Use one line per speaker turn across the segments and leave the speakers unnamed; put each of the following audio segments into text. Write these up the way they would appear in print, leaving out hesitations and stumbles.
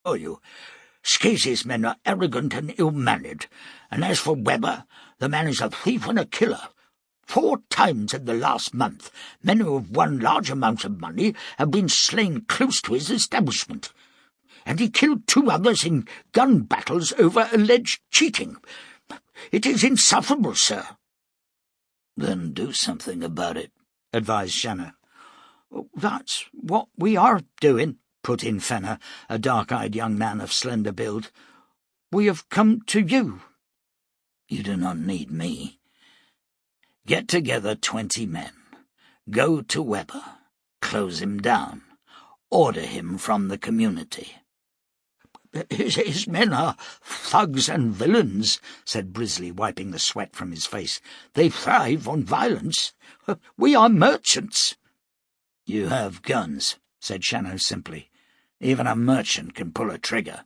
Oh, you Scazy's men are arrogant and ill-mannered, and as for Webber, the man is a thief and a killer. 4 times in the last month, men who have won large amounts of money have been slain close to his establishment, and he killed 2 others in gun battles over alleged cheating. It is insufferable, sir."
"Then do something about it," advised Shannow.
"That's what we are doing," put in Fenner, a dark-eyed young man of slender build. "We have come to you."
"You do not need me. Get together 20 men. Go to Webber. Close him down. Order him from the community."
His men are thugs and villains," said Brisley, wiping the sweat from his face. "They thrive on violence. We are merchants."
"You have guns," said Shannow simply. "Even a merchant can pull a trigger."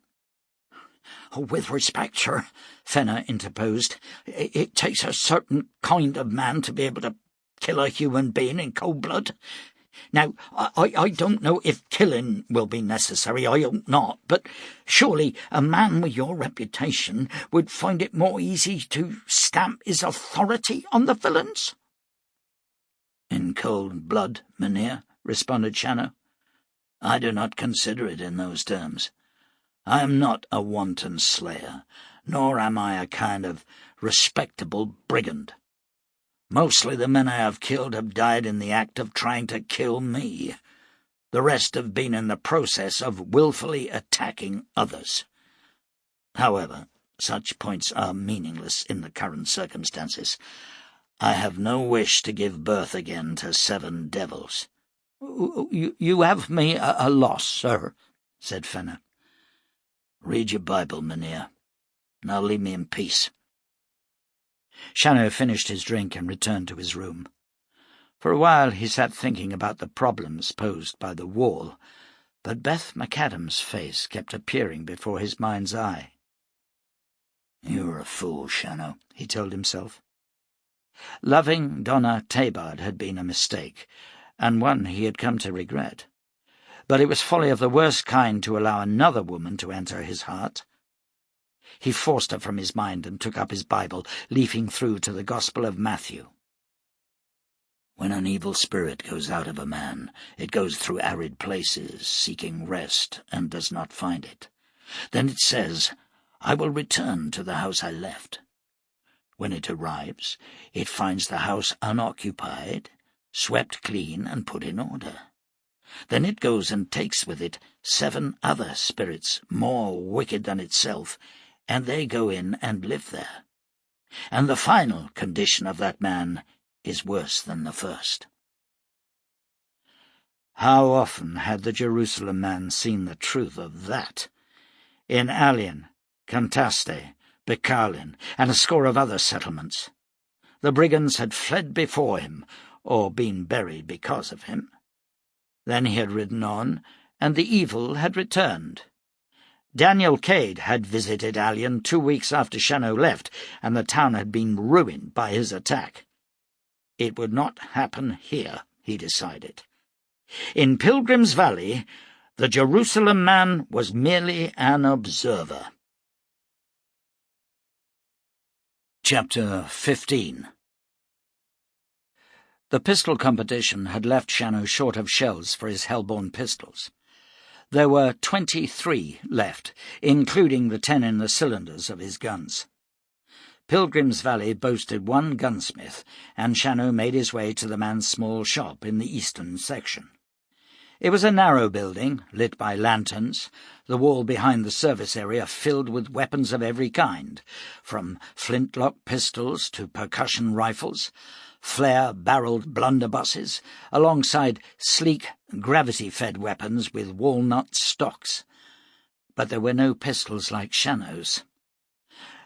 "With respect, sir," Fenner interposed, "it takes a certain kind of man to be able to kill a human being in cold blood. Now, I don't know if killing will be necessary, I hope not, but surely a man with your reputation would find it more easy to stamp his authority on the villains."
"In cold blood, Mynheer," responded Shannow. "I do not consider it in those terms. I am not a wanton slayer, nor am I a kind of respectable brigand. Mostly the men I have killed have died in the act of trying to kill me. The rest have been in the process of willfully attacking others. However, such points are meaningless in the current circumstances. I have no wish to give birth again to 7 devils."
You have me a loss, sir," said Fenner.
"Read your Bible, Mynheer. Now leave me in peace."
Shannow finished his drink and returned to his room. For a while he sat thinking about the problems posed by the wall, but Beth McAdam's face kept appearing before his mind's eye.
"You are a fool, Shannow," he told himself.
Loving Donna Tabard had been a mistake, and one he had come to regret. But it was folly of the worst kind to allow another woman to enter his heart. He forced her from his mind and took up his Bible, leafing through to the Gospel of Matthew.
"When an evil spirit goes out of a man, it goes through arid places, seeking rest, and does not find it. Then it says, 'I will return to the house I left.' When it arrives, it finds the house unoccupied, swept clean and put in order. Then it goes and takes with it 7 other spirits more wicked than itself, and they go in and live there. And the final condition of that man is worse than the first."
How often had the Jerusalem man seen the truth of that? In Alien, Cantaste, Becarlin, and a score of other settlements. The brigands had fled before him, or been buried because of him. Then he had ridden on, and the evil had returned. Daniel Cade had visited Alien 2 weeks after Shannow left, and the town had been ruined by his attack. It would not happen here, he decided. In Pilgrim's Valley, the Jerusalem man was merely an observer.
Chapter 15.
The pistol competition had left Shannow short of shells for his hellborn pistols. There were 23 left, including the 10 in the cylinders of his guns. Pilgrim's Valley boasted 1 gunsmith, and Shannow made his way to the man's small shop in the eastern section. It was a narrow building, lit by lanterns, the wall behind the service area filled with weapons of every kind, from flintlock pistols to percussion rifles, flare-barreled blunderbusses, alongside sleek, gravity-fed weapons with walnut stocks. But there were no pistols like Shannow's.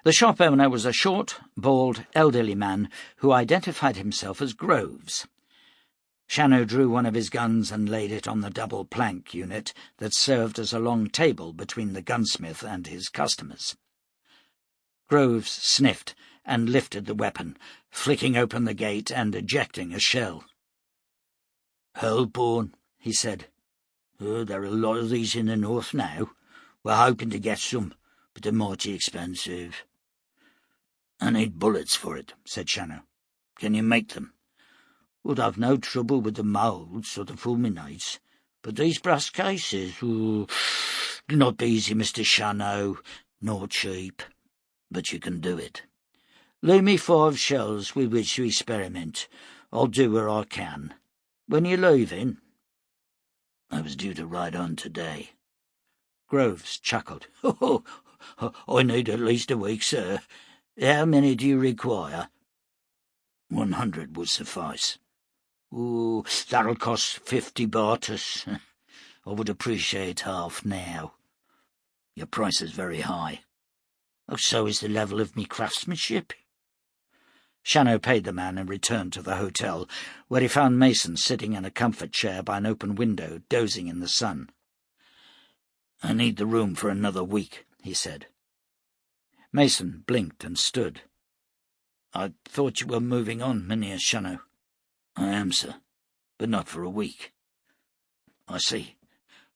The shop owner was a short, bald, elderly man who identified himself as Groves. Shannow drew one of his guns and laid it on the double plank unit that served as a long table between the gunsmith and his customers. Groves sniffed and lifted the weapon, flicking open the gate and ejecting a shell.
"Hellborn," he said. "There are a lot of these in the north now. We're hoping to get some, but they're mighty expensive. I need bullets for it, said Shannow. Can you make them? Would have no trouble with the moulds or the fulminates, but these brass cases, do not be easy, Mr. Shannow, nor cheap, but you can do it. Leave me 5 shells with which to experiment. I'll do where I can. When are you leaving? I was due to ride on today.
Groves chuckled.
Oh, I need at least a week, sir. How many do you require? 100 would suffice. Oh, that'll cost 50 barters. I would appreciate half now. Your price is very high. Oh, so is the level of me craftsmanship.
Shannow paid the man and returned to the hotel, where he found Mason sitting in a comfort chair by an open window, dozing in the sun.
I need the room for another week, he said.
Mason blinked and stood.
I thought you were moving on, Mynheer Shannow. I am, sir, but not for a week. I see.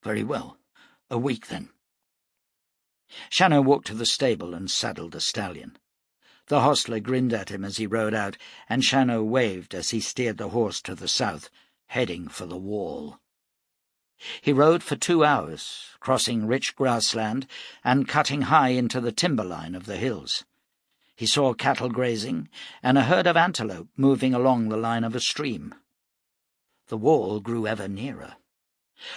Very well. A week, then.
Shannow walked to the stable and saddled a stallion. The hostler grinned at him as he rode out, and Shannow waved as he steered the horse to the south, heading for the wall. He rode for 2 hours, crossing rich grassland and cutting high into the timberline of the hills. He saw cattle grazing and a herd of antelope moving along the line of a stream. The wall grew ever nearer.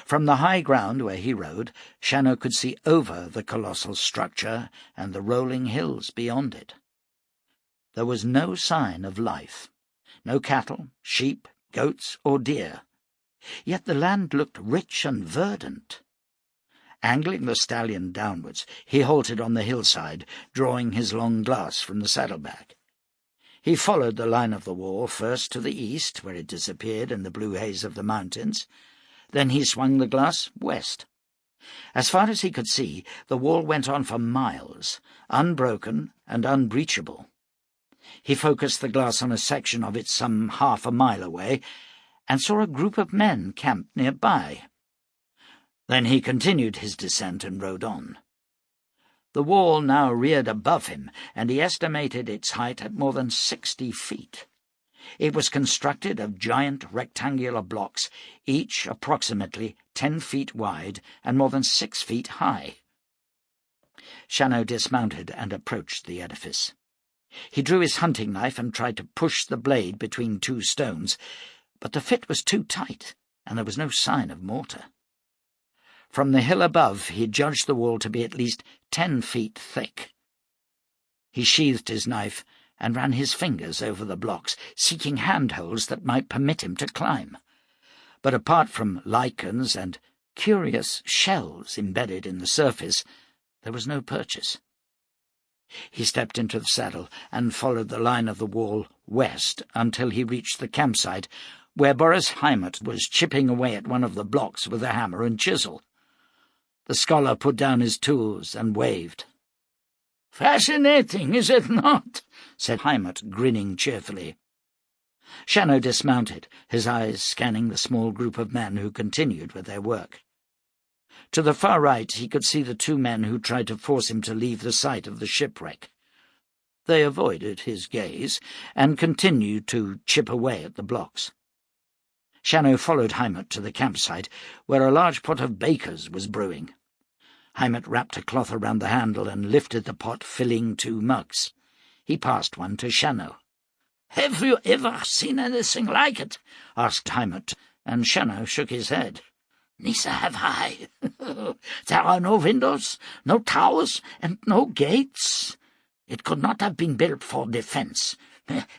From the high ground where he rode, Shannow could see over the colossal structure and the rolling hills beyond it. There was no sign of life, no cattle, sheep, goats, or deer, yet the land looked rich and verdant. Angling the stallion downwards, he halted on the hillside, drawing his long glass from the saddlebag. He followed the line of the wall first to the east, where it disappeared in the blue haze of the mountains. Then he swung the glass west. As far as he could see, the wall went on for miles, unbroken and unbreachable. He focused the glass on a section of it some half a mile away, and saw a group of men camped nearby. Then he continued his descent and rode on. The wall now reared above him, and he estimated its height at more than 60 feet. It was constructed of giant rectangular blocks, each approximately 10 feet wide and more than 6 feet high. Shannow dismounted and approached the edifice. He drew his hunting knife and tried to push the blade between 2 stones, but the fit was too tight, and there was no sign of mortar. From the hill above he judged the wall to be at least 10 feet thick. He sheathed his knife and ran his fingers over the blocks, seeking handholds that might permit him to climb. But apart from lichens and curious shells embedded in the surface, there was no purchase. He stepped into the saddle and followed the line of the wall west until he reached the campsite, where Boris Heimat was chipping away at one of the blocks with a hammer and chisel. The scholar put down his tools and waved.
"Fascinating, is it not?"
said Heimat, grinning cheerfully. Shannow dismounted, his eyes scanning the small group of men who continued with their work. To the far right he could see the 2 men who tried to force him to leave the site of the shipwreck. They avoided his gaze and continued to chip away at the blocks. Shannow followed Heimat to the campsite, where a large pot of baker's was brewing. Heimat wrapped a cloth around the handle and lifted the pot, filling 2 mugs. He passed one to Shannow.
"Have you ever seen anything like it?"
asked Heimat, and Shannow shook his head.
"Neither have I. There are no windows, no towers, and no gates. It could not have been built for defense.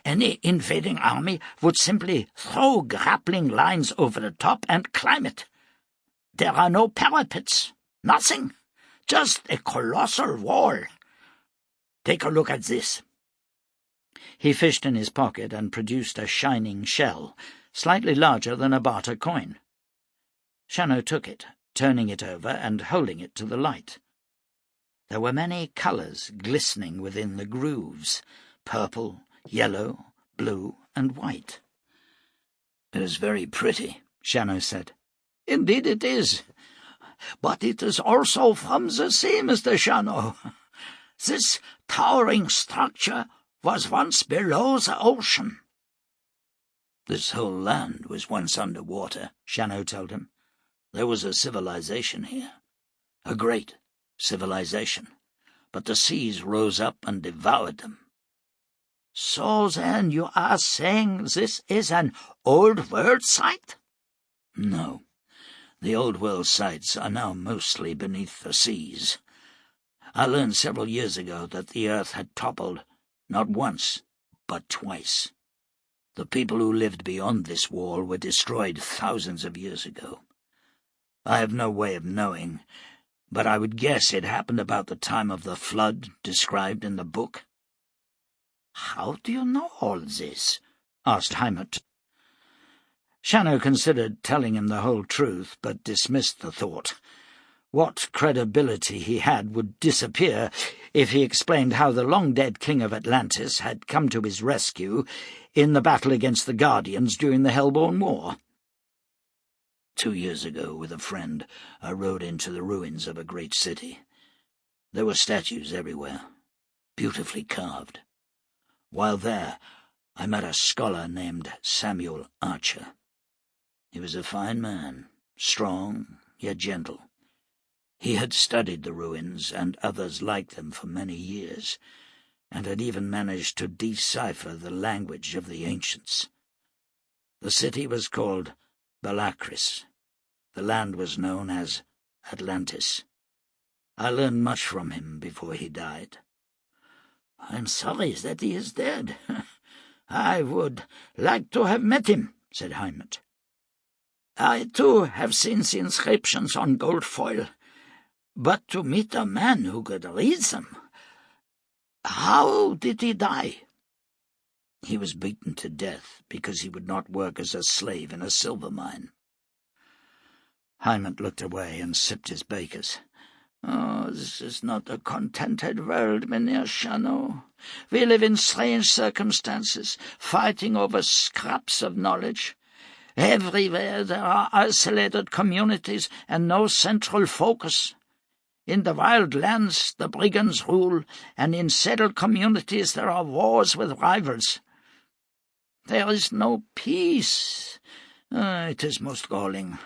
Any invading army would simply throw grappling lines over the top and climb it. There are no parapets, nothing, just a colossal wall. Take a look at this."
He fished in his pocket and produced a shining shell, slightly larger than a barter coin. Shannow took it, turning it over and holding it to the light. There were many colours glistening within the grooves, purple, yellow, blue, and white.
"It is very pretty,"
Shannow said.
"Indeed it is. but it is also from the sea, Mr. Shannow. This towering structure was once below the ocean."
"This whole land was once under water," Shannow told him. "There was a civilization here, a great civilization, but the seas rose up and devoured them."
"So then you are saying this is an old world site?"
"No. The old world sites are now mostly beneath the seas. I learned several years ago that the earth had toppled not once, but twice. The people who lived beyond this wall were destroyed thousands of years ago. I have no way of knowing, but I would guess it happened about the time of the flood described in the book."
"How do you know all this?"
asked Heimat. Shannow considered telling him the whole truth, but dismissed the thought. What credibility he had would disappear if he explained how the long-dead king of Atlantis had come to his rescue in the battle against the Guardians during the Hellborn War. 2 years ago, with a friend, I rode into the ruins of a great city. There were statues everywhere, beautifully carved. While there, I met a scholar named Samuel Archer. He was a fine man, strong yet gentle. He had studied the ruins and others like them for many years, and had even managed to decipher the language of the ancients. The city was called Balakris. The land was known as Atlantis. I learned much from him before he died.
"I'm sorry that he is dead. I would like to have met him," said Heimat. "I, too, have seen the inscriptions on gold foil, but to meet a man who could read them. How did he die?"
"He was beaten to death because he would not work as a slave in a silver mine." Heimat looked away and sipped his bakers.
"Oh, this is not a contented world, Mynheer Shannow. We live in strange circumstances, fighting over scraps of knowledge. Everywhere there are isolated communities and no central focus. In the wild lands the brigands rule, and in settled communities there are wars with rivals. There is no peace. It is most galling.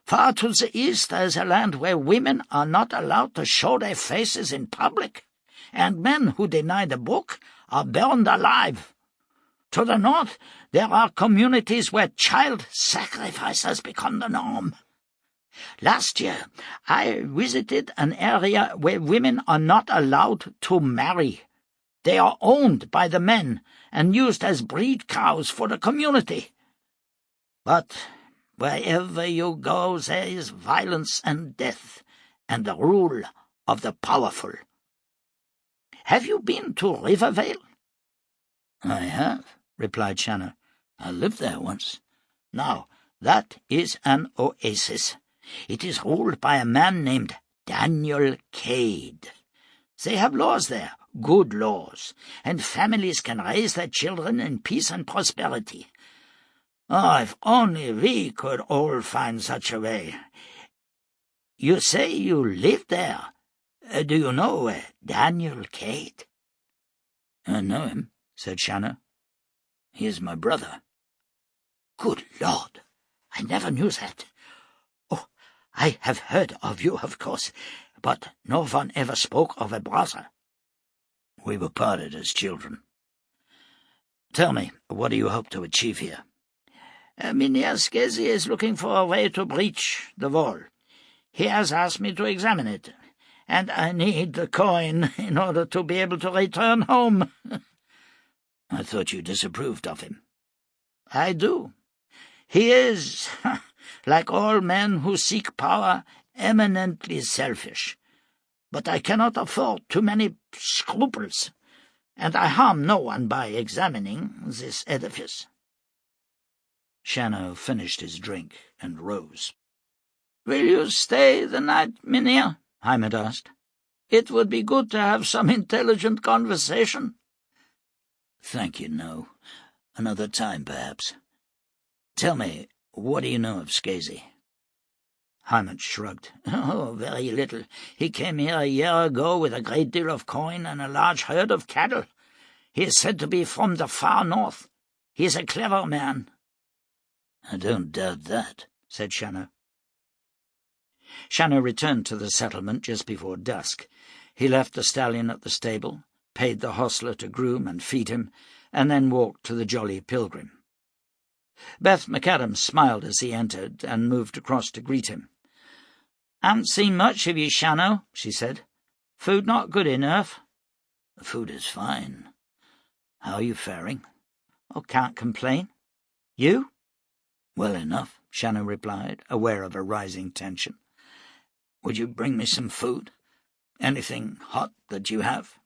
Far to the east there is a land where women are not allowed to show their faces in public, and men who deny the book are burned alive. To the north there are communities where child sacrifice has become the norm. Last year I visited an area where women are not allowed to marry. They are owned by the men and used as breed cows for the community. But wherever you go there is violence and death, and the rule of the powerful. Have you been to Rivervale?"
"I have," replied Shannow. "I lived there once."
"Now, that is an oasis. It is ruled by a man named Daniel Cade. They have laws there, good laws, and families can raise their children in peace and prosperity. Oh, if only we could all find such a way. You say you live there. Do you know Daniel Cade?"
"I know him," said Shannow. "He is my brother."
"Good Lord, I never knew that. Oh, I have heard of you, of course, but no one ever spoke of a brother."
"We were parted as children. Tell me, what do you hope to achieve here?"
Mynheer Scesi is looking for a way to breach the wall. He has asked me to examine it, and I need the coin in order to be able to return home."
"I thought you disapproved of him."
"I do. He is, like all men who seek power, eminently selfish. But I cannot afford too many scruples, and I harm no one by examining this edifice."
Shannow finished his drink and rose.
"Will you stay the night, Mynheer?" Heimat asked. "It would be good to have some intelligent conversation."
"Thank you, no. Another time, perhaps. Tell me, what do you know of Scesi?"
Hyman shrugged. "Oh, very little. He came here a year ago with a great deal of coin and a large herd of cattle. He is said to be from the far north. He is a clever man." "I don't doubt that," said Shannow. Shannow returned to the settlement just before dusk. He left the stallion at the stable, paid the hostler to groom and feed him, and then walked to the Jolly Pilgrim. Beth McAdams smiled as he entered and moved across to greet him. "Haven't seen much of you, Shannow," she said. "Food not good enough?"
"The food is fine. How are you faring?"
"Oh, can't complain. You?"
"Well enough," Shannow replied, aware of a rising tension. "Would you bring me some food? Anything hot that you have?"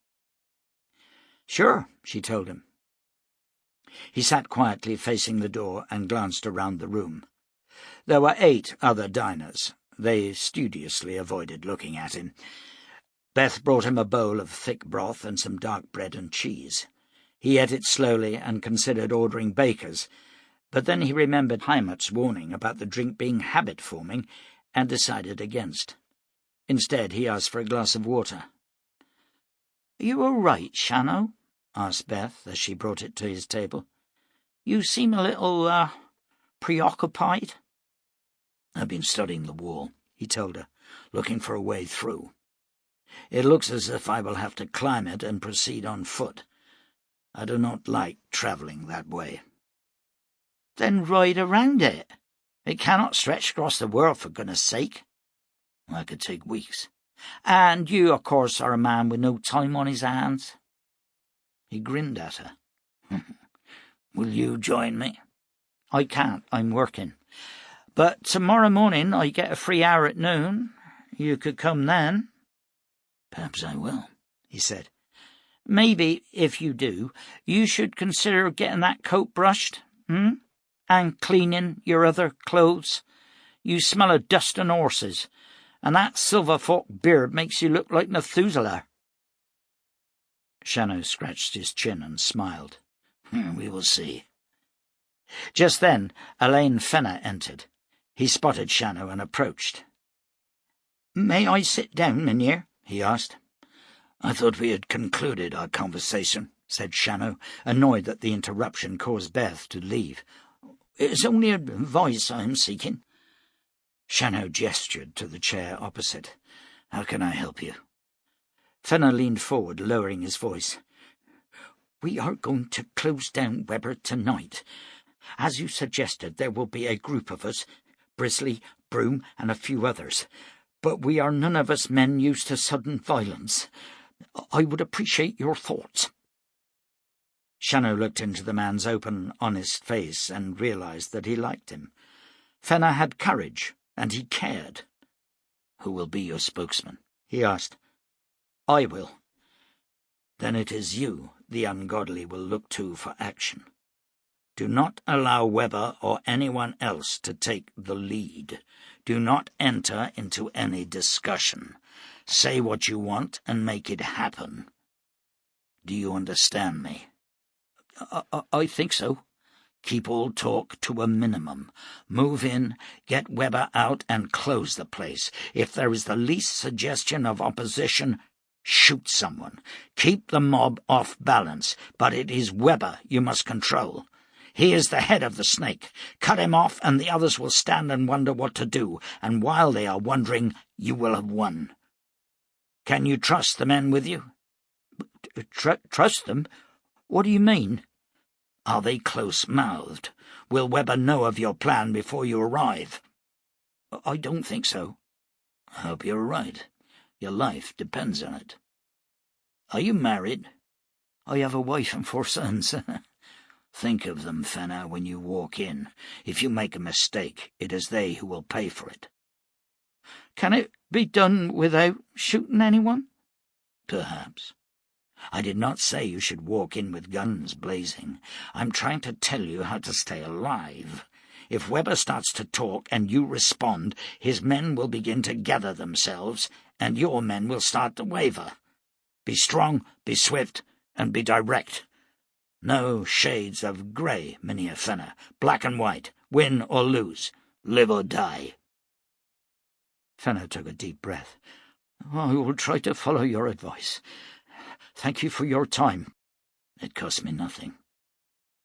"Sure," she told him. He sat quietly facing the door and glanced around the room. There were 8 other diners. They studiously avoided looking at him. Beth brought him a bowl of thick broth and some dark bread and cheese. He ate it slowly and considered ordering Baker's, but then he remembered Heimat's warning about the drink being habit-forming and decided against. Instead, he asked for a glass of water. "Are you all right, Shannow?" asked Beth as she brought it to his table. "You seem a little, preoccupied."
"I've been studying the wall," he told her, "looking for a way through. It looks as if I will have to climb it and proceed on foot. I do not like travelling that way."
"Then ride around it. It cannot stretch across the world, for goodness sake."
"That could take weeks."
"And you, of course, are a man with no time on his hands."
He grinned at her. "Will you join me?"
"I can't. I'm working. But tomorrow morning I get a free hour at noon. You could come then."
"Perhaps I will," he said.
"Maybe, if you do, you should consider getting that coat brushed, and cleaning your other clothes. You smell of dust and horses, and that silver fork beard makes you look like Methuselah."
Shannow scratched his chin and smiled. "We will see."
Just then Elaine Fenner entered. He spotted Shannow and approached. "May I sit down, Mynheer?" he asked.
"I thought we had concluded our conversation," said Shannow,
annoyed that the interruption caused Beth to leave.
"It is only advice I am seeking."
Shannow gestured to the chair opposite.
"How can I help you?"
Fenner leaned forward, lowering his voice. "We are going to close down Weber tonight. As you suggested, there will be a group of us, Brisley, Broom, and a few others. But we are none of us men used to sudden violence. I would appreciate your thoughts." Shannow looked into the man's open, honest face and realized that he liked him. Fenner had courage, and he cared.
"Who will be your spokesman?"
he asked. "I will."
"Then it is you the ungodly will look to for action. Do not allow Weber or anyone else to take the lead. Do not enter into any discussion. Say what you want and make it happen. Do you understand me?"
I think so."
"Keep all talk to a minimum. Move in, get Weber out, and close the place. If there is the least suggestion of opposition, shoot someone. Keep the mob off balance, but it is Weber you must control. He is the head of the snake. Cut him off, and the others will stand and wonder what to do, and while they are wondering, you will have won. Can you trust the men with you?"
Trust them? What do you mean?"
"Are they close-mouthed? Will Weber know of your plan before you arrive?"
"I don't think so."
"I hope you're right. Your life depends on it. Are you married?"
"I have a wife and 4 sons."
"Think of them, Fenner, when you walk in. If you make a mistake, it is they who will pay for it."
"Can it be done without shooting anyone?"
"Perhaps. I did not say you should walk in with guns blazing. I'm trying to tell you how to stay alive. If Weber starts to talk and you respond, his men will begin to gather themselves, and your men will start to waver. Be strong, be swift, and be direct. No shades of grey, Mynheer Fenner. Black and white. Win or lose. Live or die." Fenner took a deep breath. "I will try to follow your advice. Thank you for your time."
"It cost me nothing.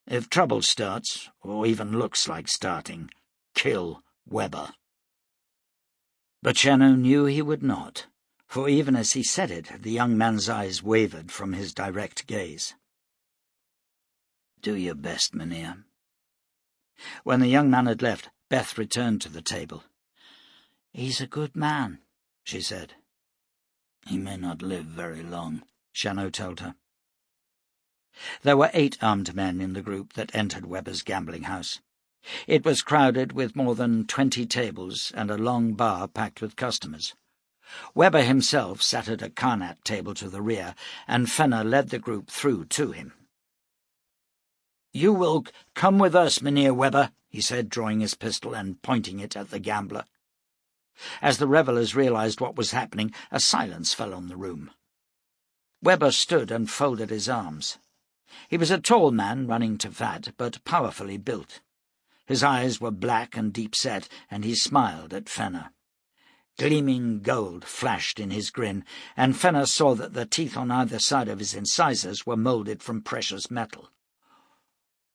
If trouble starts, or even looks like starting, kill Webber."
But Shannow knew he would not, for even as he said it, the young man's eyes wavered from his direct gaze.
"Do your best, Mynheer."
When the young man had left, Beth returned to the table.
"He's a good man," she said. "He may not live very long,"
Shannow told her. There were 8 armed men in the group that entered Webber's gambling house. It was crowded with more than 20 tables and a long bar packed with customers. Webber himself sat at a carnat table to the rear, and Fenner led the group through to him. "You will come with us, Mynheer Webber," he said, drawing his pistol and pointing it at the gambler. As the revellers realized what was happening, a silence fell on the room. Webber stood and folded his arms. He was a tall man, running to fat, but powerfully built. His eyes were black and deep-set, and he smiled at Fenner. Gleaming gold flashed in his grin, and Fenner saw that the teeth on either side of his incisors were moulded from precious metal.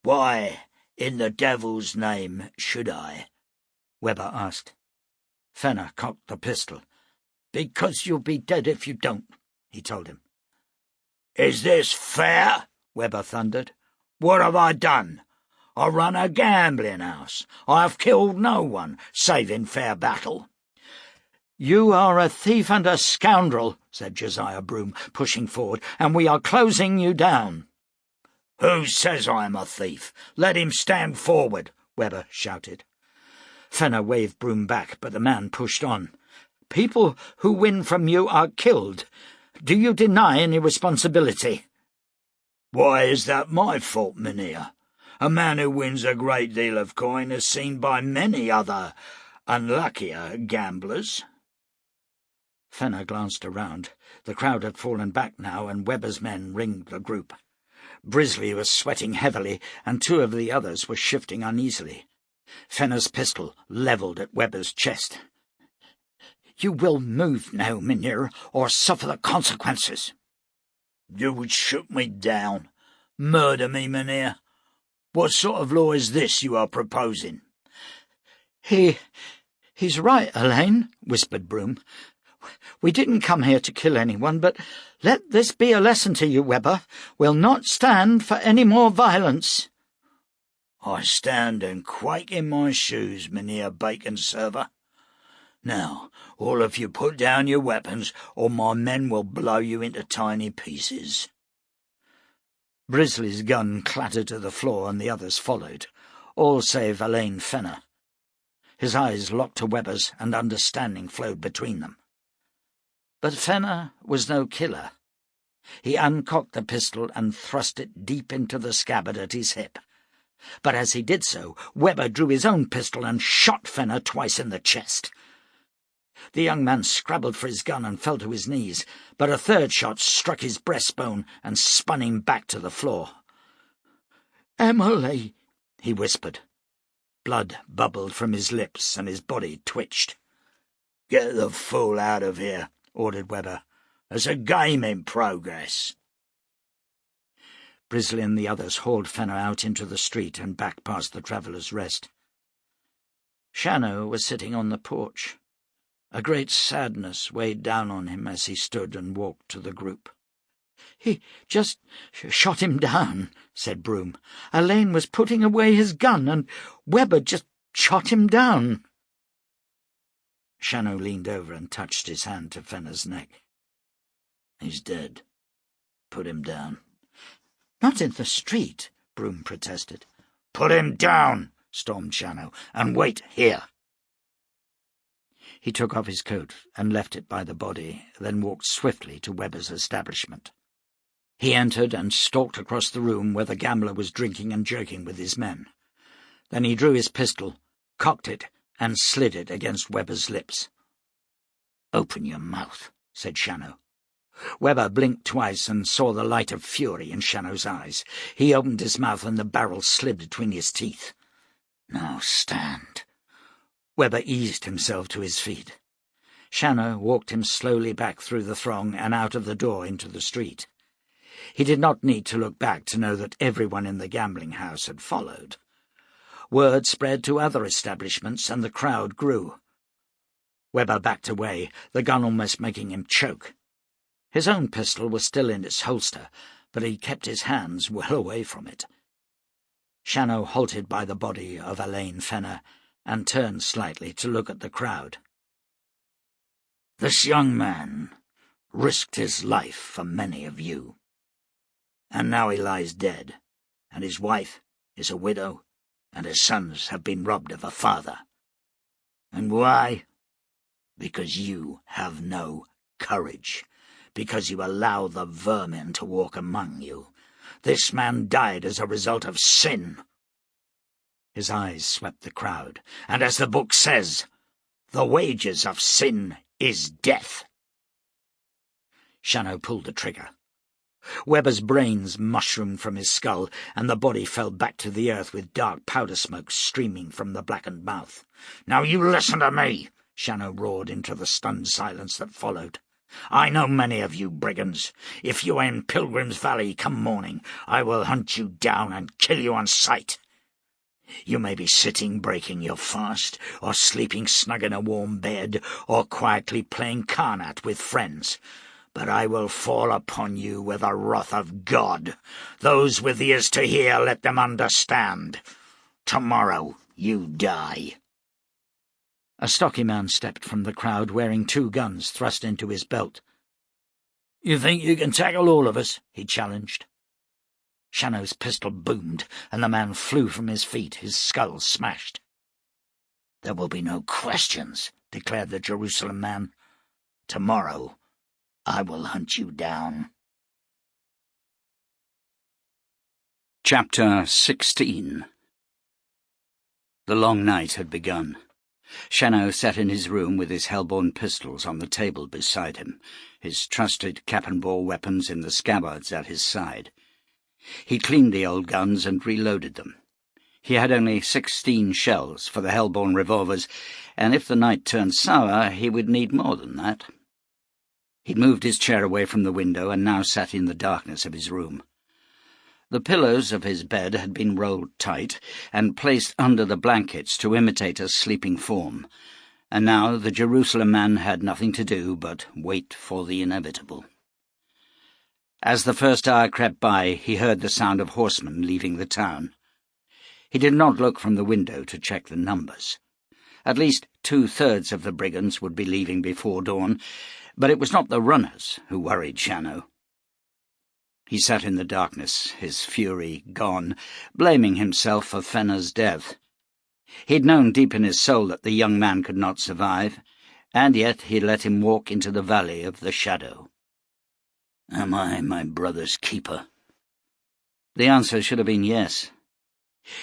"Why, in the devil's name, should I?"
Webber asked. Fenner cocked the pistol.
"Because you'll be dead if you don't," he told him.
"Is this fair?"
Webber thundered.
"What have I done? I run a gambling house. I have killed no one, save in fair battle."
"You are a thief and a scoundrel," said Josiah Broom, pushing forward, "and we are closing you down."
"Who says I am a thief? Let him stand forward," Webber shouted.
Fenner waved Broom back, but the man pushed on. "People who win from you are killed. Do you deny any responsibility?"
"Why is that my fault, Mynheer? A man who wins a great deal of coin is seen by many other unluckier gamblers."
Fenner glanced around. The crowd had fallen back now, and Webber's men ringed the group. Brisley was sweating heavily, and 2 of the others were shifting uneasily. Fenner's pistol levelled at Webber's chest. "You will move now, Mynheer, or suffer the consequences."
"You would shoot me down? Murder me, Mynheer? What sort of law is this you are proposing?"
He's right, Elaine," whispered Broom. "We didn't come here to kill anyone, but let this be a lesson to you, Webber. We'll not stand for any more violence."
"I stand and quake in my shoes, Mynheer Bacon-server. Now, all of you put down your weapons, or my men will blow you into tiny pieces."
Brisley's gun clattered to the floor, and the others followed, all save Elaine Fenner. His eyes locked to Webber's, and understanding flowed between them. But Fenner was no killer. He uncocked the pistol and thrust it deep into the scabbard at his hip. But as he did so, Webber drew his own pistol and shot Fenner twice in the chest. The young man scrabbled for his gun and fell to his knees, but a 3rd shot struck his breastbone and spun him back to the floor. "Emily," he whispered. Blood bubbled from his lips and his body twitched.
"Get the fool out of here," ordered Webber. "There's a game in progress."
Brisley and the others hauled Fenner out into the street and back past the Traveller's Rest. Shannow was sitting on the porch. A great sadness weighed down on him as he stood and walked to the group. "He just shot him down," said Broom. "Elaine was putting away his gun, and Webber just shot him down." Shannow leaned over and touched his hand to Fenner's neck.
"He's dead. Put him down."
"Not in the street," Broom protested.
"Put him down," stormed Shannow, "and wait here."
He took off his coat and left it by the body, then walked swiftly to Webber's establishment. He entered and stalked across the room where the gambler was drinking and joking with his men. Then he drew his pistol, cocked it, and slid it against Webber's lips.
"Open your mouth," said Shannow.
Webber blinked twice and saw the light of fury in Shannow's eyes. He opened his mouth and the barrel slid between his teeth.
"Now stand."
Webber eased himself to his feet. Shannow walked him slowly back through the throng and out of the door into the street. He did not need to look back to know that everyone in the gambling house had followed. Word spread to other establishments, and the crowd grew. Webber backed away, the gun almost making him choke. His own pistol was still in its holster, but he kept his hands well away from it. Shannow halted by the body of Elaine Fenner and turned slightly to look at the crowd.
"This young man risked his life for many of you. And now he lies dead, and his wife is a widow, and his sons have been robbed of a father. And why? Because you have no courage, because you allow the vermin to walk among you. This man died as a result of sin." His eyes swept the crowd. "And as the book says, the wages of sin is death."
Shannow pulled the trigger. Webber's brains mushroomed from his skull, and the body fell back to the earth with dark powder smoke streaming from the blackened mouth.
"Now you listen to me," Shannow roared into the stunned silence that followed. "I know many of you brigands. If you are in Pilgrim's Valley come morning, I will hunt you down and kill you on sight. You may be sitting breaking your fast, or sleeping snug in a warm bed, or quietly playing carnat with friends. But I will fall upon you with the wrath of God. Those with ears to hear, let them understand. Tomorrow you die."
A stocky man stepped from the crowd, wearing 2 guns thrust into his belt.
"You think you can tackle all of us?"
he challenged. Shannow's pistol boomed, and the man flew from his feet, his skull smashed.
"There will be no questions," declared the Jerusalem man. "Tomorrow I will hunt you down."
Chapter 16. The long night had begun. Shannow sat in his room with his hellborn pistols on the table beside him, his trusted cap-and-ball weapons in the scabbards at his side. He cleaned the old guns and reloaded them. He had only 16 shells for the hellborn revolvers, and if the night turned sour, he would need more than that. He'd moved his chair away from the window and now sat in the darkness of his room. The pillows of his bed had been rolled tight and placed under the blankets to imitate a sleeping form, and now the Jerusalem man had nothing to do but wait for the inevitable. As the first hour crept by, he heard the sound of horsemen leaving the town. He did not look from the window to check the numbers. At least 2/3 of the brigands would be leaving before dawn, but it was not the runners who worried Shannow. He sat in the darkness, his fury gone, blaming himself for Fenner's death. He'd known deep in his soul that the young man could not survive, and yet he let him walk into the valley of the shadow.
Am I my brother's keeper?
The answer should have been yes.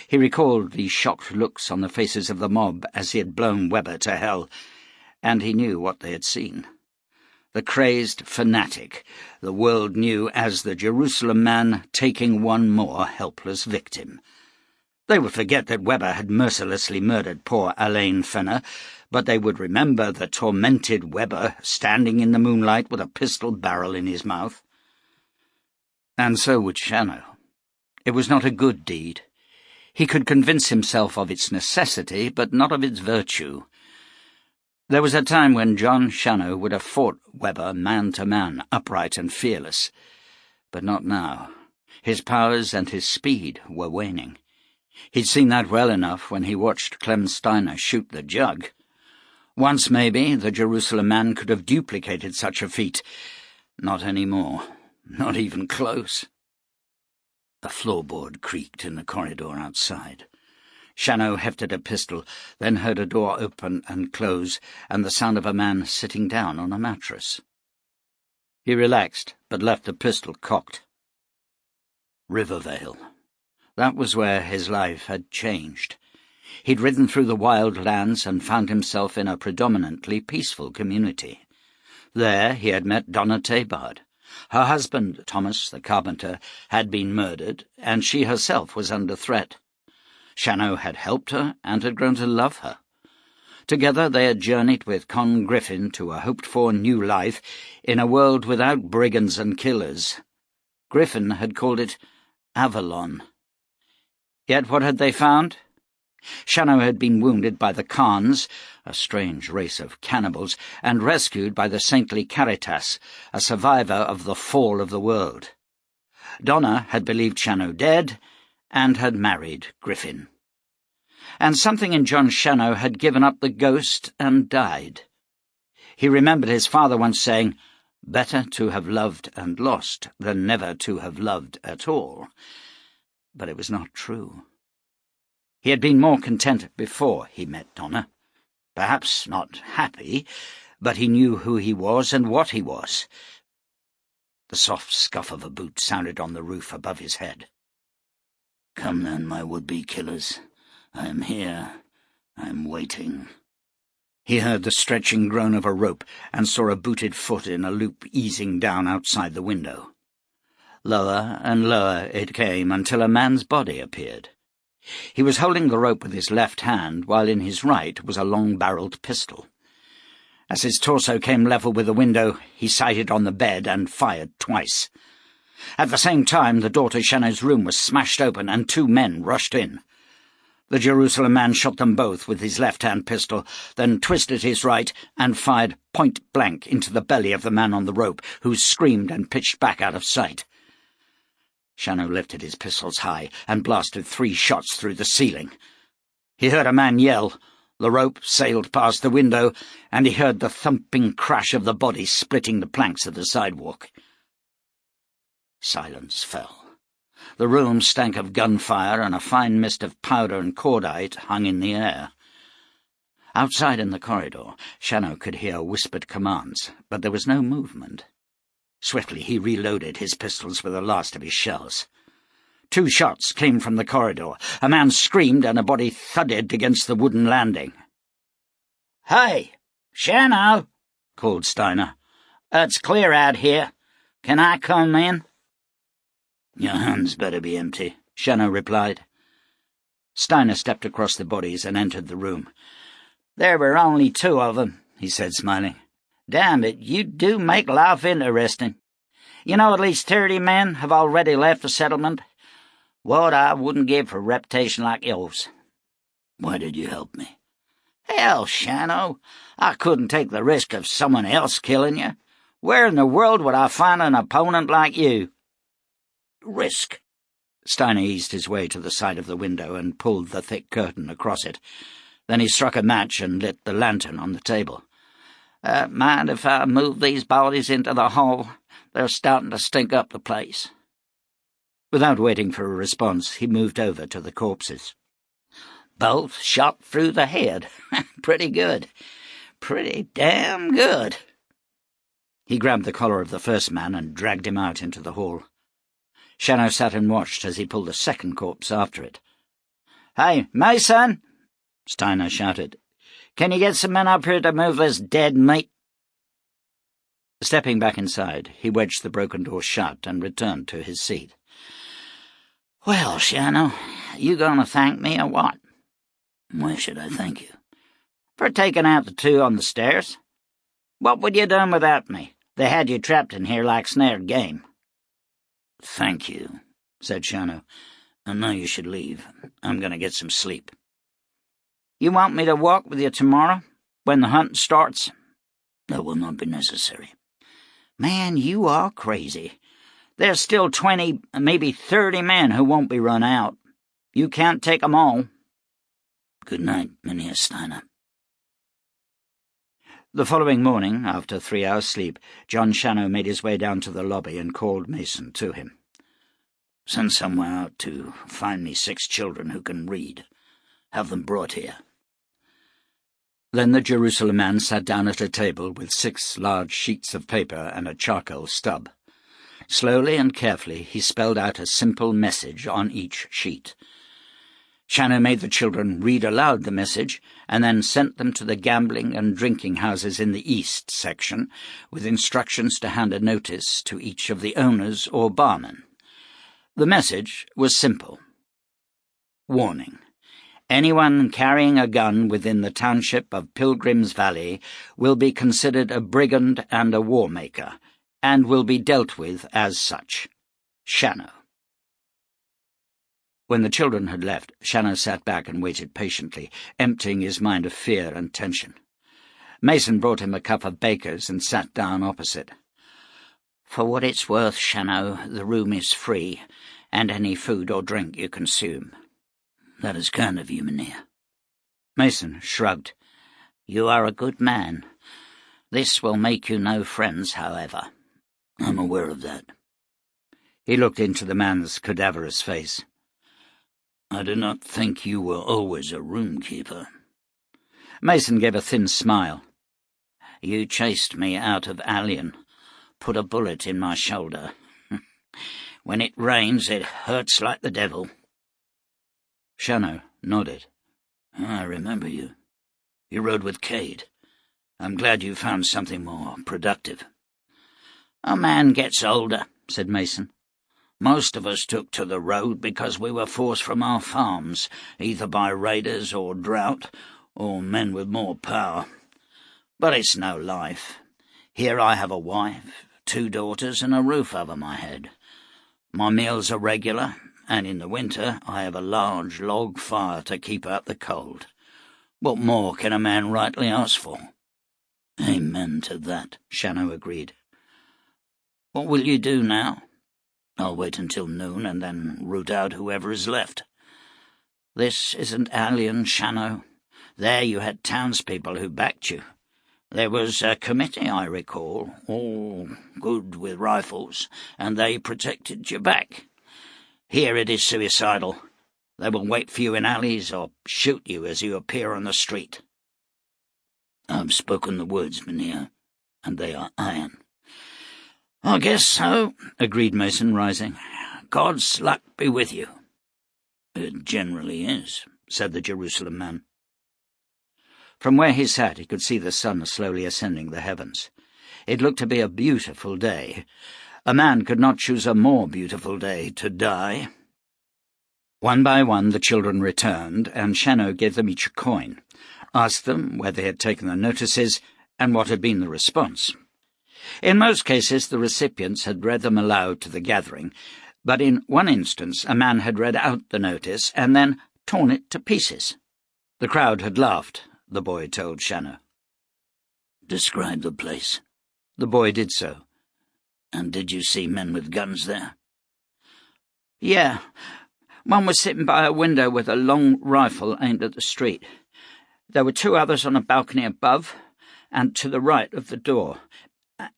He recalled the shocked looks on the faces of the mob as he had blown Webber to hell, and he knew what they had seen. The crazed fanatic the world knew as the Jerusalem man taking one more helpless victim. They would forget that Webber had mercilessly murdered poor Elaine Fenner, but they would remember the tormented Webber standing in the moonlight with a pistol barrel in his mouth. And so would Shannow. It was not a good deed. He could convince himself of its necessity, but not of its virtue. There was a time when John Shannow would have fought Webber man to man, upright and fearless. But not now. His powers and his speed were waning. He'd seen that well enough when he watched Clem Steiner shoot the jug. Once, maybe, the Jerusalem man could have duplicated such a feat. Not any more. Not even close. A floorboard creaked in the corridor outside. Shannow hefted a pistol, then heard a door open and close, and the sound of a man sitting down on a mattress. He relaxed, but left the pistol cocked. Rivervale. That was where his life had changed. He'd ridden through the wild lands and found himself in a predominantly peaceful community. There he had met Donna Tabard. Her husband, Thomas the carpenter, had been murdered, and she herself was under threat. Shannow had helped her and had grown to love her. Together they had journeyed with Con Griffin to a hoped-for new life in a world without brigands and killers. Griffin had called it Avalon. Yet what had they found? Shannow had been wounded by the Khans, a strange race of cannibals, and rescued by the saintly Caritas, a survivor of the fall of the world. Donna had believed Shannow dead, and had married Griffin. And something in John Shannow had given up the ghost and died. He remembered his father once saying, "Better to have loved and lost than never to have loved at all." But it was not true. He had been more content before he met Donna. Perhaps not happy, but he knew who he was and what he was. The soft scuff of a boot sounded on the roof above his head.
"Come then, my would-be killers. I am here. I am waiting."
He heard the stretching groan of a rope and saw a booted foot in a loop easing down outside the window. Lower and lower it came until a man's body appeared. He was holding the rope with his left hand, while in his right was a long-barreled pistol. As his torso came level with the window, he sighted on the bed and fired twice. At the same time, the door to Shannow's room was smashed open and 2 men rushed in. The Jerusalem man shot them both with his left-hand pistol, then twisted his right and fired point-blank into the belly of the man on the rope, who screamed and pitched back out of sight. Shannow lifted his pistols high and blasted 3 shots through the ceiling. He heard a man yell, the rope sailed past the window, and he heard the thumping crash of the body splitting the planks of the sidewalk. Silence fell. The room stank of gunfire, and a fine mist of powder and cordite hung in the air. Outside in the corridor, Shannow could hear whispered commands, but there was no movement. Swiftly he reloaded his pistols with the last of his shells. 2 shots came from the corridor. A man screamed, and a body thudded against the wooden landing.
"Hey, Shannow," called Steiner. "It's clear out here. Can I come in?"
"Your hands better be empty,"
Shannow replied. Steiner stepped across the bodies and entered the room.
"There were only 2 of them," he said, smiling. "Damn it, you do make life interesting. You know, at least 30 men have already left the settlement. What I wouldn't give for a reputation like yours."
"Why did you help me?"
"Hell, Shannow, I couldn't take the risk of someone else killing you. Where in the world would I find an opponent like you?"
"Risk."
Steiner eased his way to the side of the window and pulled the thick curtain across it. Then he struck a match and lit the lantern on the table.
"Mind if I move these bodies into the hall? They're starting to stink up the place."
Without waiting for a response, he moved over to the corpses.
"Both shot through the head. Pretty good. Pretty damn good."
He grabbed the collar of the first man and dragged him out into the hall. Shannow sat and watched as he pulled a second corpse after it.
"Hey, Mason!" Steiner shouted. "Can you get some men up here to move this dead meat?"
Stepping back inside, he wedged the broken door shut and returned to his seat.
"Well, Shannow, you gonna thank me or what?"
"Why should I thank you?"
"For taking out the 2 on the stairs. What would you have done without me? They had you trapped in here like snared game."
"Thank you," said Shannow. "And now you should leave. I'm going to get some sleep."
"You want me to walk with you tomorrow, when the hunt starts?"
"That will not be necessary."
"Man, you are crazy. There's still 20, maybe 30 men who won't be run out. You can't take 'em all."
"Good night, Mynheer Steiner."
The following morning, after 3 hours' sleep, John Shannow made his way down to the lobby and called Mason to him.
"Send someone out to find me 6 children who can read. Have them brought here."
Then the Jerusalem man sat down at a table with 6 large sheets of paper and a charcoal stub. Slowly and carefully he spelled out a simple message on each sheet. Shannow made the children read aloud the message, and then sent them to the gambling and drinking houses in the east section, with instructions to hand a notice to each of the owners or barmen. The message was simple. Warning:
Anyone carrying a gun within the township of Pilgrim's Valley will be considered a brigand and a war maker, and will be dealt with as such. Shannow. When the children had left, Shannow sat back and waited patiently, emptying his mind of fear and tension. Mason brought him a cup of Baker's and sat down opposite. "For what it's worth, Shannow, the room is free, and any food or drink you consume."
"That is kind of you, Mynheer."
Mason shrugged.
"You are a good man. This will make you no friends, however."
"I'm aware of that."
He looked into the man's cadaverous face.
"I did not think you were always a room-keeper."
Mason gave a thin smile.
"You chased me out of Alien, put a bullet in my shoulder. When it rains, it hurts like the devil."
Shannow nodded.
"I remember you. You rode with Cade. I'm glad you found something more productive."
"A man gets older," said Mason. "Most of us took to the road because we were forced from our farms, either by raiders or drought, or men with more power. But it's no life. Here I have a wife, 2 daughters, and a roof over my head. My meals are regular, and in the winter I have a large log fire to keep out the cold. What more can a man rightly ask for?"
"Amen to that,"
Shannow agreed. "What will you do now?"
"I'll wait until noon and then root out whoever is left."
"This isn't Alien, Shannow. There you had townspeople who backed you. There was a committee, I recall, all good with rifles, and they protected your back. Here it is suicidal. They will wait for you in alleys or shoot you as you appear on the street."
"I've spoken the words, Mynheer, and they are iron."
"I guess so," agreed Mason, rising. "God's luck be with you."
"It generally is,"
said the Jerusalem man. From where he sat, he could see the sun slowly ascending the heavens. It looked to be a beautiful day. A man could not choose a more beautiful day to die. One by one the children returned, and Shannow gave them each a coin, asked them where they had taken the notices, and what had been the response. In most cases the recipients had read them aloud to the gathering, but in one instance a man had read out the notice and then torn it to pieces. The crowd had laughed, the boy told Shannow.
"Describe the place."
The boy did so.
"And did you see men with guns there?"
"Yeah. One was sitting by a window with a long rifle aimed at the street. There were 2 others on a balcony above, and to the right of the door.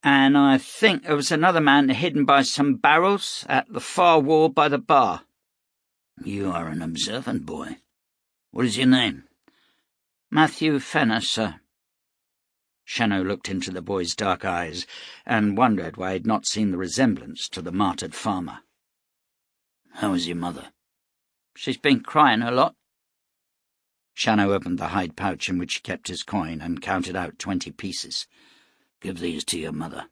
And I think there was another man hidden by some barrels at the far wall by the bar."
"You are an observant boy. What is your name?"
"Matthew Fenner, sir."
Shannow looked into the boy's dark eyes and wondered why he had not seen the resemblance to the martyred farmer.
"How is your mother?"
"She's been crying a lot."
Shannow opened the hide pouch in which he kept his coin and counted out 20 pieces.
"Give these to your mother.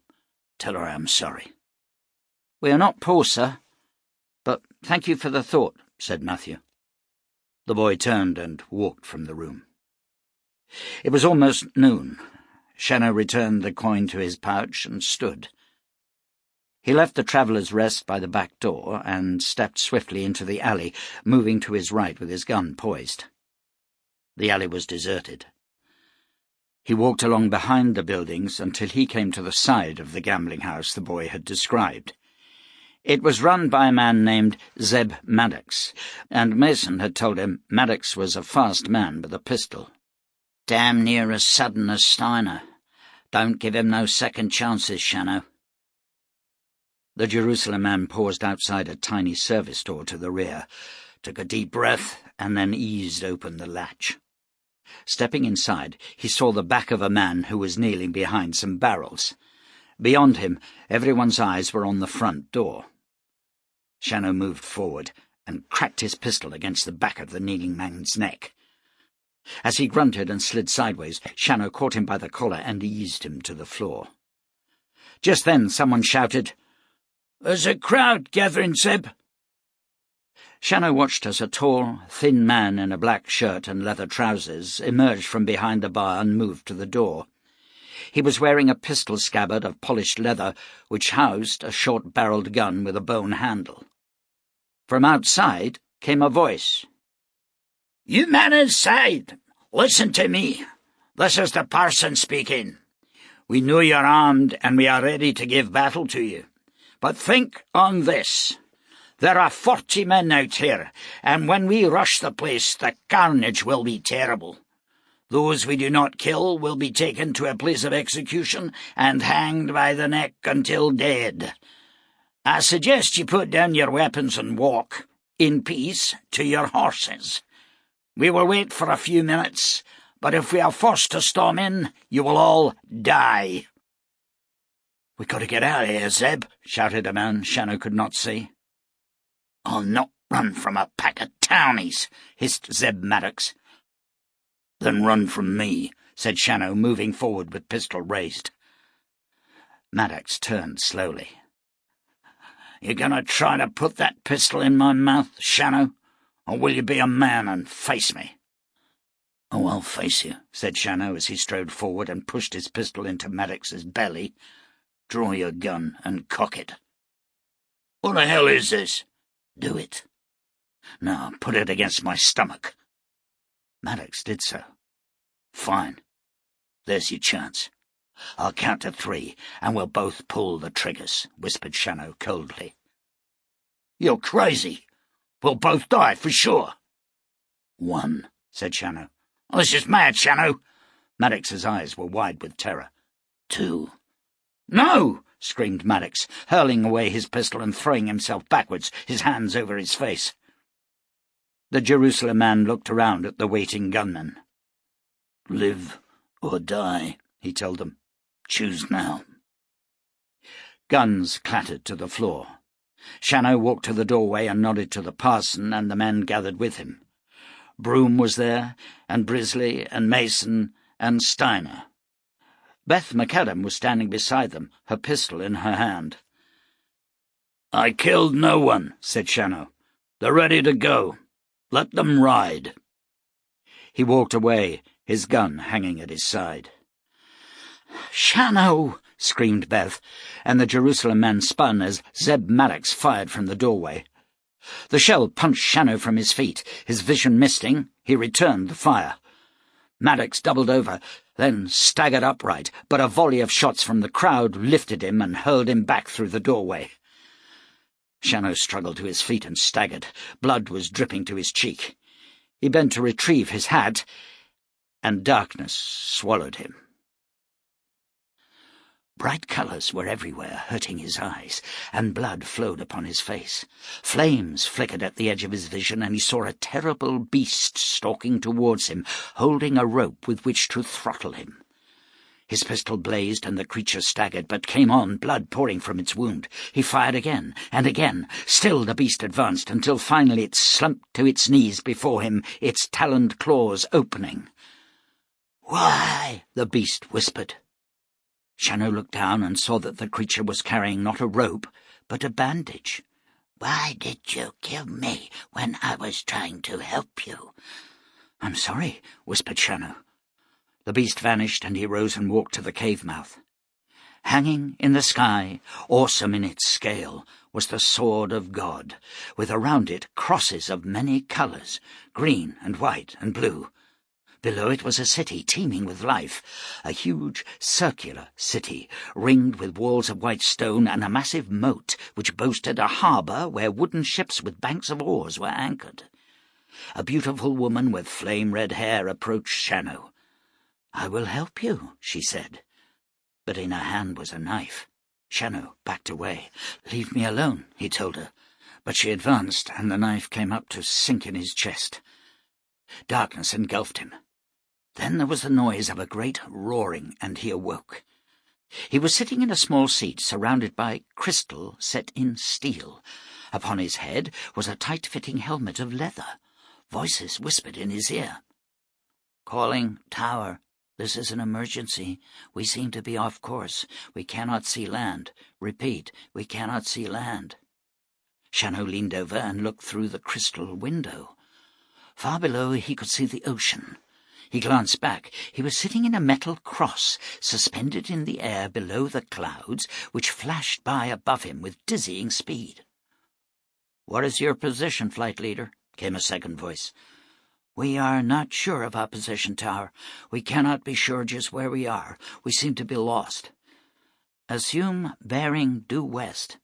Tell her I am sorry."
"We are not poor, sir. But thank you for the thought," said Matthew.
The boy turned and walked from the room. It was almost noon. Shannow returned the coin to his pouch and stood. He left the Traveller's Rest by the back door and stepped swiftly into the alley, moving to his right with his gun poised. The alley was deserted. He walked along behind the buildings until he came to the side of the gambling house the boy had described. It was run by a man named Zeb Maddox, and Mason had told him Maddox was a fast man with a pistol.
"Damn near as sudden as Steiner. Don't give him no second chances, Shannow."
The Jerusalem man paused outside a tiny service door to the rear, took a deep breath, and then eased open the latch. Stepping inside, he saw the back of a man who was kneeling behind some barrels. Beyond him, everyone's eyes were on the front door. Shannow moved forward and cracked his pistol against the back of the kneeling man's neck. As he grunted and slid sideways, Shannow caught him by the collar and eased him to the floor. Just then someone shouted,
"There's a crowd gathering, Zeb."
Shannow watched as a tall, thin man in a black shirt and leather trousers emerged from behind the bar and moved to the door. He was wearing a pistol scabbard of polished leather which housed a short-barreled gun with a bone handle. From outside came a voice.
"You men inside, listen to me. This is the parson speaking. We know you're armed and we are ready to give battle to you. But think on this. There are 40 men out here, and when we rush the place, the carnage will be terrible. Those we do not kill will be taken to a place of execution and hanged by the neck until dead. I suggest you put down your weapons and walk, in peace, to your horses. We will wait for a few minutes, but if we are forced to storm in, you will all die."
"We got to get out of here, Zeb," shouted a man Shannow could not see.
"I'll not run from a pack of townies,"
hissed Zeb Maddox.
"Then run from me," said Shannow, moving forward with pistol raised.
Maddox turned slowly.
"You gonna try to put that pistol in my mouth, Shannow, or will you be a man and face me?"
"Oh, I'll face you," said Shannow as he strode forward and pushed his pistol into Maddox's belly. "Draw your gun and cock it."
"What the hell is this?"
"Do it." "No, put it against my stomach." Maddox did so. "Fine. There's your chance. I'll count to 3, and we'll both pull the triggers," whispered Shannow coldly.
"You're crazy. We'll both die, for sure."
1, said Shannow.
"This is mad, Shannow."
Maddox's eyes were wide with terror. 2.
"No!"
screamed Maddox, hurling away his pistol and throwing himself backwards, his hands over his face. The Jerusalem man looked around at the waiting gunmen.
"Live or die," he told them. "Choose now."
Guns clattered to the floor. Shannow walked to the doorway and nodded to the parson and the men gathered with him. Broom was there, and Brisley, and Mason, and Steiner. Beth McAdam was standing beside them, her pistol in her hand.
"I killed no one," said Shannow. "They're ready to go. Let them ride."
He walked away, his gun hanging at his side.
"Shannow!"
screamed Beth, and the Jerusalem man spun as Zeb Maddox fired from the doorway. The shell punched Shannow from his feet. His vision misting, he returned the fire. Maddox doubled over, then staggered upright, but a volley of shots from the crowd lifted him and hurled him back through the doorway. Shannow struggled to his feet and staggered. Blood was dripping to his cheek. He bent to retrieve his hat, and darkness swallowed him. Bright colours were everywhere, hurting his eyes, and blood flowed upon his face. Flames flickered at the edge of his vision, and he saw a terrible beast stalking towards him, holding a rope with which to throttle him. His pistol blazed, and the creature staggered, but came on, blood pouring from its wound. He fired again, and again. Still the beast advanced, until finally it slumped to its knees before him, its taloned claws opening. "Why?" the beast whispered. Shannow looked down and saw that the creature was carrying not a rope, but a bandage.
"Why did you kill me when I was trying to help you?"
"I'm sorry," whispered Shannow. The beast vanished, and he rose and walked to the cave mouth. Hanging in the sky, awesome in its scale, was the sword of God, with around it crosses of many colours, green and white and blue. Below it was a city teeming with life, a huge circular city, ringed with walls of white stone and a massive moat which boasted a harbour where wooden ships with banks of oars were anchored. A beautiful woman with flame-red hair approached Shannow. "I will help you," she said. But in her hand was a knife. Shannow backed away. "Leave me alone," he told her. But she advanced, and the knife came up to sink in his chest. Darkness engulfed him. Then there was the noise of a great roaring, and he awoke. He was sitting in a small seat surrounded by crystal set in steel. Upon his head was a tight-fitting helmet of leather. Voices whispered in his ear. "Calling tower. This is an emergency. We seem to be off course. We cannot see land. Repeat, we cannot see land."
Shannow leaned over and looked through the crystal window. Far below he could see the ocean. He glanced back. He was sitting in a metal cross, suspended in the air below the clouds, which flashed by above him with dizzying speed. "What is your position, flight leader?" came a second voice. "We are not sure of our position, Tower. We cannot be sure just where we are. We seem to be lost. Assume bearing due west.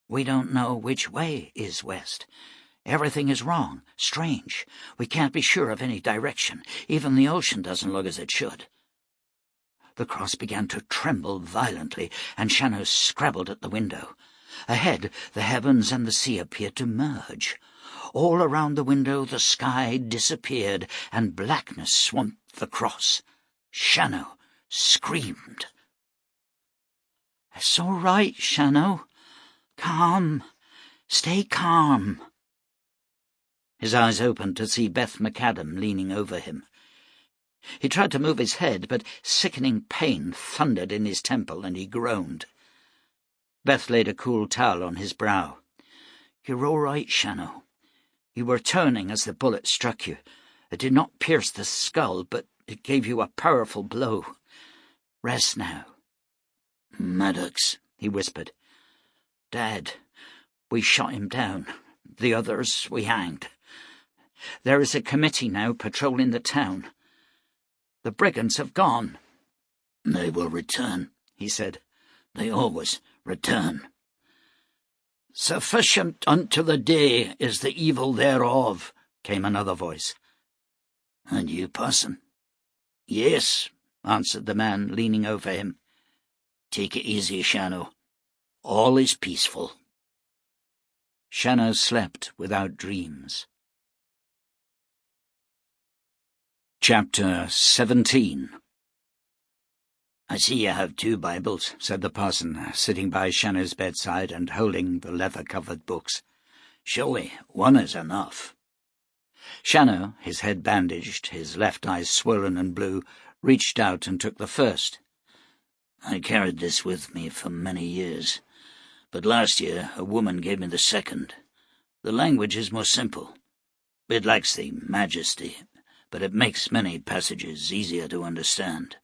We don't know which way is west. Everything is wrong, strange. We can't be sure of any direction. Even the ocean doesn't look as it should." The cross began to tremble violently, and Shannow scrabbled at the window. Ahead, the heavens and the sea appeared to merge. All around the window the sky disappeared, and blackness swamped the cross. Shannow screamed. "It's all right, Shannow. Calm. Stay calm." His eyes opened to see Beth McAdam leaning over him. He tried to move his head, but sickening pain thundered in his temple, and he groaned. Beth laid a cool towel on his brow. "You're all right, Shannow. You were turning as the bullet struck you. It did not pierce the skull, but it gave you a powerful blow. Rest now."
"Maddox,"
he whispered. "Dad, we shot him down. The others we hanged. There is a committee now patrolling the town. The brigands have gone."
"They will return," he said. "They always return."
"Sufficient unto the day is the evil thereof," came another voice.
"And you, parson?"
"Yes," answered the man, leaning over him.
"Take it easy, Shannow. All is peaceful."
Shannow slept without dreams. Chapter 17.
"I see you have 2 Bibles," said the parson, sitting by Shannow's bedside and holding the leather-covered books. "Surely one is enough."
Shannow, his head bandaged, his left eye swollen and blue, reached out and took the first.
"I carried this with me for many years, but last year a woman gave me the second. The language is more simple. It lacks the majesty, but it makes many passages easier to understand."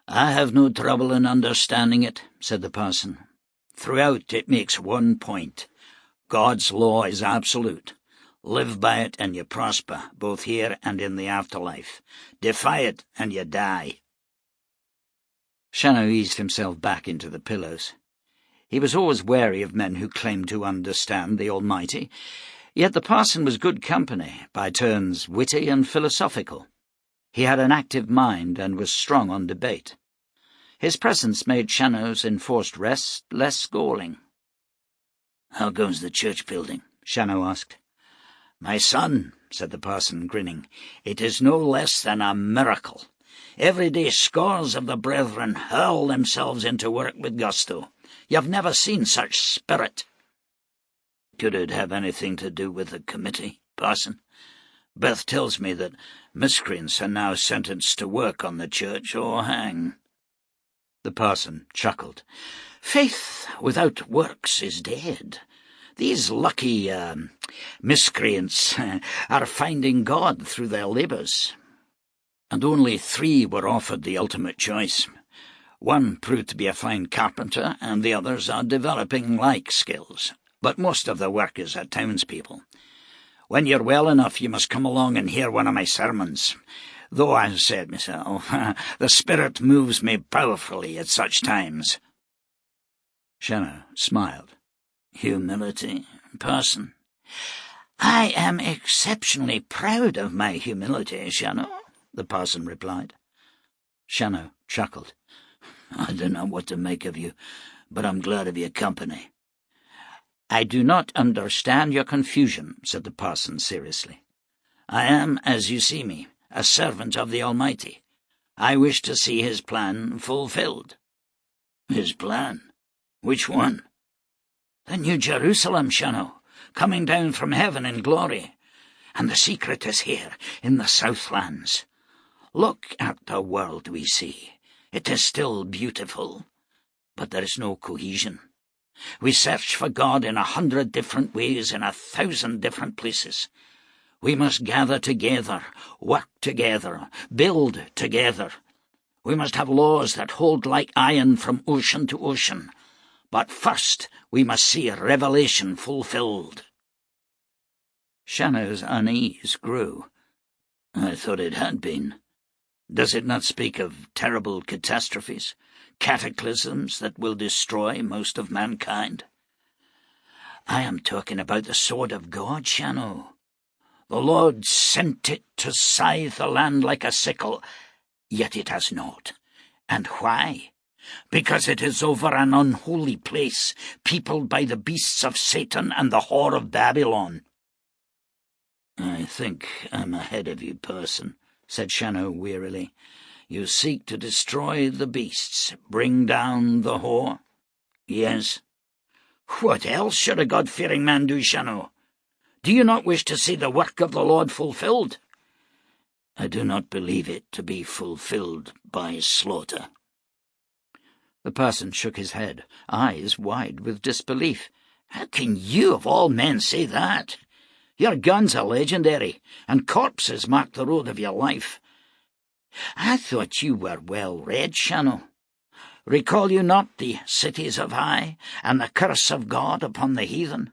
"I have no trouble in understanding it," said the parson. "Throughout it makes one point. God's law is absolute. Live by it and you prosper, both here and in the afterlife. Defy it and you die."
Shannow eased himself back into the pillows. He was always wary of men who claimed to understand the Almighty, yet the parson was good company, by turns witty and philosophical. He had an active mind and was strong on debate. His presence made Shannow's enforced rest less galling.
"How goes the church building?"
Shannow asked.
"My son," said the parson, grinning, "it is no less than a miracle. Every day scores of the brethren hurl themselves into work with gusto. You've never seen such spirit."
"Could it have anything to do with the committee, parson? Beth tells me that miscreants are now sentenced to work on the church or hang."
The parson chuckled.
"Faith without works is dead. These lucky miscreants are finding God through their labours. And only 3 were offered the ultimate choice. One proved to be a fine carpenter, and the others are developing like skills. But most of the workers are townspeople. When you're well enough, you must come along and hear one of my sermons. Though, I've said myself, the Spirit moves me powerfully at such times."
Shannow smiled.
"Humility, parson?"
"I am exceptionally proud of my humility, Shannow," the parson replied.
Shannow chuckled.
"I don't know what to make of you, but I'm glad of your company."
"I do not understand your confusion," said the parson seriously. "I am, as you see me, a servant of the Almighty. I wish to see his plan fulfilled."
"His plan? Which one?"
"The New Jerusalem, Shannow, coming down from heaven in glory. And the secret is here, in the Southlands. Look at the world we see. It is still beautiful, but there is no cohesion. We search for God in 100 different ways in 1,000 different places. We must gather together, work together, build together. We must have laws that hold like iron from ocean to ocean. But first we must see revelation fulfilled.
Shannow's unease grew.
I thought it had been. Does it not speak of terrible catastrophes, cataclysms that will destroy most of mankind? I am talking about the sword of God, Shannow. The Lord sent it to scythe the land like a sickle, yet it has not. And why? Because it is over an unholy place, peopled by the beasts of Satan and the whore of Babylon.
I think I'm ahead of you, Person, said Shannow wearily. You seek to destroy the beasts, bring down the whore?
Yes. What else should a God-fearing man do, Shannow? Do you not wish to see the work of the Lord fulfilled?
I do not believe it to be fulfilled by slaughter.
The person shook his head, eyes wide with disbelief.
How can you, of all men, say that? Your guns are legendary, and corpses mark the road of your life. I thought you were well read, Shannow. Recall you not the cities of High, and the curse of God upon the heathen?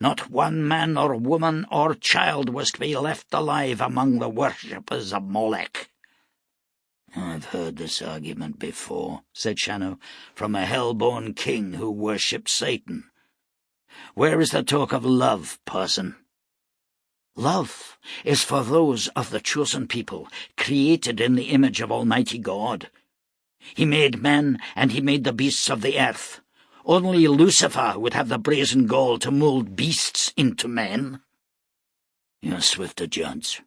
Not one man or woman or child was to be left alive among the worshippers of Molech.
I've heard this argument before, said Shannow, from a hell-born king who worshipped Satan. Where is the talk of love, Parson?
Love is for those of the chosen people, created in the image of Almighty God. He made men, and he made the beasts of the earth. Only Lucifer would have the brazen gall to mould beasts into men.
You are swift to judge.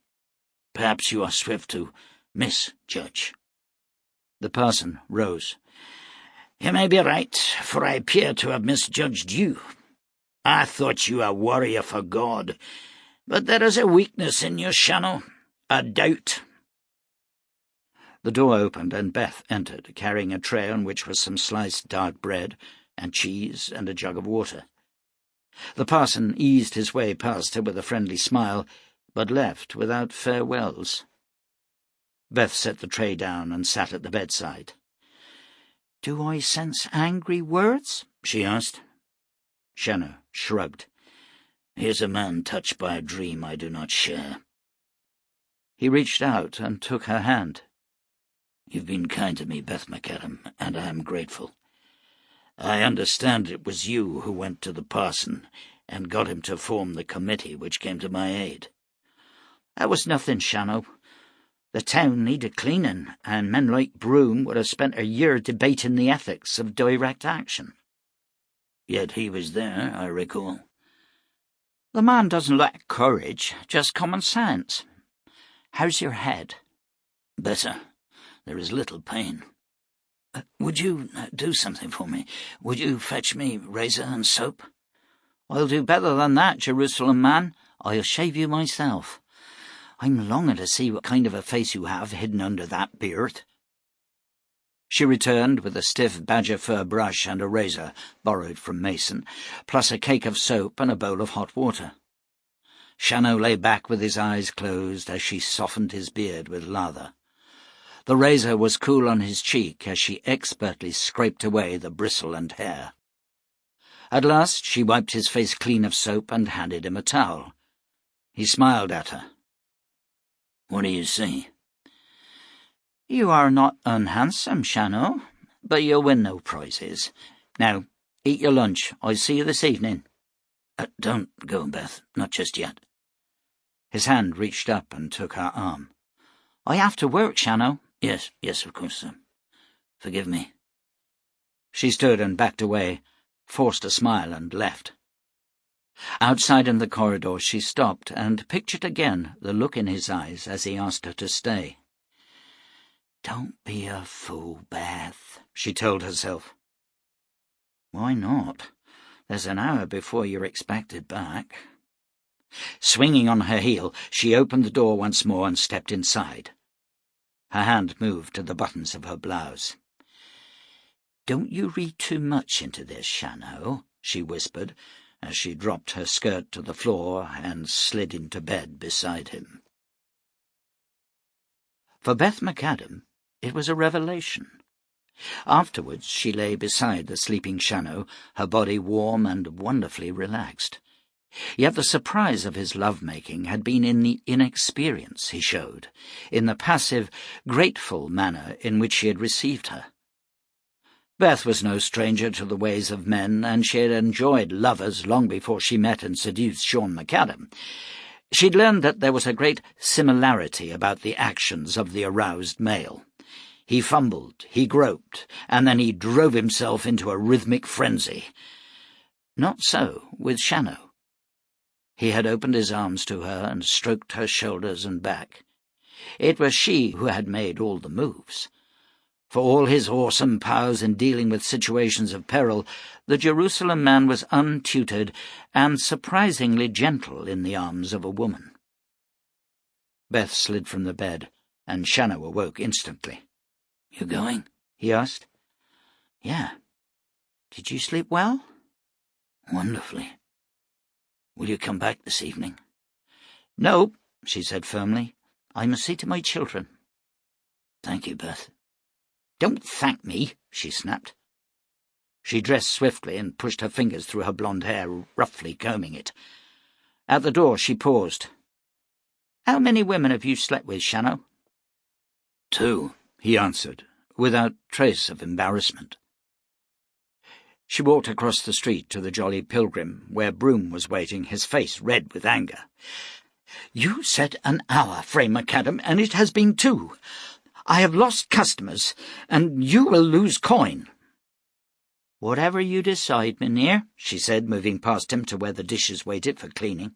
Perhaps you are swift to misjudge.
The parson rose.
You may be right, for I appear to have misjudged you. I thought you a warrior for God, but there is a weakness in you, Shannow, a doubt.
The door opened, and Beth entered, carrying a tray on which was some sliced dark bread and cheese and a jug of water. The parson eased his way past her with a friendly smile, but left without farewells. Beth set the tray down and sat at the bedside.
"Do I sense angry words?" she asked.
Shannow shrugged.
Here's a man touched by a dream I do not share.
He reached out and took her hand.
You've been kind to me, Beth McAdam, and I am grateful. I understand it was you who went to the parson and got him to form the committee which came to my aid.
That was nothing, Shannow. The town needed cleaning, and men like Broom would have spent a year debating the ethics of direct action.
Yet he was there, I recall.
The man doesn't lack courage, just common sense. How's your head?
Better. There is little pain. Would you do something for me? Would you fetch me razor and soap?
I'll do better than that, Jerusalem man. I'll shave you myself. I'm longing to see what kind of a face you have hidden under that beard.
She returned with a stiff badger fur brush and a razor, borrowed from Mason, plus a cake of soap and a bowl of hot water. Shannow lay back with his eyes closed as she softened his beard with lather. The razor was cool on his cheek as she expertly scraped away the bristle and hair. At last she wiped his face clean of soap and handed him a towel. He smiled at her.
What do you see?
You are not unhandsome, Shannow, but you'll win no prizes. Now, eat your lunch. I'll see you this evening.
Don't go, Beth, not just yet.
His hand reached up and took her arm.
I have to work, Shannow.
Yes, of course, sir. Forgive me.
She stood and backed away, forced a smile and left. Outside in the corridor she stopped and pictured again the look in his eyes as he asked her to stay.
Don't be a fool, Beth,
she told herself.
Why not? There's an hour before you're expected back. Swinging on her heel, she opened the door once more and stepped inside. Her hand moved to the buttons of her blouse. "Don't you read too much into this, Shannow," she whispered, as she dropped her skirt to the floor and slid into bed beside him. For Beth McAdam, it was a revelation. Afterwards she lay beside the sleeping Shannow, her body warm and wonderfully relaxed. Yet the surprise of his love-making had been in the inexperience he showed, in the passive, grateful manner in which she had received her. Beth was no stranger to the ways of men, and she had enjoyed lovers long before she met and seduced Sean McAdam. She'd learned that there was a great similarity about the actions of the aroused male. He fumbled, he groped, and then he drove himself into a rhythmic frenzy. Not so with Shannow. He had opened his arms to her and stroked her shoulders and back. It was she who had made all the moves. For all his awesome powers in dealing with situations of peril, the Jerusalem man was untutored and surprisingly gentle in the arms of a woman. Beth slid from the bed, and Shannow awoke instantly.
"You going?"
he asked. "Yeah. Did you sleep well?"
"Wonderfully. Will you come back this evening?"
"No," she said firmly. "I must see to my children."
"Thank you, Beth."
"Don't thank me," she snapped. She dressed swiftly and pushed her fingers through her blonde hair, roughly combing it. At the door she paused. "How many women have you slept with, Shannow?"
"2,
he answered, without trace of embarrassment. She walked across the street to the Jolly Pilgrim, where Broom was waiting, his face red with anger. "You said an hour, Frey McAdam, and it has been 2. I have lost customers, and you will lose coin." "Whatever you decide, Mynheer," she said, moving past him to where the dishes waited for cleaning.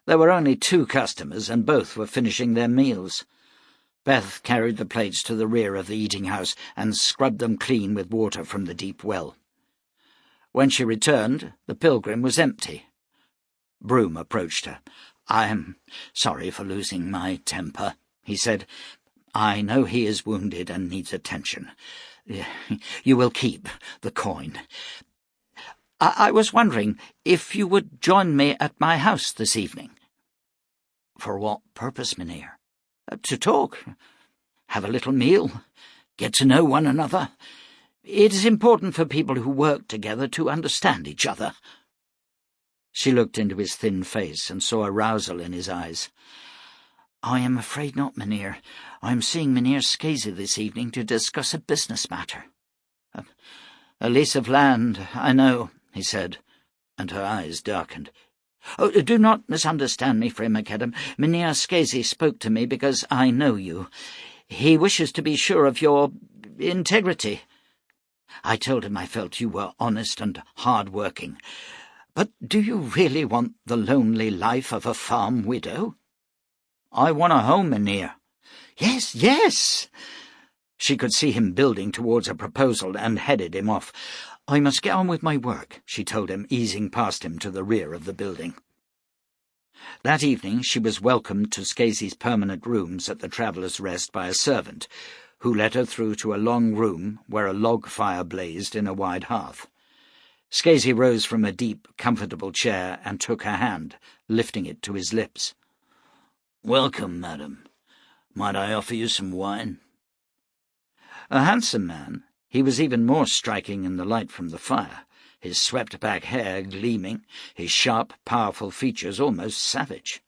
There were only 2 customers, and both were finishing their meals. Beth carried the plates to the rear of the eating-house and scrubbed them clean with water from the deep well. When she returned, the Pilgrim was empty. Broom approached her. "I am sorry for losing my temper," he said. "I know he is wounded and needs attention. You will keep the coin. I was wondering if you would join me at my house this evening." "For what purpose, Mynheer?" "To talk. Have a little meal. Get to know one another. It is important for people who work together to understand each other." She looked into his thin face and saw arousal in his eyes. "I am afraid not, Mynheer. I am seeing Mynheer Scasey this evening to discuss a business matter." "A lease of land, I know," he said, and her eyes darkened. "Oh, do not misunderstand me, Frey McAdam. Mynheer Scasey spoke to me because I know you. He wishes to be sure of your integrity. I told him I felt you were honest and hard-working. But do you really want the lonely life of a farm widow?" "I want a home, Mynheer." "Yes, yes!" She could see him building towards a proposal and headed him off. "I must get on with my work," she told him, easing past him to the rear of the building. That evening she was welcomed to Scasey's permanent rooms at the Traveller's Rest by a servant, who led her through to a long room where a log fire blazed in a wide hearth. Scasey rose from a deep, comfortable chair and took her hand, lifting it to his lips.
"Welcome, madam. Might I offer you some wine?"
A handsome man, he was even more striking in the light from the fire, his swept-back hair gleaming, his sharp, powerful features almost savage.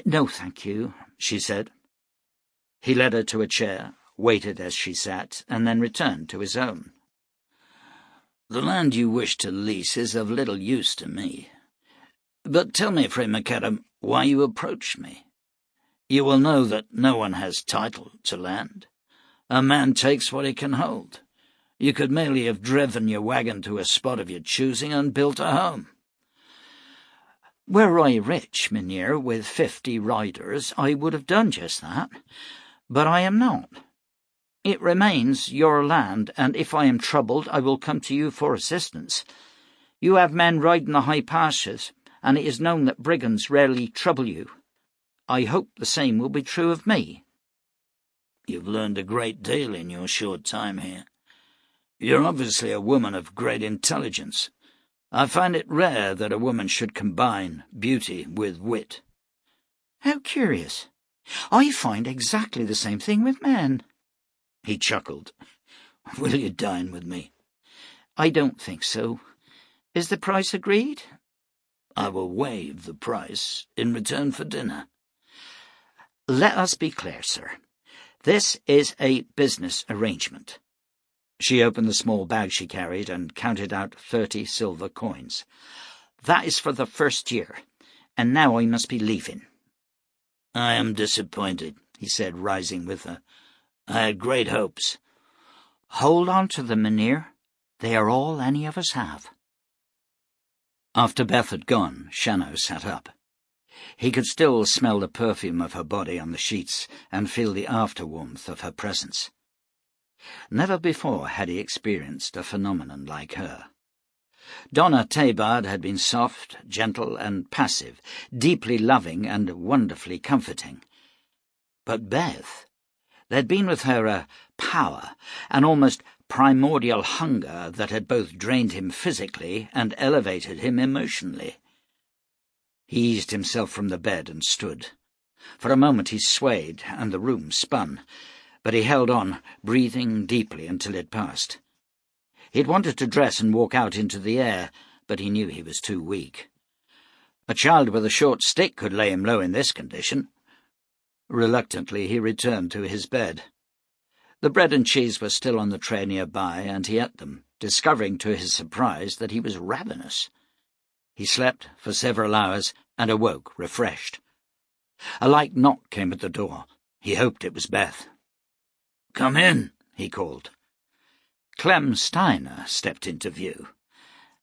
"No, thank you," she said. He led her to a chair, waited as she sat, and then returned to his own.
"The land you wish to lease is of little use to me. But tell me, Frey McAdam, why you approached me. You will know that no one has title to land. A man takes what he can hold. You could merely have driven your wagon to a spot of your choosing and built a home."
"Were I rich, Mynheer, with 50 riders, I would have done just that. But I am not. It remains your land, and if I am troubled, I will come to you for assistance. You have men riding the high pastures, and it is known that brigands rarely trouble you. I hope the same will be true of me."
"You've learned a great deal in your short time here.
You're obviously a woman of great intelligence. I find it rare that a woman should combine beauty with wit."
"How curious. I find exactly the same thing with men."
He chuckled. "Will you dine with me?"
"I don't think so. Is the price agreed?"
"I will waive the price in return for dinner."
"Let us be clear, sir. This is a business arrangement." She opened the small bag she carried and counted out 30 silver coins. "That is for the first year, and now I must be leaving."
"I am disappointed," he said, rising with her. "I had great hopes."
"Hold on to them, Mynheer. They are all any of us have." After Beth had gone, Shannow sat up. He could still smell the perfume of her body on the sheets and feel the after-warmth of her presence. Never before had he experienced a phenomenon like her. Donna Tabard had been soft, gentle, and passive, deeply loving and wonderfully comforting. But Beth, there'd been with her a power, an almost primordial hunger that had both drained him physically and elevated him emotionally. He eased himself from the bed and stood. For a moment he swayed, and the room spun, but he held on, breathing deeply until it passed. He'd wanted to dress and walk out into the air, but he knew he was too weak. A child with a short stick could lay him low in this condition. Reluctantly he returned to his bed. The bread and cheese were still on the tray nearby, and he ate them, discovering to his surprise that he was ravenous. He slept for several hours and awoke refreshed. A light knock came at the door. He hoped it was Beth.
"Come in,"
he called. Clem Steiner stepped into view.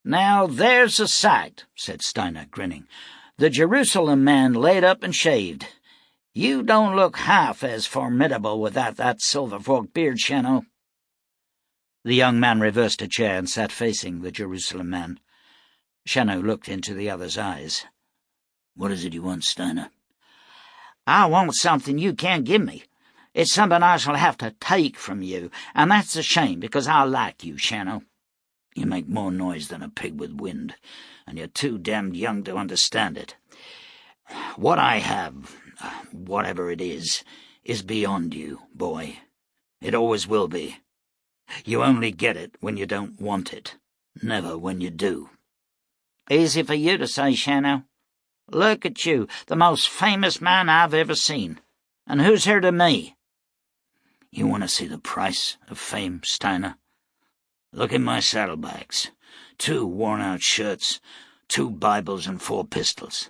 "Now there's a sight," said Steiner, grinning. "The Jerusalem man laid up and shaved. You don't look half as formidable without that silver-forked beard, Shannow." The young man reversed a chair and sat facing the Jerusalem man. Shannow looked into the other's eyes.
"What is it you want, Steiner?"
"I want something you can't give me. It's something I shall have to take from you, and that's a shame, because I like you, Shannow."
"You make more noise than a pig with wind, and you're too damned young to understand it. What I have, whatever it is beyond you, boy. It always will be. You only get it when you don't want it, never when you do."
"Easy for you to say, Shannow. Look at you, the most famous man I've ever seen. And who's here to me?"
"You want to see the price of fame, Steiner? Look in my saddlebags. 2 worn-out shirts, 2 Bibles, and 4 pistols.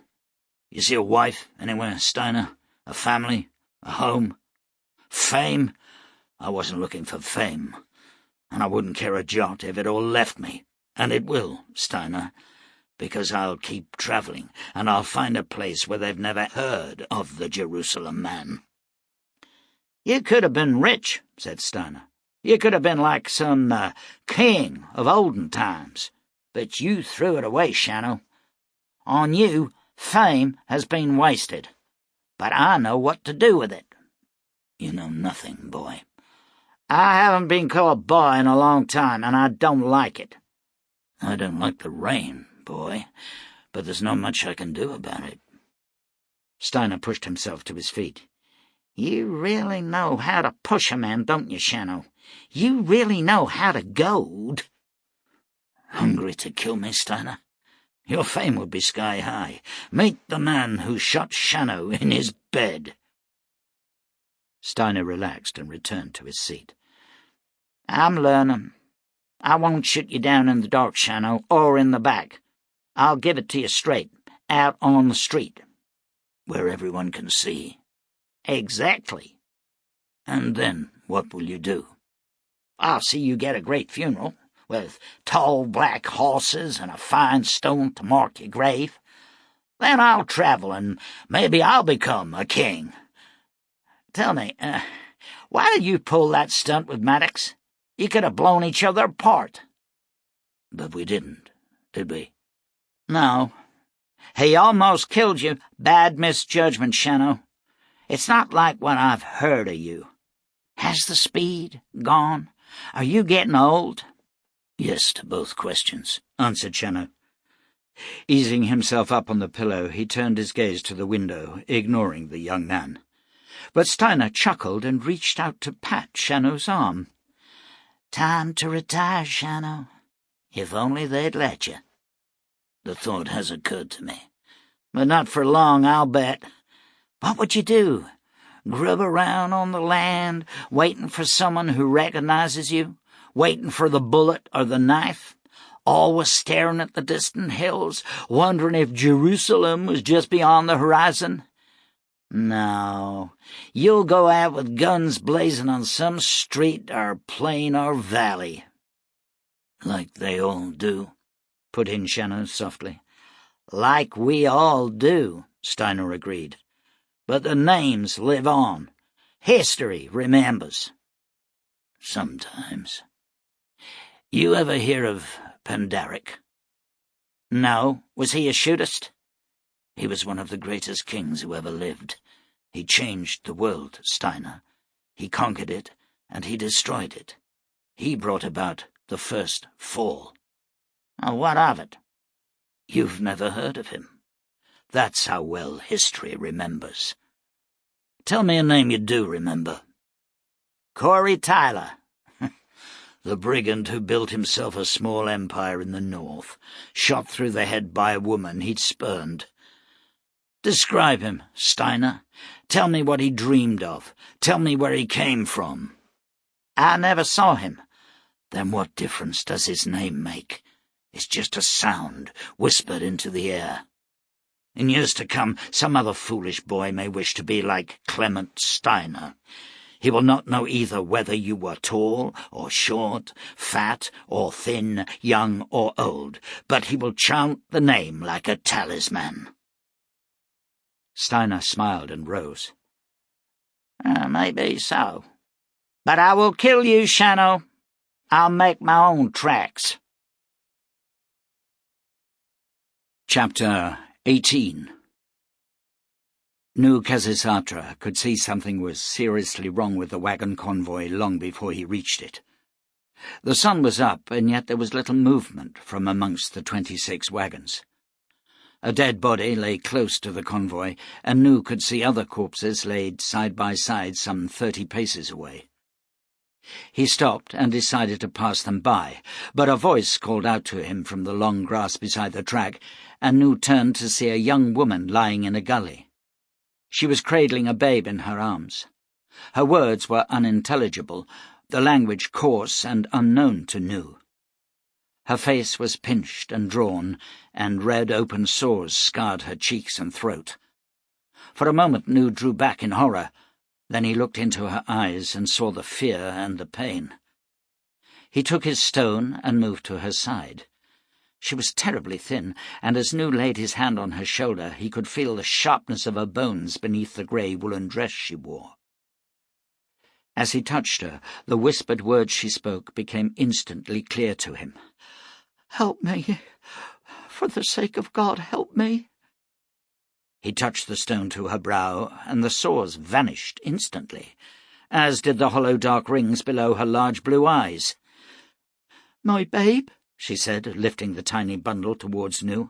You see a wife anywhere, Steiner? A family? A home? Fame? I wasn't looking for fame, and I wouldn't care a jot if it all left me. And it will, Steiner, because I'll keep traveling, and I'll find a place where they've never heard of the Jerusalem man."
"You could have been rich," said Steiner. "You could have been like some king of olden times. But you threw it away, Shannow. On you, fame has been wasted. But I know what to do with it."
"You know nothing, boy."
"I haven't been called boy in a long time, and I don't like it."
"I don't like the rain, boy, but there's not much I can do about it."
Steiner pushed himself to his feet. "You really know how to push a man, don't you, Shannow? You really know how to goad."
"Hungry to kill me, Steiner? Your fame would be sky-high. Meet the man who shot Shannow in his bed."
Steiner relaxed and returned to his seat. "I'm learning. I won't shoot you down in the dark, Shannow, or in the back. I'll give it to you straight, out on the street."
"Where everyone can see."
"Exactly."
"And then what will you do?"
"I'll see you get a great funeral, with tall black horses and a fine stone to mark your grave. Then I'll travel, and maybe I'll become a king. Tell me, why did you pull that stunt with Maddox? You could have blown each other apart."
"But we didn't, did we?"
"No. He almost killed you. Bad misjudgment, Shannow. It's not like what I've heard of you. Has the speed gone? Are you getting old?"
Yes to both questions,
answered Shannow. Easing himself up on the pillow, he turned his gaze to the window, ignoring the young man. But Steiner chuckled and reached out to pat Shannow's arm.
"Time to retire, Shannow. If only they'd let you."
The thought has occurred to me.
"But not for long, I'll bet. What would you do? Grub around on the land, waiting for someone who recognizes you? Waiting for the bullet or the knife? Always staring at the distant hills, wondering if Jerusalem was just beyond the horizon? No, you'll go out with guns blazing on some street or plain or valley."
"Like they all do," put in Shannow softly.
"Like we all do," Steiner agreed. "But the names live on. History remembers."
"Sometimes. You ever hear of Pandaric?"
"No. Was he a shootist?"
"He was one of the greatest kings who ever lived. He changed the world, Steiner. He conquered it, and he destroyed it. He brought about the first fall."
"What of it?"
"You've never heard of him. That's how well history remembers. Tell me a name you do remember."
"Corey Tyler."
"The brigand who built himself a small empire in the north, shot through the head by a woman he'd spurned. Describe him, Steiner. Tell me what he dreamed of. Tell me where he came from."
"I never saw him."
"Then what difference does his name make? It's just a sound whispered into the air. In years to come, some other foolish boy may wish to be like Clement Steiner. He will not know either whether you were tall or short, fat or thin, young or old, but he will chant the name like a talisman."
Steiner smiled and rose.
"Maybe so. But I will kill you, Shannow. I'll make my own tracks."
Chapter 18. New Khazisatra could see something was seriously wrong with the wagon convoy long before he reached it. The sun was up, and yet there was little movement from amongst the 26 wagons. A dead body lay close to the convoy, and Nu could see other corpses laid side by side some 30 paces away. He stopped and decided to pass them by, but a voice called out to him from the long grass beside the track, and Nu turned to see a young woman lying in a gully. She was cradling a babe in her arms. Her words were unintelligible, the language coarse and unknown to Nu. Her face was pinched and drawn, and red open sores scarred her cheeks and throat. For a moment Nu drew back in horror. Then he looked into her eyes and saw the fear and the pain. He took his stone and moved to her side. She was terribly thin, and as Nu laid his hand on her shoulder, he could feel the sharpness of her bones beneath the grey woolen dress she wore. As he touched her, the whispered words she spoke became instantly clear to him.
"Help me. For the sake of God, help me."
He touched the stone to her brow, and the sores vanished instantly, as did the hollow dark rings below her large blue eyes.
"My babe?"
she said, lifting the tiny bundle towards Nu.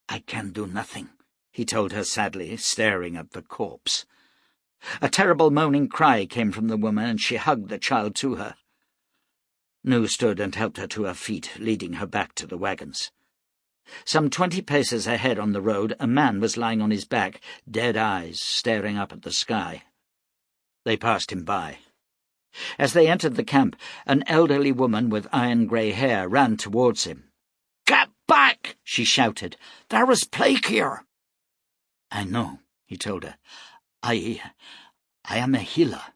"I can do nothing,"
he told her sadly, staring at the corpse. A terrible moaning cry came from the woman, and she hugged the child to her. Nu stood and helped her to her feet, leading her back to the wagons. Some 20 paces ahead on the road, a man was lying on his back, dead eyes staring up at the sky. They passed him by. As they entered the camp, an elderly woman with iron-grey hair ran towards him.
"Get back!" she shouted. "There is plague here."
"I know," he told her. I am a healer."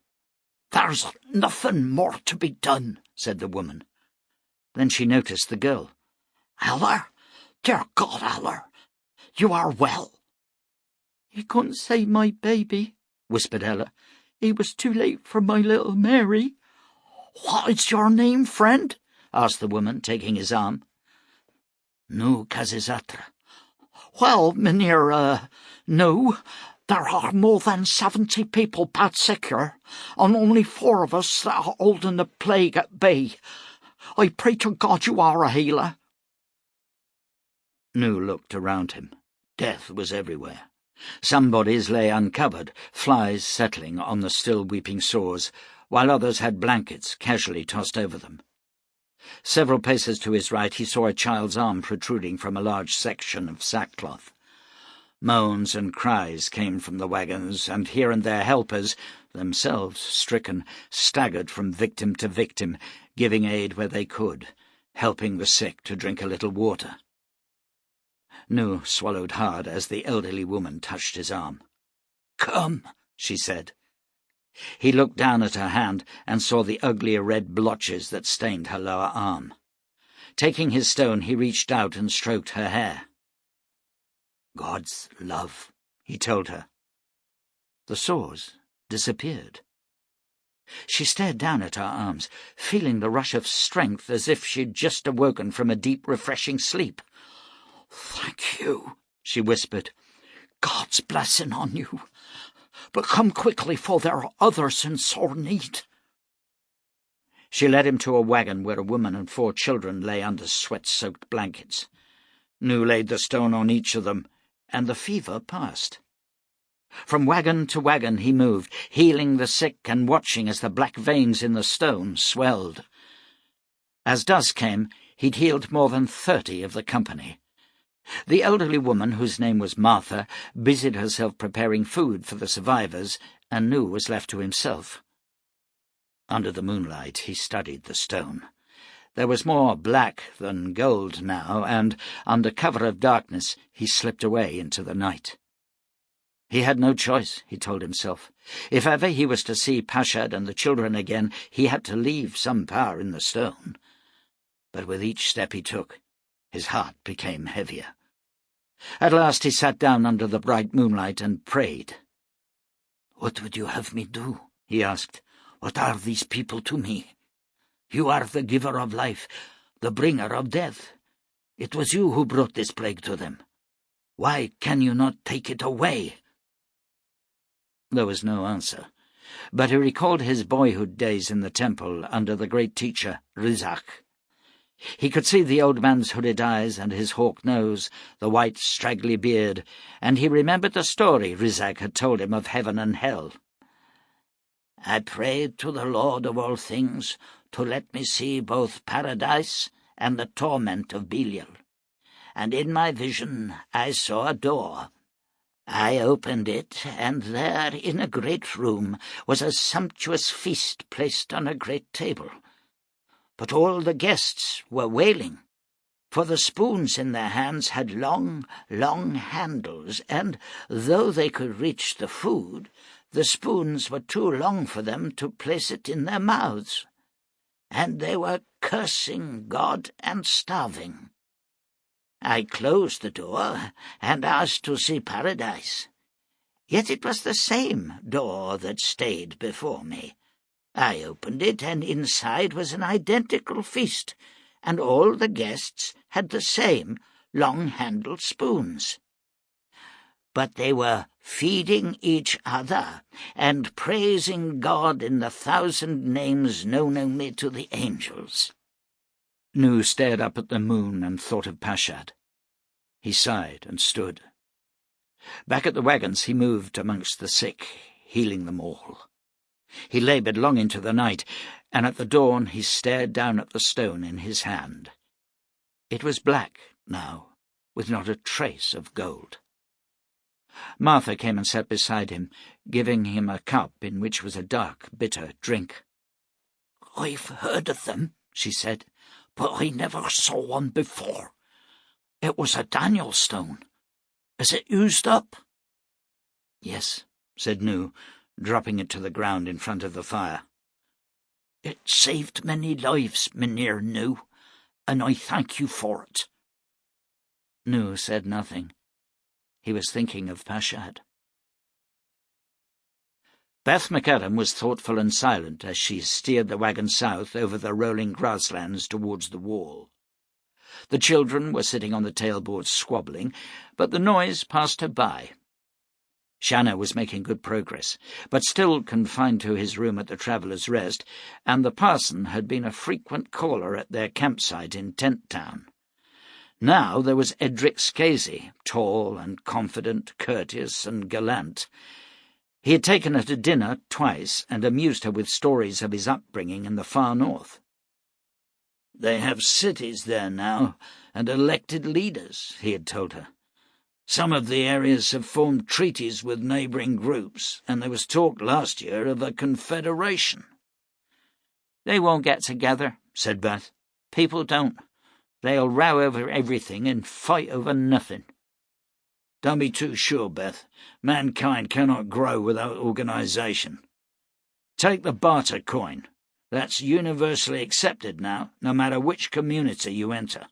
"There's nothing more to be done," said the woman.
Then she noticed the girl.
"Ella? Dear God, Ella, you are well?"
"He couldn't save my baby," whispered Ella. "He was too late for my little Mary."
"What is your name, friend?"
asked the woman, taking his arm.
"Nu Khazisatra."
"Well, Mynheer, no. There are more than 70 people bad sick here, and only 4 of us that are holding the plague at bay.
I pray to God you are a healer."
Nu looked around him. Death was everywhere. Some bodies lay uncovered, flies settling on the still weeping sores, while others had blankets casually tossed over them. Several paces to his right he saw a child's arm protruding from a large section of sackcloth. Moans and cries came from the wagons, and here and there helpers, themselves stricken, staggered from victim to victim, giving aid where they could, helping the sick to drink a little water. Nu swallowed hard as the elderly woman touched his arm. "Come," she said. He looked down at her hand and saw the ugly red blotches that stained her lower arm. Taking his stone, he reached out and stroked her hair. "God's love," he told her. The sores disappeared. She stared down at her arms, feeling the rush of strength as if she'd just awoken from a deep, refreshing sleep. "Thank you," she whispered. "God's blessing on you. But come quickly, for there are others in sore need." She led him to a wagon where a woman and 4 children lay under sweat-soaked blankets. Nu laid the stone on each of them, and the fever passed. From wagon to wagon he moved, healing the sick and watching as the black veins in the stone swelled. As dusk came, he'd healed more than 30 of the company. The elderly woman, whose name was Martha, busied herself preparing food for the survivors, and Nu was left to himself. Under the moonlight he studied the stone. There was more black than gold now, and, under cover of darkness, he slipped away into the night. He had no choice, he told himself. If ever he was to see Pashad and the children again, he had to leave some power in the stone. But with each step he took, his heart became heavier. At last he sat down under the bright moonlight and prayed. "What would you have me do?" he asked. "What are these people to me? You are the giver of life, the bringer of death. It was you who brought this plague to them. Why can you not take it away?" There was no answer, but he recalled his boyhood days in the temple under the great teacher, Rizak. He could see the old man's hooded eyes and his hawk nose, the white, straggly beard, and he remembered the story Rizak had told him of heaven and hell. "I prayed to the Lord of all things to let me see both paradise and the torment of Belial, and in my vision I saw a door. I opened it, and there, in a great room, was a sumptuous feast placed on a great table. But all the guests were wailing, for the spoons in their hands had long, long handles, and, though they could reach the food, the spoons were too long for them to place it in their mouths, and they were cursing God and starving. I closed the door and asked to see paradise. Yet it was the same door that stayed before me. I opened it, and inside was an identical feast, and all the guests had the same long-handled spoons. But they were feeding each other and praising God in the 1,000 names known only to the angels." Nu stared up at the moon and thought of Pashad. He sighed and stood. Back at the wagons he moved amongst the sick, healing them all. He laboured long into the night, and at the dawn he stared down at the stone in his hand. It was black now, with not a trace of gold. Martha came and sat beside him, giving him a cup in which was a dark, bitter drink. "I've heard of them," she said, "but I never saw one before. It was a Daniel stone. Is it used up?" "Yes," said Nu, dropping it to the ground in front of the fire. "It saved many lives, Mynheer Nu, and I thank you for it." Nu said nothing. He was thinking of Pashad. Beth McAdam was thoughtful and silent as she steered the wagon south over the rolling grasslands towards the wall. The children were sitting on the tailboards squabbling, but the noise passed her by. Shannow was making good progress, but still confined to his room at the Traveller's Rest, and the parson had been a frequent caller at their campsite in Tent Town. Now there was Edric Scasey, tall and confident, courteous and gallant. He had taken her to dinner twice and amused her with stories of his upbringing in the far north.
"They have cities there now, and elected leaders," he had told her. "Some of the areas have formed treaties with neighbouring groups, and there was talk last year of a confederation."
"They won't get together," said Beth. "People don't. They'll row over everything and fight over nothing."
"Don't be too sure, Beth. Mankind cannot grow without organisation. Take the barter coin. That's universally accepted now, no matter which community you enter.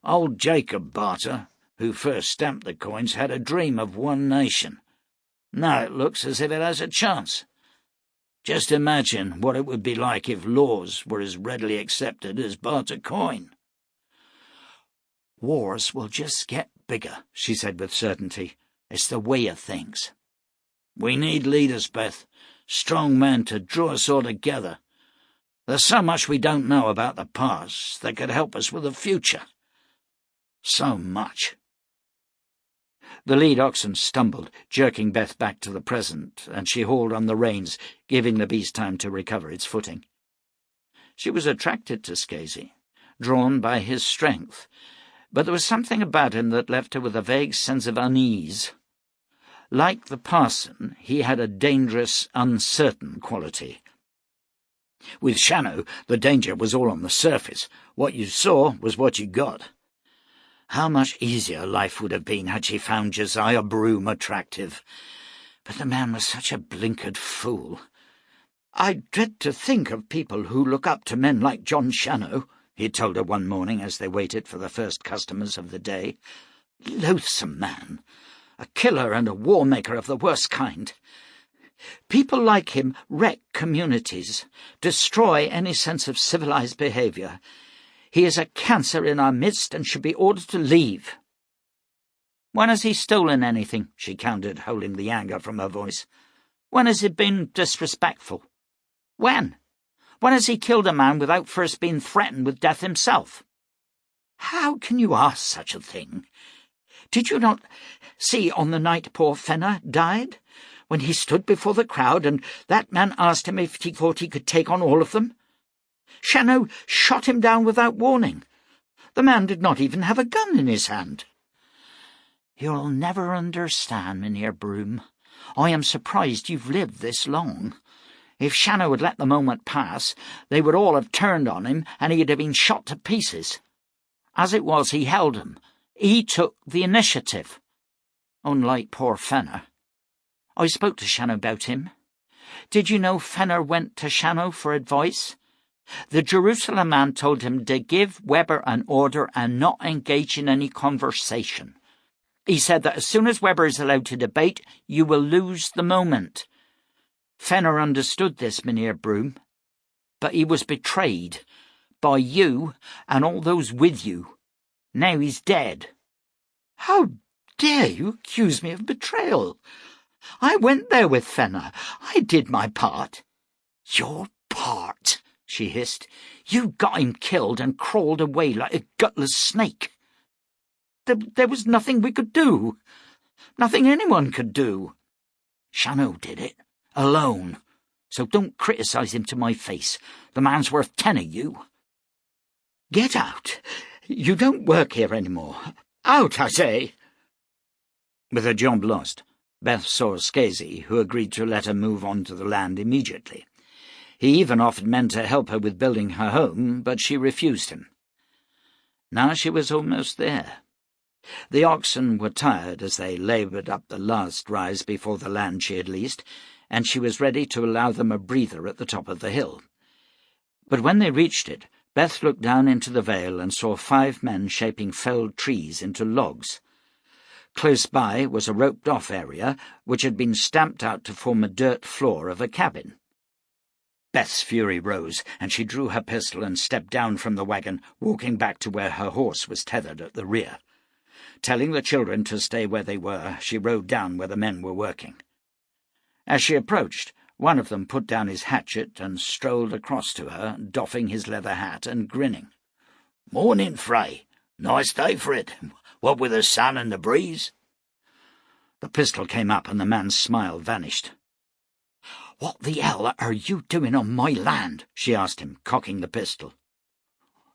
Old Jacob Barter, who first stamped the coins, had a dream of one nation. Now it looks as if it has a chance. Just imagine what it would be like if laws were as readily accepted as barter coin."
"Wars will just get bigger," she said with certainty. "It's the way of things."
"We need leaders, Beth, strong men to draw us all together. There's so much we don't know about the past that could help us with the future. So much."
The lead oxen stumbled, jerking Beth back to the present, and she hauled on the reins, giving the beast time to recover its footing. She was attracted to Scasey, drawn by his strength, but there was something about him that left her with a vague sense of unease. Like the parson, he had a dangerous, uncertain quality. With Shannow, the danger was all on the surface. What you saw was what you got. How much easier life would have been had she found Josiah Broom attractive. But the man was such a blinkered fool. "I dread to think of people who look up to men like John Shannow," he had told her one morning as they waited for the first customers of the day. "Loathsome man, a killer and a war-maker of the worst kind. People like him wreck communities, destroy any sense of civilized behaviour. He is a cancer in our midst and should be ordered to leave."
"When has he stolen anything?" she countered, holding the anger from her voice. "When has he been disrespectful? When? When has he killed a man without first being threatened with death himself?"
"How can you ask such a thing? Did you not see on the night poor Fenner died, when he stood before the crowd and that man asked him if he thought he could take on all of them? Shannow shot him down without warning. The man did not even have a gun in his hand."
"You'll never understand, Mynheer Broom. I am surprised you've lived this long. If Shannow had let the moment pass, they would all have turned on him and he'd have been shot to pieces. As it was, he held him. He took the initiative. Unlike poor Fenner. I spoke to Shannow about him. Did you know Fenner went to Shannow for advice? The Jerusalem man told him to give Weber an order and not engage in any conversation. He said that as soon as Weber is allowed to debate, you will lose the moment. Fenner understood this, Mynheer Broom, but he was betrayed by you and all those with you. Now he's dead."
"How dare you accuse me of betrayal? I went there with Fenner. I did my part."
"Your part?" she hissed. "You got him killed and crawled away like a gutless snake."
There was nothing we could do. Nothing anyone could do.
"Shannow did it, alone. So don't criticise him to my face. The man's worth 10 of you."
"Get out. You don't work here any more. Out, I say." With her job lost, Beth saw Scasey, who agreed to let her move on to the land immediately. He even offered men to help her with building her home, but she refused him. Now she was almost there. The oxen were tired as they laboured up the last rise before the land she had leased, and she was ready to allow them a breather at the top of the hill. But when they reached it, Beth looked down into the vale and saw 5 men shaping felled trees into logs. Close by was a roped-off area which had been stamped out to form a dirt floor of a cabin. Beth's fury rose, and she drew her pistol and stepped down from the wagon, walking back to where her horse was tethered at the rear. Telling the children to stay where they were, she rode down where the men were working. As she approached, one of them put down his hatchet and strolled across to her, doffing his leather hat and grinning.
"Morning, Frey. Nice day for it, what with the sun and the breeze."
The pistol came up and the man's smile vanished.
"What the hell are you doing on my land?"
she asked him, cocking the pistol.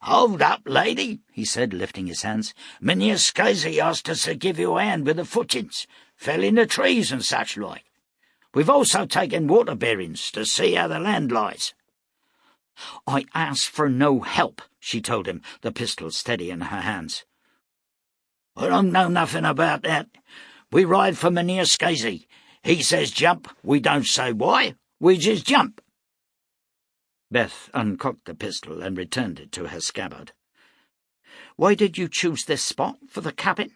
"Hold up, lady," he said, lifting his hands. "Mynheer Scasey asked us to give you a hand with the footings, felling the trees and such like. We've also taken water bearings to see how the land lies."
"I asked for no help," she told him, the pistol steady in her hands.
"I don't know nothing about that. We ride for Mynheer Scasey. He says jump, we don't say why, we just jump."
Beth uncocked the pistol and returned it to her scabbard.
"Why did you choose this spot for the cabin?"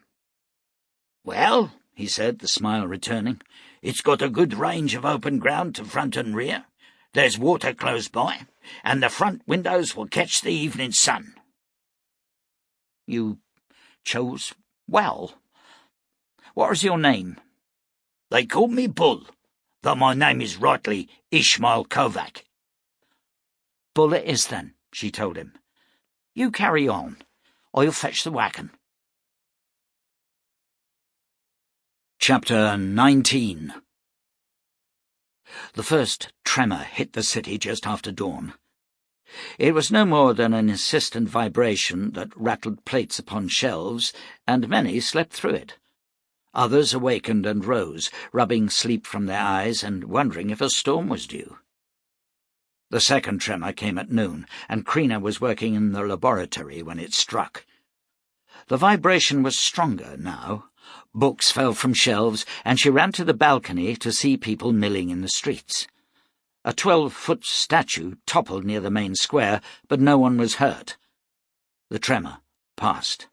"Well," he said, the smile returning, "it's got a good range of open ground to front and rear. There's water close by, and the front windows will catch the evening sun."
"You chose well. What is your name?"
"They call me Bull, though my name is rightly Ishmael Kovac."
"Bull it is, then," she told him. "You carry on. I'll fetch the wagon."
Chapter 19. The first tremor hit the city just after dawn. It was no more than an insistent vibration that rattled plates upon shelves, and many slept through it. Others awakened and rose, rubbing sleep from their eyes and wondering if a storm was due. The second tremor came at noon, and Krina was working in the laboratory when it struck. The vibration was stronger now. Books fell from shelves, and she ran to the balcony to see people milling in the streets. A 12-foot statue toppled near the main square, but no one was hurt. The tremor passed.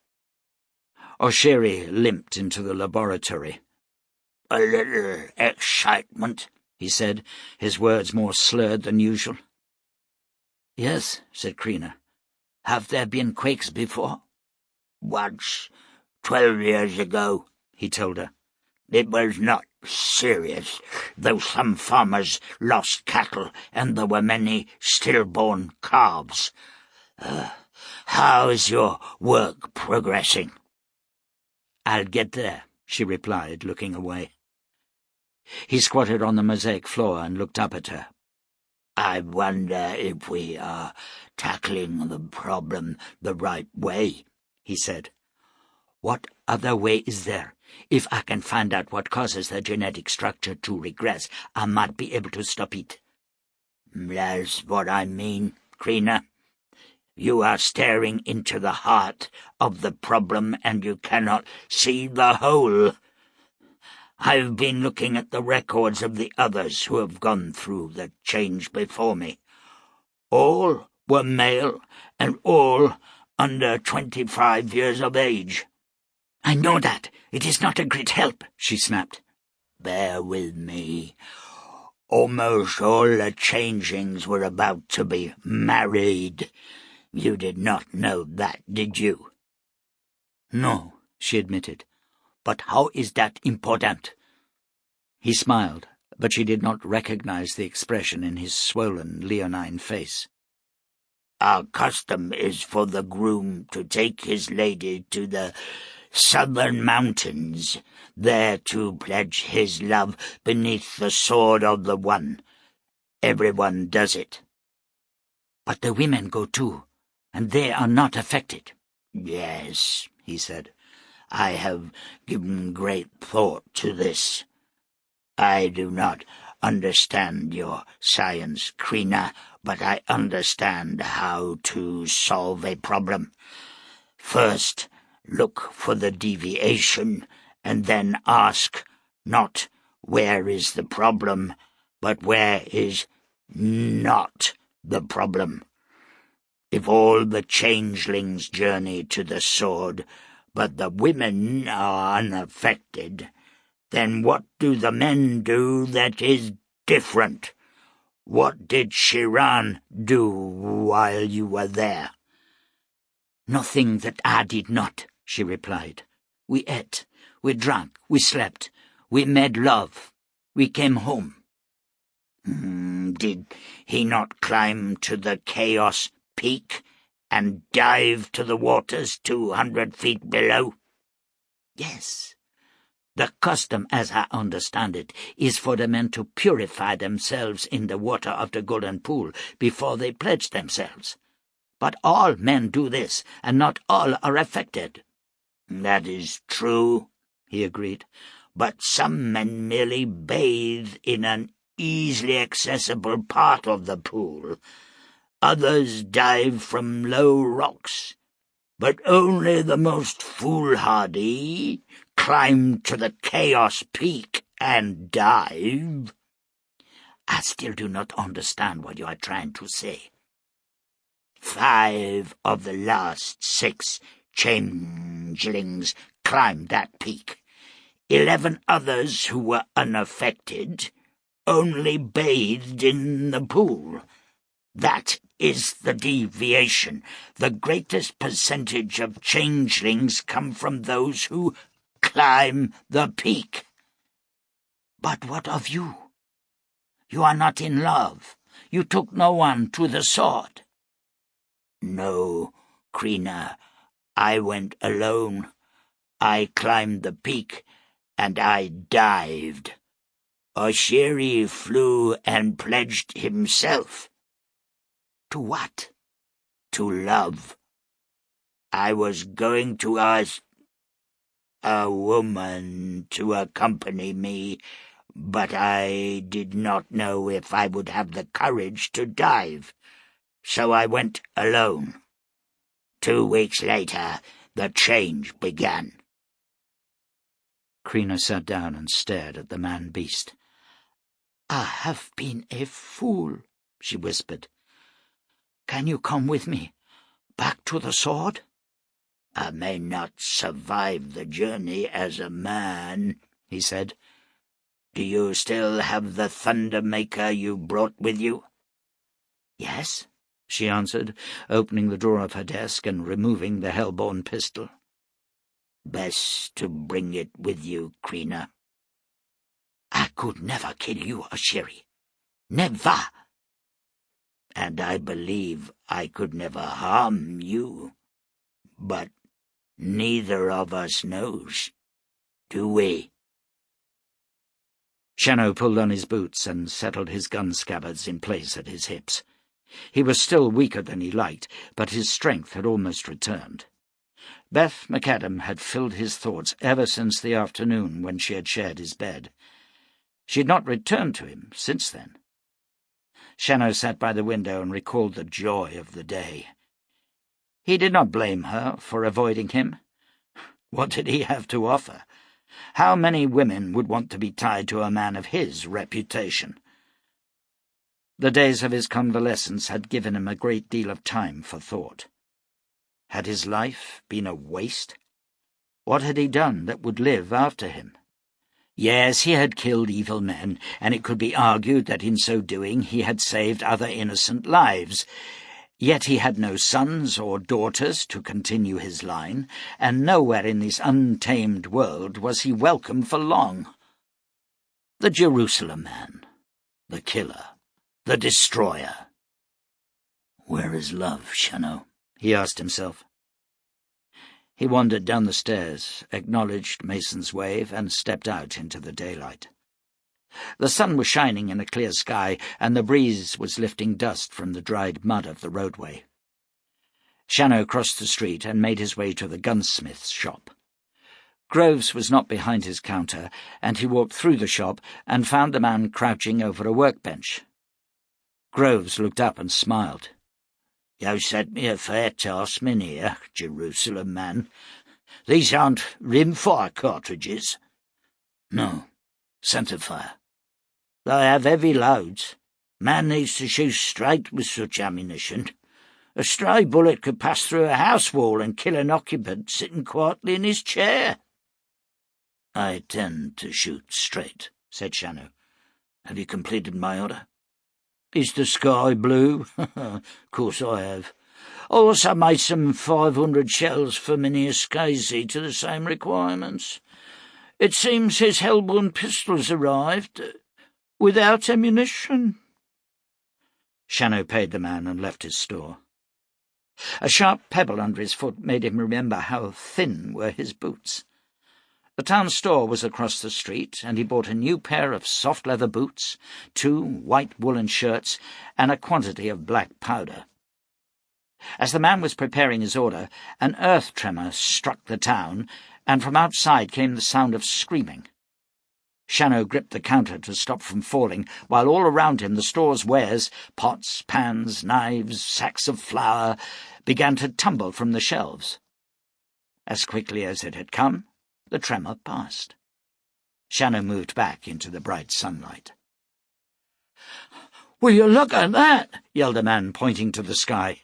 O'Sherry limped into the laboratory.
"A little excitement," he said, his words more slurred than usual.
"Yes," said Krina. "Have there been quakes before?"
"Once, 12 years ago," he told her. "It was not serious, though some farmers lost cattle and there were many stillborn calves. How is your work progressing?"
"I'll get there," she replied, looking away.
He squatted on the mosaic floor and looked up at her.
"I wonder if we are tackling the problem the right way," he said.
"What other way is there? If I can find out what causes the genetic structure to regress, I might be able to stop it."
"That's what I mean, Krina. You are staring into the heart of the problem and you cannot see the whole. I've been looking at the records of the others who have gone through the change before me. All were male and all under 25 years of age."
"I know that. It is not a great help," she snapped.
"Bear with me. Almost all the changelings were about to be married. You did not know that, did you?"
"No," she admitted. "But how is that important?"
He smiled, but she did not recognize the expression in his swollen, leonine face.
"Our custom is for the groom to take his lady to the southern mountains, there to pledge his love beneath the sword of the One. Everyone does it."
"But the women go too, and they are not affected."
"Yes," he said. "I have given great thought to this. I do not understand your science, Krina, but I understand how to solve a problem. First, look for the deviation, and then ask not where is the problem, but where is not the problem. If all the changelings journey to the sword, but the women are unaffected, then what do the men do that is different? What did Shiran do while you were there?"
"Nothing that I did not," she replied. We ate, we drank, we slept, we made love, we came home.
Did he not climb to the Chaos Peak and dive to the waters 200 feet below?
Yes. The custom, as I understand it, is for the men to purify themselves in the water of the Golden Pool before they pledge themselves. But all men do this, and not all are affected.
That is true, he agreed, but some men merely bathe in an easily accessible part of the pool. Others dive from low rocks, but only the most foolhardy climb to the Chaos Peak and dive.
I still do not understand what you are trying to say.
5 of the last 6 changelings climbed that peak. 11 others who were unaffected only bathed in the pool. That is the deviation. The greatest percentage of changelings come from those who climb the peak.
But what of you? You are not in love. You took no one to the sword.
No, Krina, I went alone. I climbed the peak, and I dived. Oshiri flew and pledged himself.
To what?
To love. I was going to ask a woman to accompany me, but I did not know if I would have the courage to dive, so I went alone. 2 weeks later, the change began.
Krina sat down and stared at the man-beast.
I have been a fool, she whispered. Can you come with me, back to the sword?
I may not survive the journey as a man, he said. Do you still have the Thunder Maker you brought with you?
Yes,
she answered, opening the drawer of her desk and removing the hell-born pistol.
Best to bring it with you, Krina.
I could never kill you, Oshiri. Never.
And I believe I could never harm you. But neither of us knows, do we?
Shannow pulled on his boots and settled his gun scabbards in place at his hips. He was still weaker than he liked, but his strength had almost returned. Beth McAdam had filled his thoughts ever since the afternoon when she had shared his bed. She had not returned to him since then. Shannow sat by the window and recalled the joy of the day. He did not blame her for avoiding him. What did he have to offer? How many women would want to be tied to a man of his reputation? The days of his convalescence had given him a great deal of time for thought. Had his life been a waste? What had he done that would live after him? Yes, he had killed evil men, and it could be argued that in so doing he had saved other innocent lives. Yet he had no sons or daughters to continue his line, and nowhere in this untamed world was he welcome for long. The Jerusalem man, the killer, the destroyer.
Where is love, Shannow?
He asked himself. He wandered down the stairs, acknowledged Mason's wave, and stepped out into the daylight. The sun was shining in a clear sky, and the breeze was lifting dust from the dried mud of the roadway. Shannow crossed the street and made his way to the gunsmith's shop. Groves was not behind his counter, and he walked through the shop and found the man crouching over a workbench. Groves looked up and smiled.
"You set me a fair task, mynheer, Jerusalem man. These aren't rimfire cartridges." "No, centerfire. They have heavy loads. Man needs to shoot straight with such ammunition. A stray bullet could pass through a house wall and kill an occupant sitting quietly in his chair." "I tend to shoot straight," said Shannow. "Have you completed my order?" "Is the sky blue?" "Of course I have. Also made some 500 shells for Mynheer Scasey to the same requirements. It seems his hellborn pistols arrived without ammunition."
Shannow paid the man and left his store. A sharp pebble under his foot made him remember how thin were his boots. The town store was across the street, and he bought a new pair of soft leather boots, 2 white woolen shirts, and a quantity of black powder. As the man was preparing his order, an earth tremor struck the town, and from outside came the sound of screaming. Shannow gripped the counter to stop from falling, while all around him the store's wares, pots, pans, knives, sacks of flour, began to tumble from the shelves. As quickly as it had come, the tremor passed. Shannow moved back into the bright sunlight.
"Will you look at that?"
yelled a man, pointing to the sky.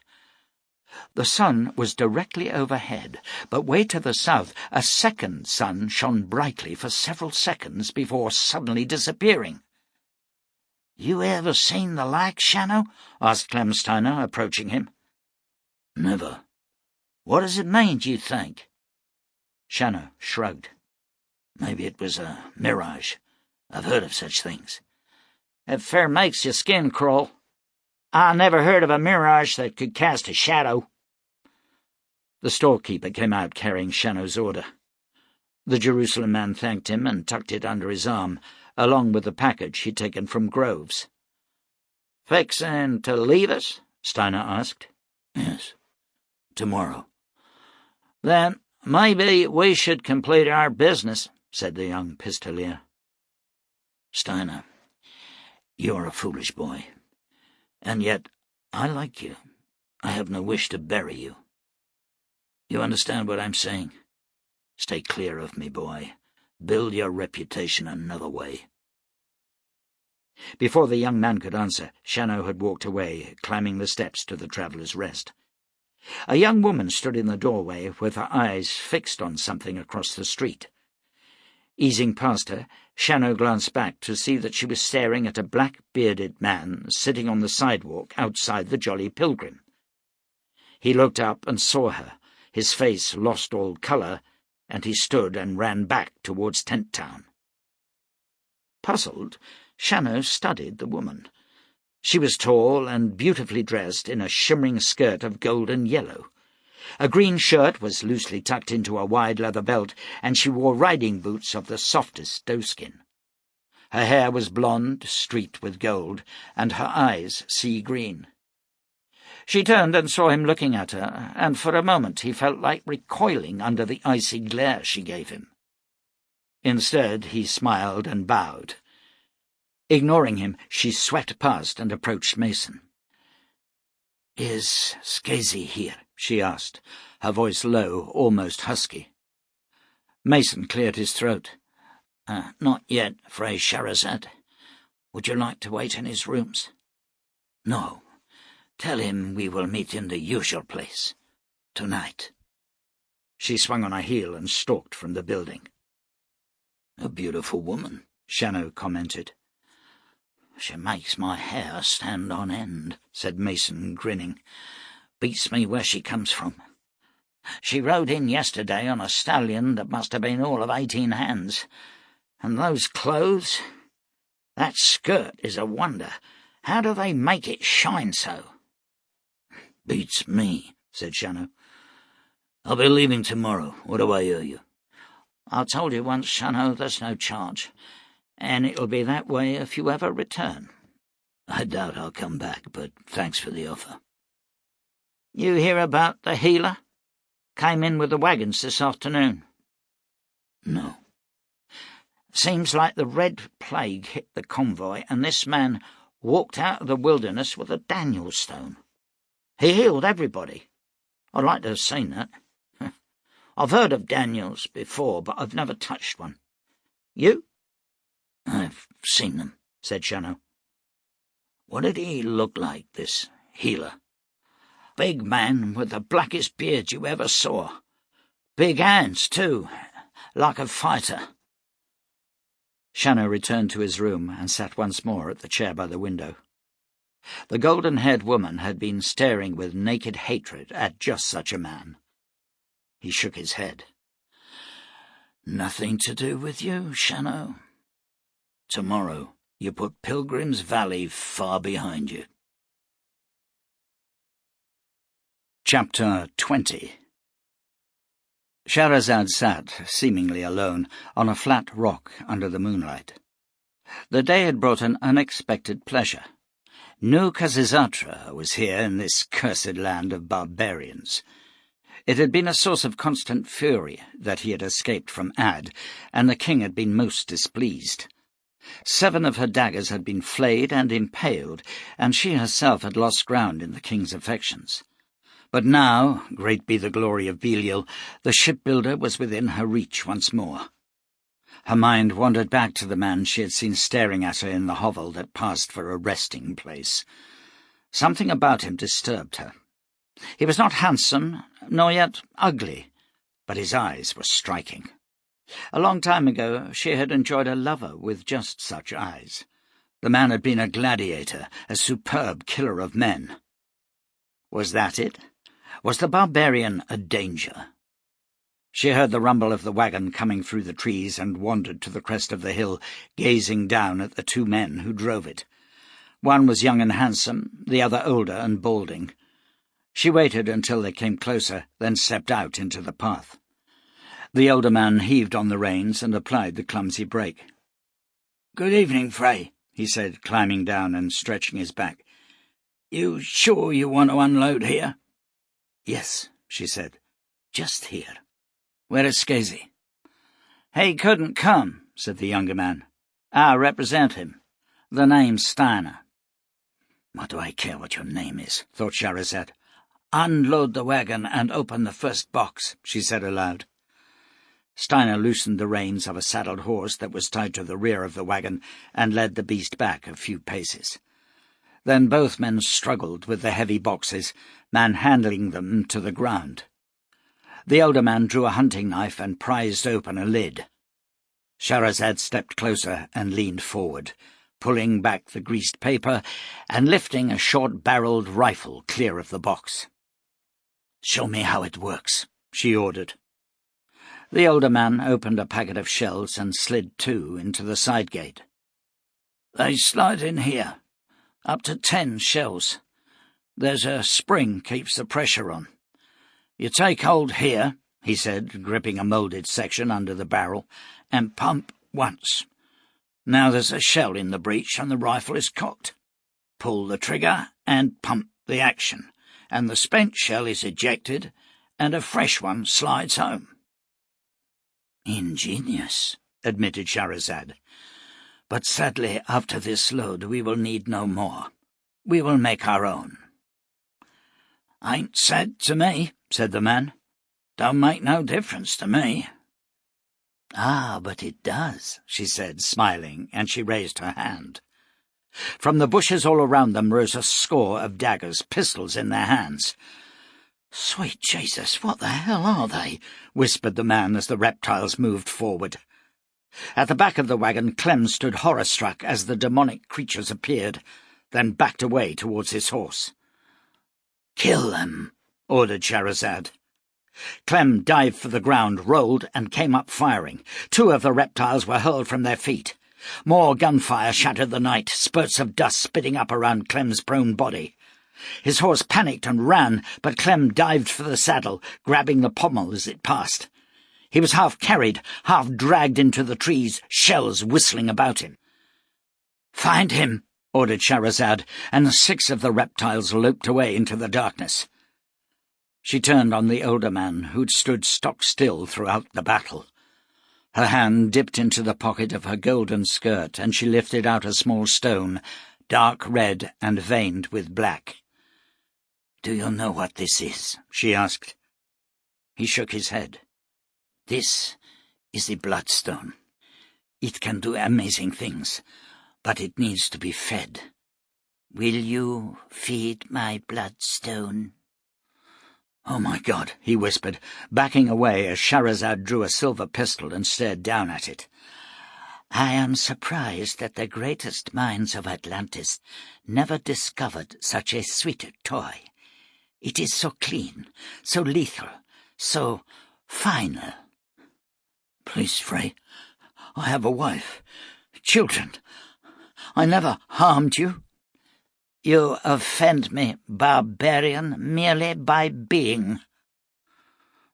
The sun was directly overhead, but way to the south a second sun shone brightly for several seconds before suddenly disappearing.
"You ever seen the like, Shannow?" asked Clem Steiner, approaching him.
"Never."
"What does it mean, do you think?"
Shannow shrugged.
"Maybe it was a mirage. I've heard of such things."
"It fair makes your skin crawl. I never heard of a mirage that could cast a shadow."
The storekeeper came out carrying Shannow's order. The Jerusalem man thanked him and tucked it under his arm, along with the package he'd taken from Groves.
"Fixin' to leave us?"
Steiner asked.
"Yes, tomorrow."
"Then maybe we should complete our business," said the young pistolier.
"Steiner, you're a foolish boy. And yet I like you. I have no wish to bury you. You understand what I'm saying? Stay clear of me, boy. Build your reputation another way."
Before the young man could answer, Shannow had walked away, climbing the steps to the Traveller's Rest. A young woman stood in the doorway with her eyes fixed on something across the street. Easing past her, Shannow glanced back to see that she was staring at a black-bearded man sitting on the sidewalk outside the Jolly Pilgrim. He looked up and saw her. His face lost all colour, and he stood and ran back towards Tent Town. Puzzled, Shannow studied the woman. She was tall and beautifully dressed in a shimmering skirt of golden yellow. A green shirt was loosely tucked into a wide leather belt, and she wore riding boots of the softest doeskin. Her hair was blonde, streaked with gold, and her eyes sea-green. She turned and saw him looking at her, and for a moment he felt like recoiling under the icy glare she gave him. Instead, he smiled and bowed. Ignoring him, she swept past and approached Mason.
"Is Scasey here?"
she asked, her voice low, almost husky. Mason cleared his throat.
"Not yet, Frey Sharazad. Would you like to wait in his rooms?" "No. Tell him we will meet in the usual place. Tonight."
She swung on her heel and stalked from the building.
"A beautiful woman,"
Shannow commented.
"She makes my hair stand on end," said Mason, grinning. "Beats me where she comes from. She rode in yesterday on a stallion that must have been all of 18 hands. And those clothes, that skirt is a wonder. How do they make it shine so?" "Beats me," said Shannow. "I'll be leaving tomorrow. What do I owe you?"
"I told you once, Shannow, there's no charge, and it'll be that way if you ever return."
"I doubt I'll come back, but thanks for the offer."
"You hear about the healer? Came in with the wagons this afternoon."
"No."
"Seems like the Red Plague hit the convoy, and this man walked out of the wilderness with a Daniel stone. He healed everybody. I'd like to have seen that. I've heard of Daniels before, but I've never touched one. You?"
"I've seen them," said Shannow. "What did he look like, this healer?"
"Big man with the blackest beard you ever saw. Big hands, too, like a fighter."
Shannow returned to his room and sat once more at the chair by the window. The golden-haired woman had been staring with naked hatred at just such a man. He shook his head.
"Nothing to do with you, Shannow. Tomorrow you put Pilgrim's Valley far behind you."
Chapter 20. Shahrazad sat, seemingly alone, on a flat rock under the moonlight. The day had brought an unexpected pleasure. No Khazizatra was here in this cursed land of barbarians. It had been a source of constant fury that he had escaped from Ad, and the king had been most displeased. 7 of her daggers had been flayed and impaled, and she herself had lost ground in the king's affections. But now, great be the glory of Belial, the shipbuilder was within her reach once more. Her mind wandered back to the man she had seen staring at her in the hovel that passed for a resting place. Something about him disturbed her. He was not handsome, nor yet ugly, but his eyes were striking. A long time ago she had enjoyed a lover with just such eyes. The man had been a gladiator, a superb killer of men. Was that it? Was the barbarian a danger? She heard the rumble of the wagon coming through the trees and wandered to the crest of the hill, gazing down at the 2 men who drove it. One was young and handsome, the other older and balding. She waited until they came closer, then stepped out into the path. The older man heaved on the reins and applied the clumsy brake.
"Good evening, Frey,"
he said, climbing down and stretching his back.
"You sure you want to unload here?"
"Yes," she said, "just here."
"Where is Skazy?"
"He couldn't come," said the younger man. "I represent him. The name's Steiner."
"What do I care what your name is?"
thought Shahrazad.
"Unload the wagon and open the first box," she said aloud.
Steiner loosened the reins of a saddled horse that was tied to the rear of the wagon and led the beast back a few paces. Then both men struggled with the heavy boxes, manhandling them to the ground. The older man drew a hunting knife and prized open a lid. Shahrazad stepped closer and leaned forward, pulling back the greased paper and lifting a short-barreled rifle clear of the box.
"Show me how it works,"
she ordered. The older man opened a packet of shells and slid 2 into the side gate.
"They slide in here. Up to 10 shells. There's a spring keeps the pressure on. You take hold here," he said, gripping a moulded section under the barrel, "and pump once. Now there's a shell in the breech and the rifle is cocked. Pull the trigger and pump the action, and the spent shell is ejected, and a fresh one slides home."
"Ingenious," admitted Shahrazad. "But sadly, after this load we will need no more. We will make our own."
"Ain't sad to me," said the man. "Don't make no difference to me."
"Ah, but it does," she said, smiling, and she raised her hand. From the bushes all around them rose a score of daggers, pistols in their hands.
"Sweet Jesus, what the hell are they?"
whispered the man as the reptiles moved forward. At the back of the wagon, Clem stood horror-struck as the demonic creatures appeared, then backed away towards his horse.
"Kill them," ordered Shahrazad.
Clem dived for the ground, rolled, and came up firing. 2 of the reptiles were hurled from their feet. More gunfire shattered the night, spurts of dust spitting up around Clem's prone body. His horse panicked and ran, but Clem dived for the saddle, grabbing the pommel as it passed. He was half carried, half dragged into the trees, shells whistling about him.
"Find him,"
ordered Shahrazad, and 6 of the reptiles loped away into the darkness. She turned on the older man, who'd stood stock-still throughout the battle. Her hand dipped into the pocket of her golden skirt, and she lifted out a small stone, dark red and veined with black.
"Do you know what this is?"
she asked. He shook his head.
"This is the bloodstone. It can do amazing things, but it needs to be fed. Will you feed my bloodstone?"
"Oh, my God," he whispered, backing away as Shahrazad drew a silver pistol and stared down at it.
I am surprised that the greatest minds of Atlantis never discovered such a sweet toy. It is so clean, so lethal, so final.
Please, Frey, I have a wife, children. I never harmed you.
You offend me, barbarian, merely by being.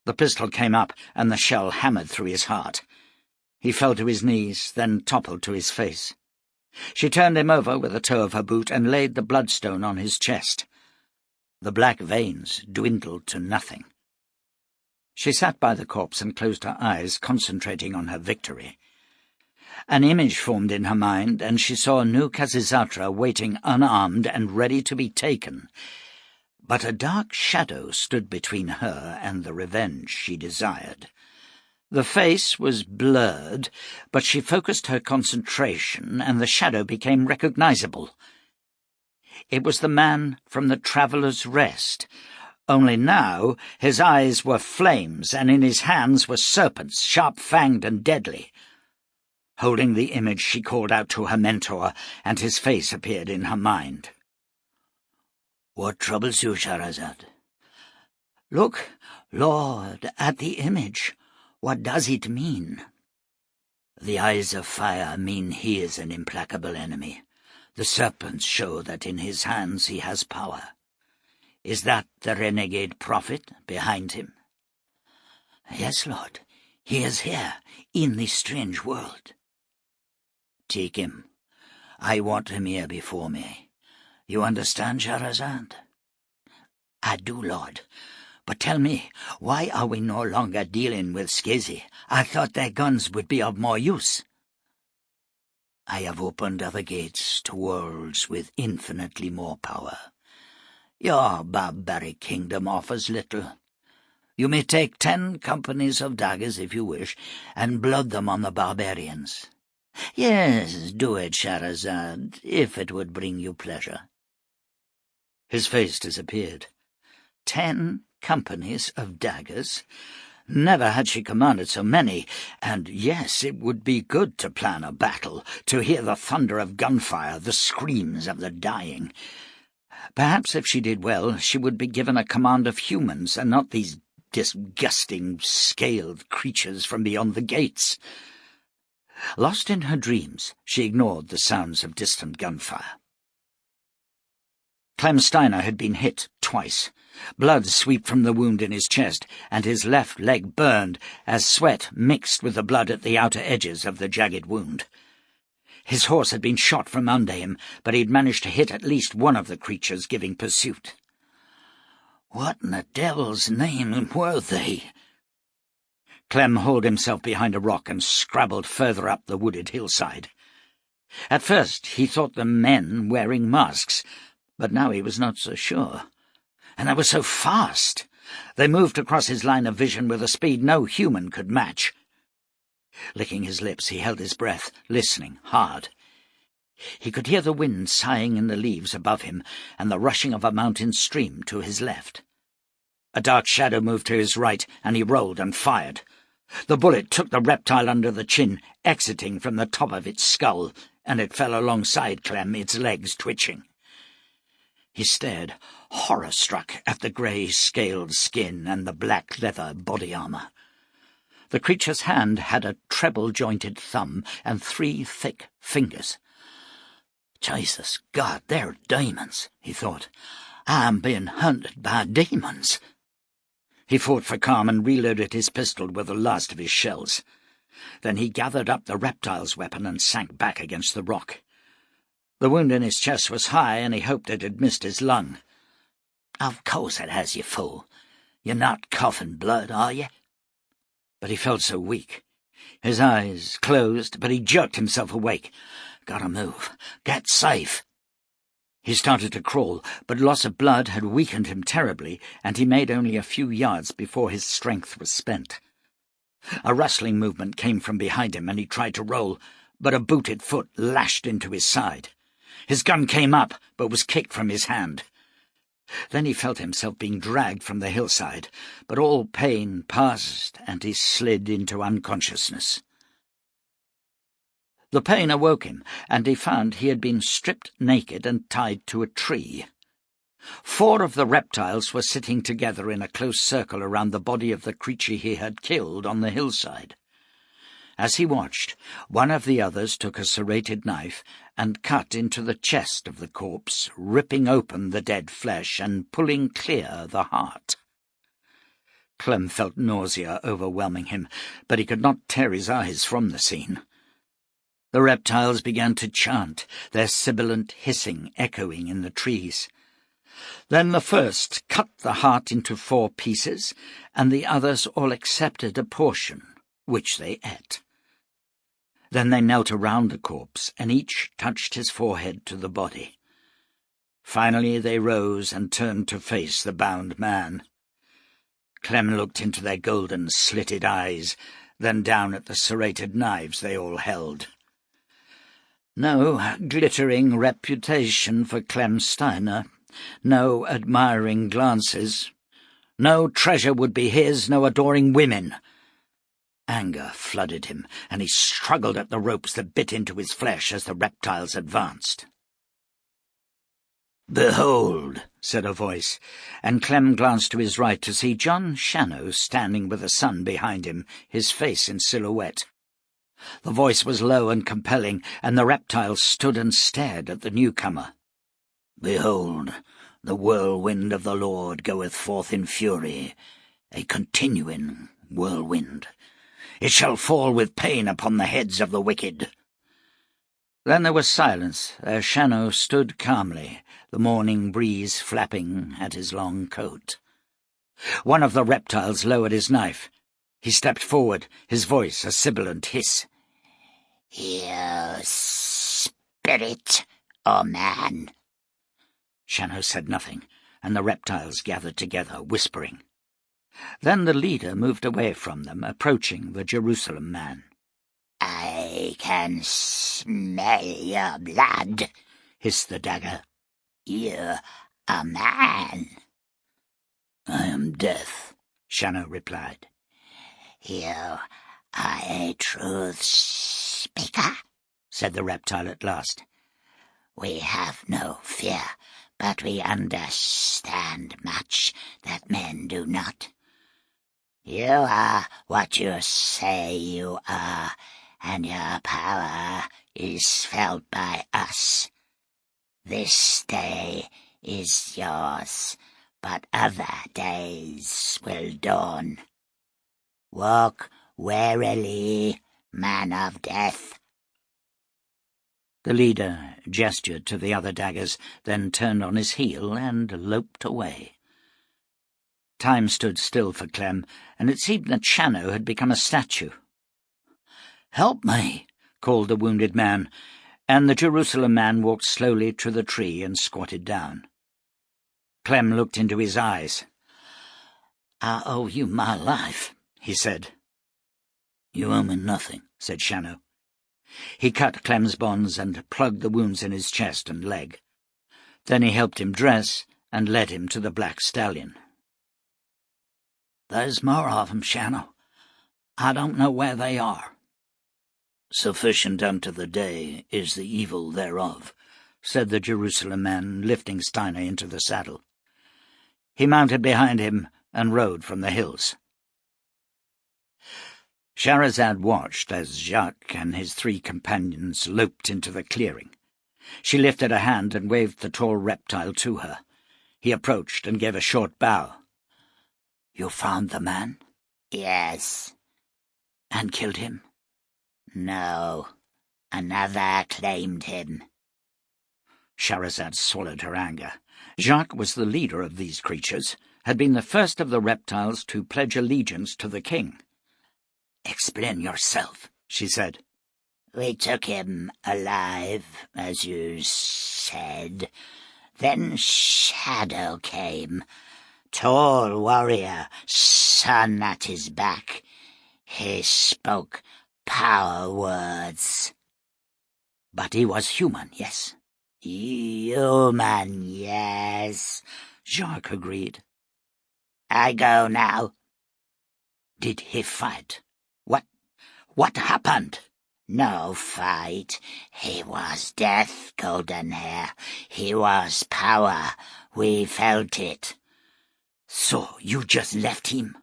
The pistol came up, and the shell hammered through his heart. He fell to his knees, then toppled to his face. She turned him over with the toe of her boot and laid the bloodstone on his chest. The black veins dwindled to nothing. She sat by the corpse and closed her eyes, concentrating on her victory. An image formed in her mind, and she saw New Khazizatra waiting unarmed and ready to be taken. But a dark shadow stood between her and the revenge she desired. The face was blurred, but she focused her concentration, and the shadow became recognizable. It was the man from the Traveller's Rest, only now his eyes were flames, and in his hands were serpents, sharp-fanged and deadly. Holding the image, she called out to her mentor, and his face appeared in her mind.
What troubles you, Shahrazad?
Look, Lord, at the image. What does it mean?
The eyes of fire mean he is an implacable enemy. The serpents show that in his hands he has power. Is that the renegade prophet behind him?
Yes, Lord. He is here, in this strange world.
Take him. I want him here before me. You understand, Shahrazad?
I do, Lord. But tell me, why are we no longer dealing with Skizzy? I thought their guns would be of more use.
I have opened other gates to worlds with infinitely more power. Your barbaric kingdom offers little. You may take 10 companies of daggers if you wish, and blood them on the barbarians. Yes, do it, Shahrazad, if it would bring you pleasure.
His face disappeared.
10 companies of daggers? Never had she commanded so many, and yes, it would be good to plan a battle, to hear the thunder of gunfire, the screams of the dying. Perhaps if she did well, she would be given a command of humans, and not these disgusting, scaled creatures from beyond the gates. Lost in her dreams, she ignored the sounds of distant gunfire. Clem Steiner had been hit twice. Blood swept from the wound in his chest, and his left leg burned as sweat mixed with the blood at the outer edges of the jagged wound. His horse had been shot from under him, but he'd managed to hit at least one of the creatures giving pursuit.
What in the devil's name were they?
Clem hauled himself behind a rock and scrabbled further up the wooded hillside. At first he thought them men wearing masks, but now he was not so sure. And they were so fast. They moved across his line of vision with a speed no human could match. Licking his lips, he held his breath, listening hard. He could hear the wind sighing in the leaves above him and the rushing of a mountain stream to his left. A dark shadow moved to his right, and he rolled and fired. The bullet took the reptile under the chin, exiting from the top of its skull, and it fell alongside Clem, its legs twitching. He stared, horror-struck, at the grey, scaled skin and the black leather body armour. The creature's hand had a treble-jointed thumb and 3 thick fingers.
Jesus God, they're demons, he thought. I'm being hunted by demons.
He fought for calm and reloaded his pistol with the last of his shells. Then he gathered up the reptile's weapon and sank back against the rock. The wound in his chest was high, and he hoped it had missed his lung.
Of course it has, you fool. You're not coughing blood, are you?
But he felt so weak. His eyes closed, but he jerked himself awake.
Gotta move. Get safe.
He started to crawl, but loss of blood had weakened him terribly, and he made only a few yards before his strength was spent. A rustling movement came from behind him, and he tried to roll, but a booted foot lashed into his side. His gun came up, but was kicked from his hand. Then he felt himself being dragged from the hillside, but all pain passed, and he slid into unconsciousness.
The pain awoke him, and he found he had been stripped naked and tied to a tree. 4 of the reptiles were sitting together in a close circle around the body of the creature he had killed on the hillside. As he watched, one of the others took a serrated knife and cut into the chest of the corpse, ripping open the dead flesh and pulling clear the heart. Clem felt nausea overwhelming him, but he could not tear his eyes from the scene. The reptiles began to chant, their sibilant hissing echoing in the trees. Then the first cut the heart into 4 pieces, and the others all accepted a portion, which they ate. Then they knelt around the corpse, and each touched his forehead to the body. Finally they rose and turned to face the bound man. Clem looked into their golden, slitted eyes, then down at the serrated knives they all held. No glittering reputation for Clem Steiner, no admiring glances. No treasure would be his, no adoring women. Anger flooded him, and he struggled at the ropes that bit into his flesh as the reptiles advanced.
"Behold,"
said a voice, and Clem glanced to his right to see John Shannow standing with the sun behind him, his face in silhouette. The voice was low and compelling, and the reptiles stood and stared at the newcomer.
"Behold, the whirlwind of the Lord goeth forth in fury, a continuing whirlwind. It shall fall with pain upon the heads of the wicked."
Then there was silence, as Shannow stood calmly, the morning breeze flapping at his long coat. One of the reptiles lowered his knife. He stepped forward, his voice a sibilant hiss.
"You spirit or man?"
Shannow said nothing, and the reptiles gathered together, whispering. Then the leader moved away from them, approaching the Jerusalem man.
"I can smell your blood," hissed the dagger. "You're a man."
"I am Death,"
Shannow replied.
"You are a truth speaker," said the reptile at last. "We have no fear, but we understand much that men do not. You are what you say you are, and your power is felt by us. This day is yours, but other days will dawn. Walk warily, man of death."
The leader gestured to the other daggers, then turned on his heel and loped away. Time stood still for Clem, and it seemed that Shannow had become a statue. "Help me," called the wounded man, and the Jerusalem man walked slowly to the tree and squatted down. Clem looked into his eyes. "I owe you my life," he said.
"You owe me nothing,"
said Shannow. He cut Clem's bonds and plugged the wounds in his chest and leg. Then he helped him dress and led him to the black stallion. "There's more of 'em, Shannow. I don't know where they are."
"Sufficient unto the day is the evil thereof,"
said the Jerusalem man, lifting Steiner into the saddle. He mounted behind him and rode from the hills. Shahrazad watched as Jacques and his 3 companions loped into the clearing. She lifted a hand and waved the tall reptile to her. He approached and gave a short bow. "You found the man?"
"Yes."
"And killed him?"
"No. Another claimed him."
Shahrazad swallowed her anger. Jacques was the leader of these creatures, had been the first of the reptiles to pledge allegiance to the king. "Explain yourself," she said.
"We took him alive, as you said. Then Shadow came. Tall warrior, sun at his back. He spoke power words."
"But he was human, yes?"
"Human, yes,"
Jacques agreed.
"I go now."
"Did he fight? What happened?"
No fight. He was death, Golden Hair. He was power. We felt it.
So you just left him?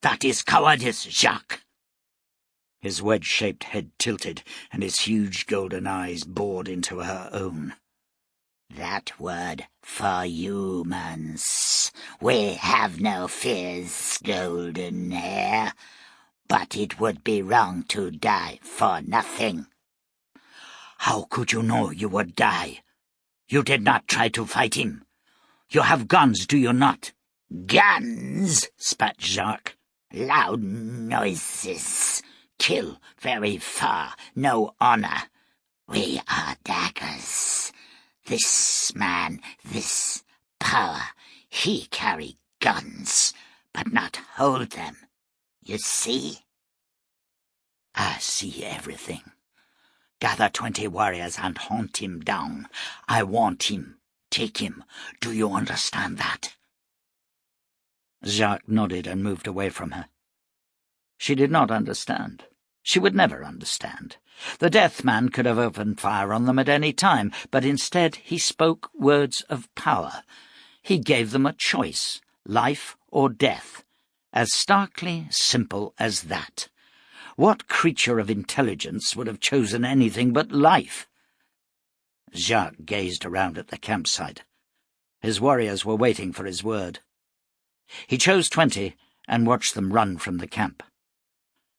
That is cowardice, Jacques. His wedge-shaped head tilted, and his huge golden eyes bored into her own.
That word for humans. We have no fears, Golden Hair. But it would be wrong to die for nothing.
How could you know you would die? You did not try to fight him. You have guns, do you not?
Guns?
Spat Jacques.
Loud noises. Kill very far. No honor. We are daggers. This man, this power, he carry guns, but not hold them. You see?
I see everything. Gather 20 warriors and hunt him down. I want him. Take him. Do you understand that? Jacques nodded and moved away from her. She did not understand. She would never understand. The death man could have opened fire on them at any time, but instead he spoke words of power. He gave them a choice, life or death. As starkly simple as that. What creature of intelligence would have chosen anything but life? Jacques gazed around at the campsite. His warriors were waiting for his word. He chose 20 and watched them run from the camp.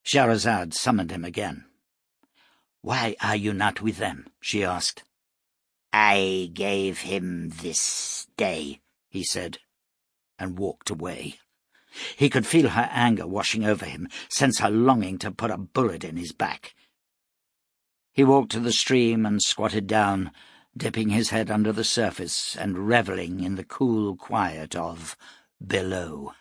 Scheherazade summoned him again. "Why are you not with them?" she asked.
"I gave him this day,"
he said, and walked away. He could feel her anger washing over him, sense her longing to put a bullet in his back. He walked to the stream and squatted down, dipping his head under the surface and revelling in the cool quiet of below.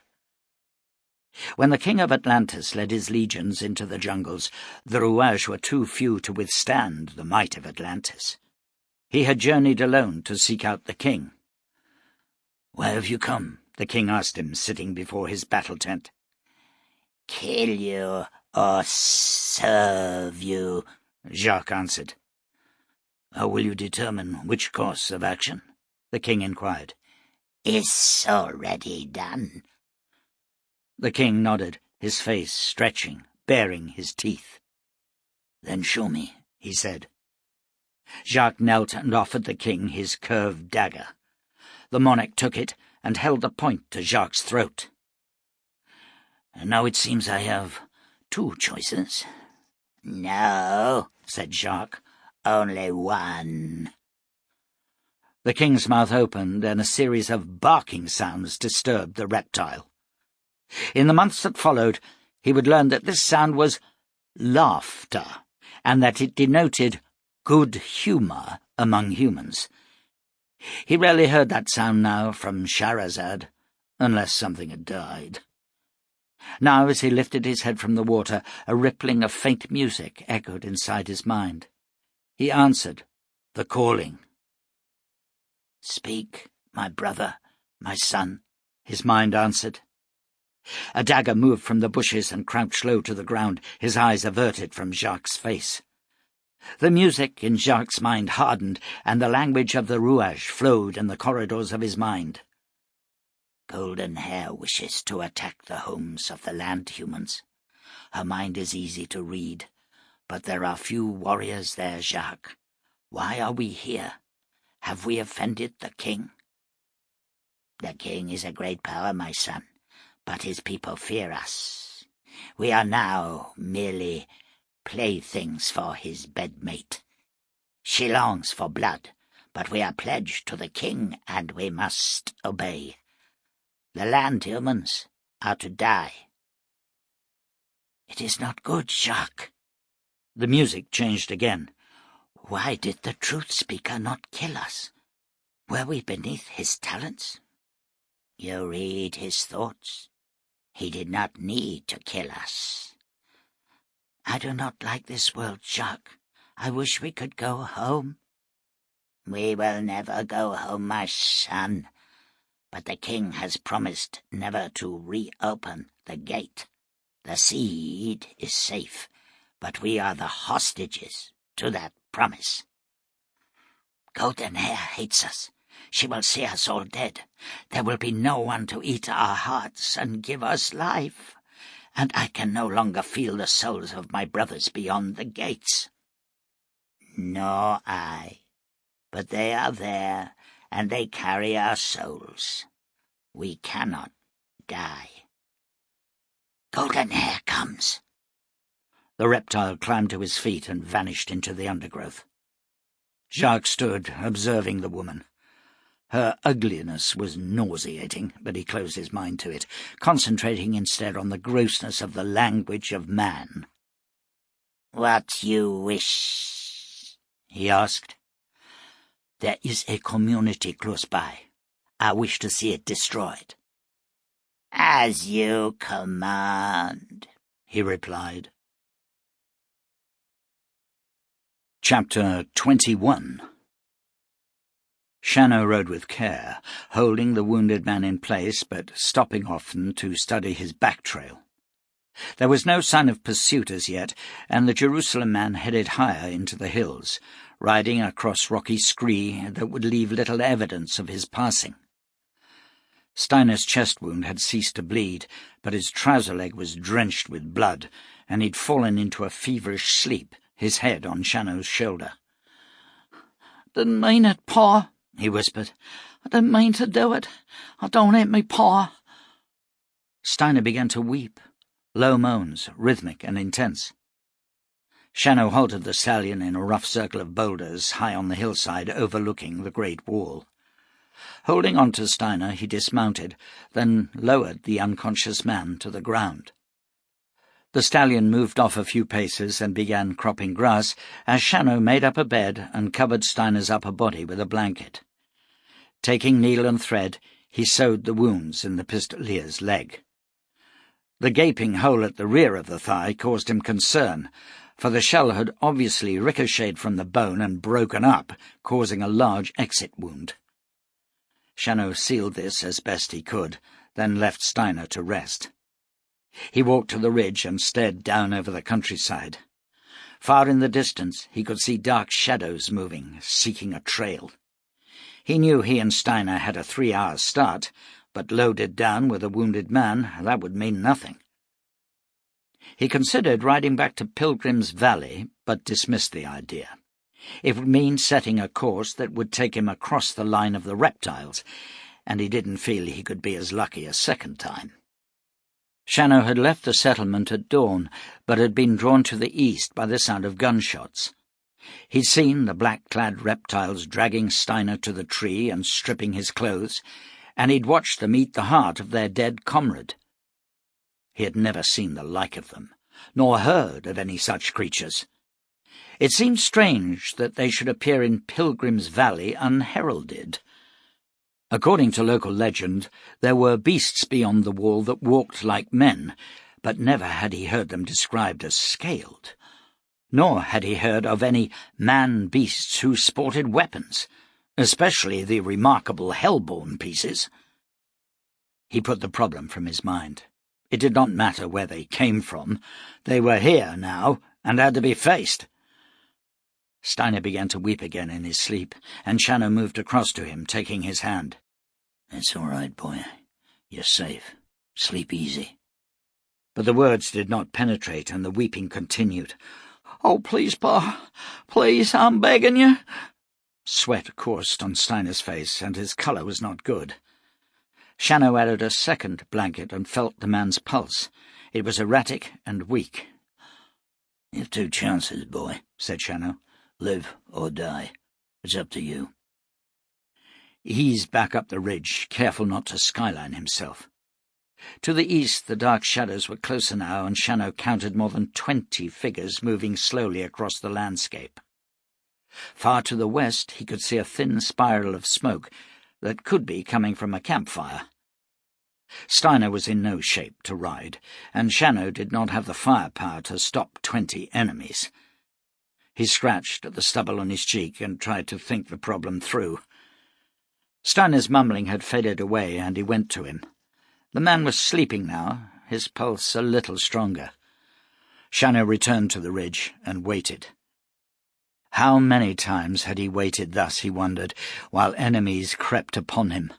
When the king of Atlantis led his legions into the jungles, the rouages were too few to withstand the might of Atlantis. He had journeyed alone to seek out the king. "Why have you come?" the king asked him, sitting before his battle tent.
"Kill you or serve you,"
Jacques answered. "How will you determine which course of action?" the king inquired.
"It's already done."
The king nodded, his face stretching, baring his teeth. "Then show me," he said. Jacques knelt and offered the king his curved dagger. The monarch took it and held the point to Jacques' throat. "And now it seems I have 2 choices."
"No," said Jacques, "only one."
The king's mouth opened, and a series of barking sounds disturbed the reptile. In the months that followed, he would learn that this sound was laughter, and that it denoted good humour among humans. He rarely heard that sound now from Scheherazade, unless something had died. Now, as he lifted his head from the water, a rippling of faint music echoed inside his mind. He answered the calling. "Speak, my brother, my son," his mind answered. A dagger moved from the bushes and crouched low to the ground, his eyes averted from Jacques' face. The music in Jacques' mind hardened, and the language of the rouage flowed in the corridors of his mind. "Golden Hair wishes to attack the homes of the land humans. Her mind is easy to read, but there are few warriors there, Jacques. Why are we here? Have we offended the king?"
"The king is a great power, my son, but his people fear us. We are now merely playthings for his bedmate. She longs for blood, but we are pledged to the king, and we must obey. The land humans are to die."
"It is not good, Jacques." The music changed again. "Why did the truth-speaker not kill us? Were we beneath his talents?"
"You read his thoughts. He did not need to kill us."
"I do not like this world, Jacques. I wish we could go home."
"We will never go home, my son. But the king has promised never to reopen the gate. The seed is safe, but we are the hostages to that promise. Golden Hair hates us. She will see us all dead. There will be no one to eat our hearts and give us life, and I can no longer feel the souls of my brothers beyond the gates. Nor I, but they are there, and they carry our souls. We cannot die. Golden Hair comes.
The reptile climbed to his feet and vanished into the undergrowth. Jacques stood, observing the woman. Her ugliness was nauseating, but he closed his mind to it, concentrating instead on the grossness of the language of man.
"What you wish?"
he asked.
"There is a community close by. I wish to see it destroyed." "As you command," he replied.
Chapter 21. Shannow rode with care, holding the wounded man in place but stopping often to study his back trail. There was no sign of pursuit as yet, and the Jerusalem man headed higher into the hills, riding across rocky scree that would leave little evidence of his passing. Steiner's chest wound had ceased to bleed, but his trouser leg was drenched with blood, and he'd fallen into a feverish sleep, his head on Shannow's shoulder.
"Didn't mean it, Pa," he whispered. "I didn't mean to do it. I don't hit me, Pa."
Steiner began to weep, low moans, rhythmic and intense. Shannow halted the stallion in a rough circle of boulders high on the hillside overlooking the great wall. Holding on to Steiner, he dismounted, then lowered the unconscious man to the ground. The stallion moved off a few paces and began cropping grass as Shannow made up a bed and covered Steiner's upper body with a blanket. Taking needle and thread, he sewed the wounds in the pistolier's leg. The gaping hole at the rear of the thigh caused him concern, for the shell had obviously ricocheted from the bone and broken up, causing a large exit wound. Shannow sealed this as best he could, then left Steiner to rest. He walked to the ridge and stared down over the countryside. Far in the distance he could see dark shadows moving, seeking a trail. He knew he and Steiner had a 3-hour start, but loaded down with a wounded man, that would mean nothing. He considered riding back to Pilgrim's Valley, but dismissed the idea. It would mean setting a course that would take him across the line of the reptiles, and he didn't feel he could be as lucky a second time. Shannow had left the settlement at dawn, but had been drawn to the east by the sound of gunshots. He'd seen the black-clad reptiles dragging Steiner to the tree and stripping his clothes, and he'd watched them eat the heart of their dead comrade. He had never seen the like of them, nor heard of any such creatures. It seemed strange that they should appear in Pilgrim's Valley unheralded. According to local legend, there were beasts beyond the wall that walked like men, but never had he heard them described as scaled. Nor had he heard of any man-beasts who sported weapons, especially the remarkable hellborn pieces. He put the problem from his mind. It did not matter where they came from. They were here now, and had to be faced. Steiner began to weep again in his sleep, and Shannow moved across to him, taking his hand.
"It's all right, boy. You're safe. Sleep easy."
But the words did not penetrate, and the weeping continued.
"Oh, please, Pa. Please, I'm begging you."
Sweat coursed on Steiner's face, and his colour was not good. Shannow added a second blanket and felt the man's pulse. It was erratic and weak.
"You've 2 chances, boy," said Shannow. "Live or die. It's up to you."
He eased back up the ridge, careful not to skyline himself. To the east the dark shadows were closer now, and Shannow counted more than 20 figures moving slowly across the landscape. Far to the west he could see a thin spiral of smoke that could be coming from a campfire. Steiner was in no shape to ride, and Shannow did not have the firepower to stop 20 enemies. He scratched at the stubble on his cheek and tried to think the problem through. Steiner's mumbling had faded away, and he went to him. The man was sleeping now, his pulse a little stronger. Shannow returned to the ridge and waited. How many times had he waited thus, he wondered, while enemies crept upon him?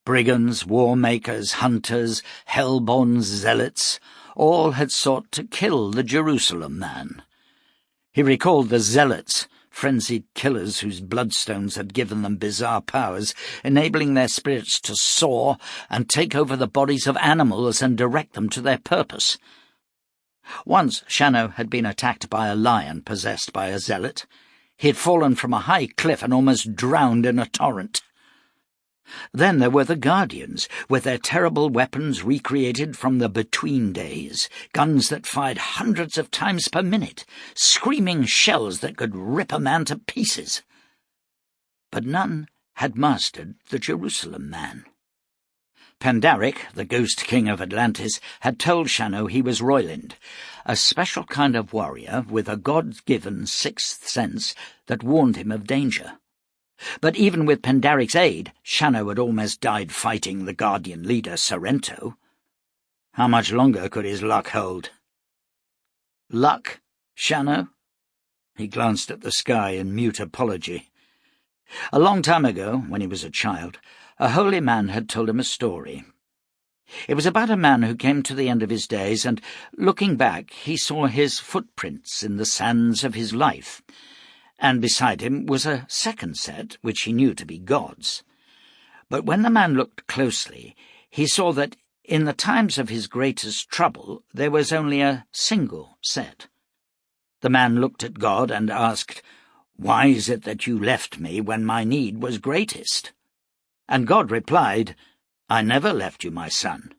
Brigands, war-makers, hunters, hell-born zealots, all had sought to kill the Jerusalem man. He recalled the zealots, frenzied killers whose bloodstones had given them bizarre powers, enabling their spirits to soar and take over the bodies of animals and direct them to their purpose. Once Shannow had been attacked by a lion possessed by a zealot. He had fallen from a high cliff and almost drowned in a torrent. Then there were the Guardians, with their terrible weapons recreated from the between days, guns that fired hundreds of times per minute, screaming shells that could rip a man to pieces. But none had mastered the Jerusalem man. Pandaric, the ghost king of Atlantis, had told Shannow he was Royland, a special kind of warrior with a God-given sixth sense that warned him of danger. But even with Pandaric's aid, Shannow had almost died fighting the Guardian leader, Sorrento. How much longer could his luck hold? Luck, Shannow? He glanced at the sky in mute apology. A long time ago, when he was a child, a holy man had told him a story. It was about a man who came to the end of his days, and, looking back, he saw his footprints in the sands of his life, and beside him was a second set, which he knew to be God's. But when the man looked closely, he saw that in the times of his greatest trouble there was only a single set. The man looked at God and asked, "Why is it that you left me when my need was greatest?" And God replied, "I never left you, my son."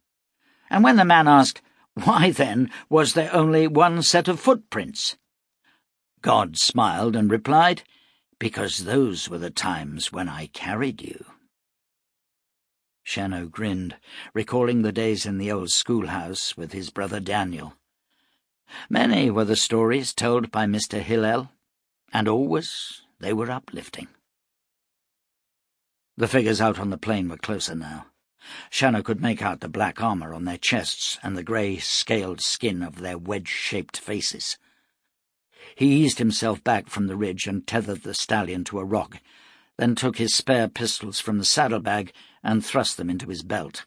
And when the man asked, "Why, then, was there only one set of footprints?" God smiled and replied, "Because those were the times when I carried you." Shannow grinned, recalling the days in the old schoolhouse with his brother Daniel. Many were the stories told by Mr. Hillel, and always they were uplifting. The figures out on the plain were closer now. Shannow could make out the black armour on their chests and the grey, scaled skin of their wedge-shaped faces. He eased himself back from the ridge and tethered the stallion to a rock, then took his spare pistols from the saddlebag and thrust them into his belt.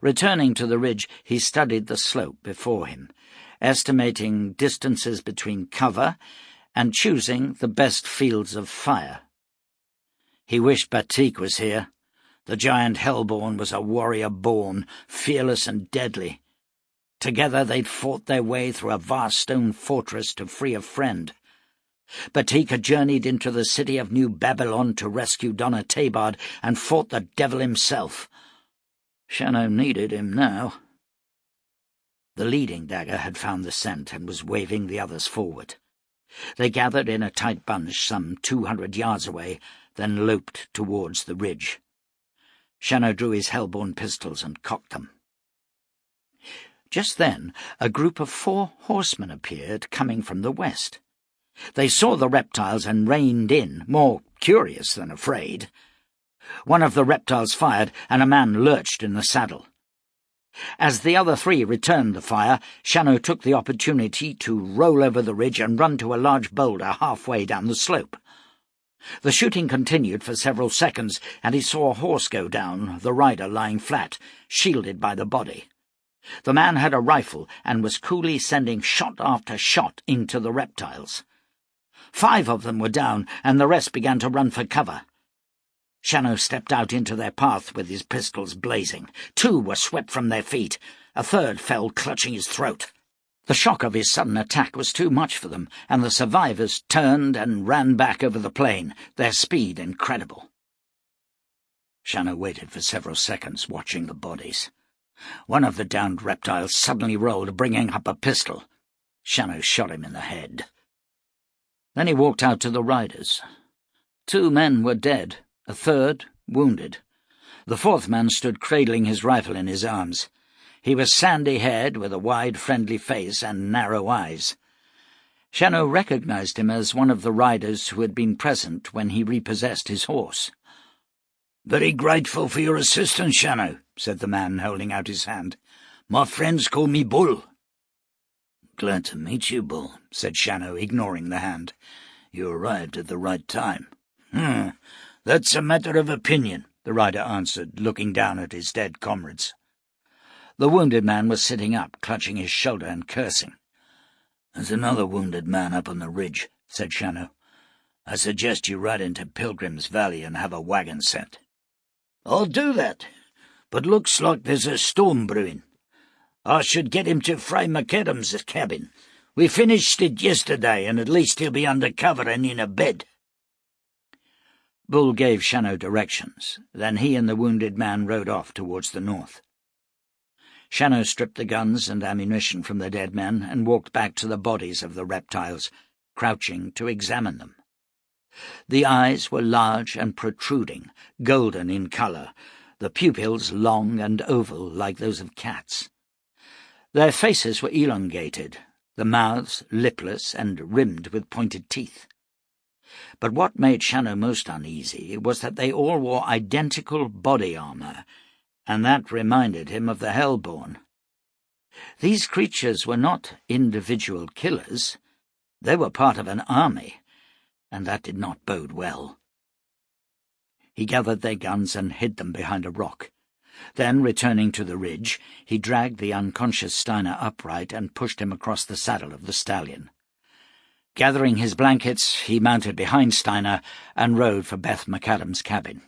Returning to the ridge, he studied the slope before him, estimating distances between cover and choosing the best fields of fire. He wished Batik was here. The giant Hellborn was a warrior born, fearless and deadly. Together they'd fought their way through a vast stone fortress to free a friend. Batik had journeyed into the city of New Babylon to rescue Donna Tabard and fought the devil himself. Shannow needed him now. The leading dagger had found the scent and was waving the others forward. They gathered in a tight bunch some 200 yards away, then loped towards the ridge. Shannow drew his hellborn pistols and cocked them. Just then a group of 4 horsemen appeared, coming from the west. They saw the reptiles and reined in, more curious than afraid. One of the reptiles fired, and a man lurched in the saddle. As the other 3 returned the fire, Shannow took the opportunity to roll over the ridge and run to a large boulder halfway down the slope. The shooting continued for several seconds, and he saw a horse go down, the rider lying flat, shielded by the body. The man had a rifle and was coolly sending shot after shot into the reptiles. 5 of them were down, and the rest began to run for cover. Shannow stepped out into their path with his pistols blazing. 2 were swept from their feet. A third fell clutching his throat. The shock of his sudden attack was too much for them, and the survivors turned and ran back over the plain, their speed incredible. Shannow waited for several seconds, watching the bodies. One of the downed reptiles suddenly rolled, bringing up a pistol. Shannow shot him in the head. Then he walked out to the riders. 2 men were dead, a third wounded. The 4th man stood cradling his rifle in his arms. He was sandy-haired, with a wide, friendly face and narrow eyes. Shannow recognized him as one of the riders who had been present when he repossessed his horse.
"Very grateful for your assistance, Shannow," said the man, holding out his hand. "My friends call me Bull." Glad to meet you, Bull, said Shannow, ignoring the hand. You arrived at the right time. That's a matter of opinion, the rider answered, looking down at his dead comrades.
The wounded man was sitting up, clutching his shoulder and cursing.
There's another wounded man up on the ridge, said Shannow. I suggest you ride into Pilgrim's Valley and have a wagon sent. I'll do that, but looks like there's a storm brewing. I should get him to Fry McAdam's cabin. We finished it yesterday, and at least he'll be under cover and in a bed.
Bull gave Shannow directions. Then he and the wounded man rode off towards the north. Shannow stripped the guns and ammunition from the dead men and walked back to the bodies of the reptiles, crouching to examine them. The eyes were large and protruding, golden in colour, the pupils long and oval like those of cats. Their faces were elongated, the mouths lipless and rimmed with pointed teeth. But what made Shannow most uneasy was that they all wore identical body armour, and that reminded him of the Hellborn. These creatures were not individual killers. They were part of an army, and that did not bode well. He gathered their guns and hid them behind a rock. Then, returning to the ridge, he dragged the unconscious Steiner upright and pushed him across the saddle of the stallion. Gathering his blankets, he mounted behind Steiner and rode for Beth McAdam's cabin.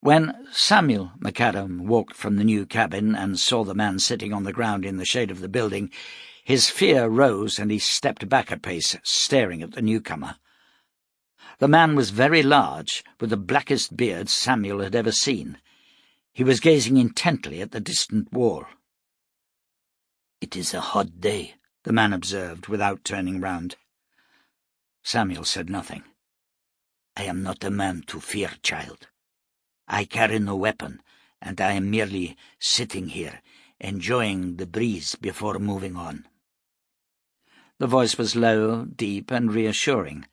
When Samuel McAdam walked from the new cabin and saw the man sitting on the ground in the shade of the building, his fear rose and he stepped back a pace, staring at the newcomer. The man was very large, with the blackest beard Samuel had ever seen. He was gazing intently at the distant wall.
"It is a hot day," the man observed, without turning round.
Samuel said nothing.
"I am not a man to fear, child. I carry no weapon, and I am merely sitting here, enjoying the breeze before moving on."
The voice was low, deep, and reassuring,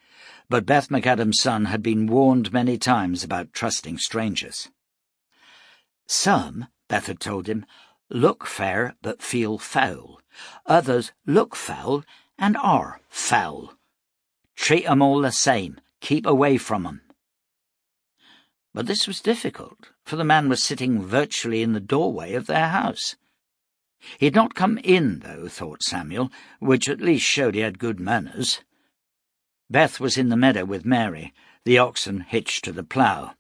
but Beth McAdam's son had been warned many times about trusting strangers. "Some," Beth had told him, "look fair but feel foul. Others look foul and are foul. Treat 'em all the same. Keep away from 'em." But this was difficult, for the man was sitting virtually in the doorway of their house. He had not come in, though, thought Samuel, which at least showed he had good manners. Beth was in the meadow with Mary, the oxen hitched to the plough,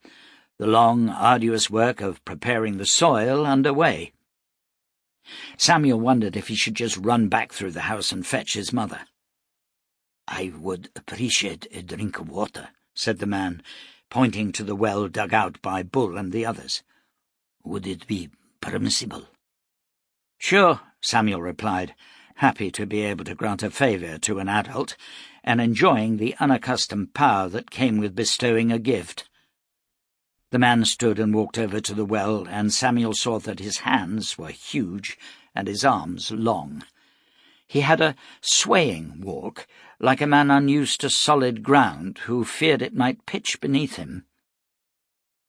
the long, arduous work of preparing the soil under way. Samuel wondered if he should just run back through the house and fetch his mother.
"I would appreciate a drink of water,"
said the man, pointing to the well dug out by Bull and the others.
"Would it be permissible?"
"Sure," Samuel replied, happy to be able to grant a favour to an adult, and enjoying the unaccustomed power that came with bestowing a gift. The man stood and walked over to the well, and Samuel saw that his hands were huge and his arms long. He had a swaying walk, like a man unused to solid ground who feared it might pitch beneath him.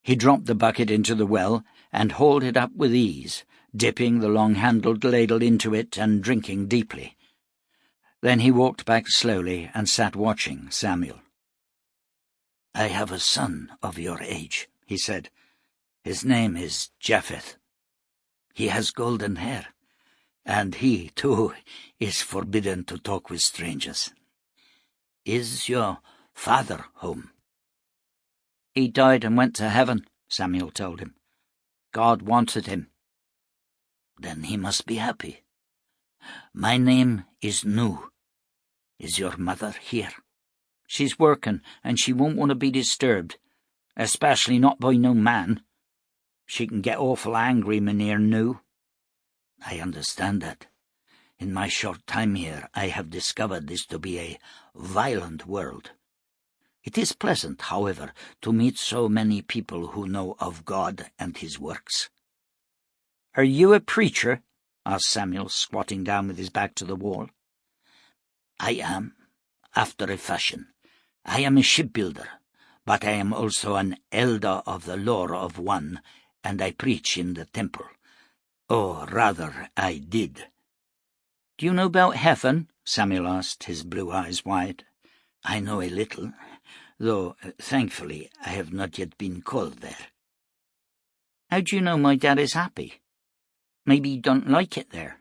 He dropped the bucket into the well and hauled it up with ease, dipping the long-handled ladle into it and drinking deeply. Then he walked back slowly and sat watching Samuel.
"I have a son of your age," he said. "His name is Japheth. He has golden hair, and he, too, is forbidden to talk with strangers. Is your father home?"
"He died and went to heaven," Samuel told him. "God wanted him."
"Then he must be happy. My name is Nu. Is your mother here?"
"She's working, and she won't want to be disturbed, especially not by no man. She can get awful angry, Mynheer Nu."
"I understand that. In my short time here I have discovered this to be a violent world. It is pleasant, however, to meet so many people who know of God and his works."
"Are you a preacher?" asked Samuel, squatting down with his back to the wall.
"I am, after a fashion. I am a shipbuilder, but I am also an elder of the lore of one, and I preach in the temple. Or rather, I did.
Do you know about heaven? Samuel asked, his blue eyes wide.
I know a little, though, thankfully, I have not yet been called there.
How do you know my dad is happy? Maybe he don't like it there.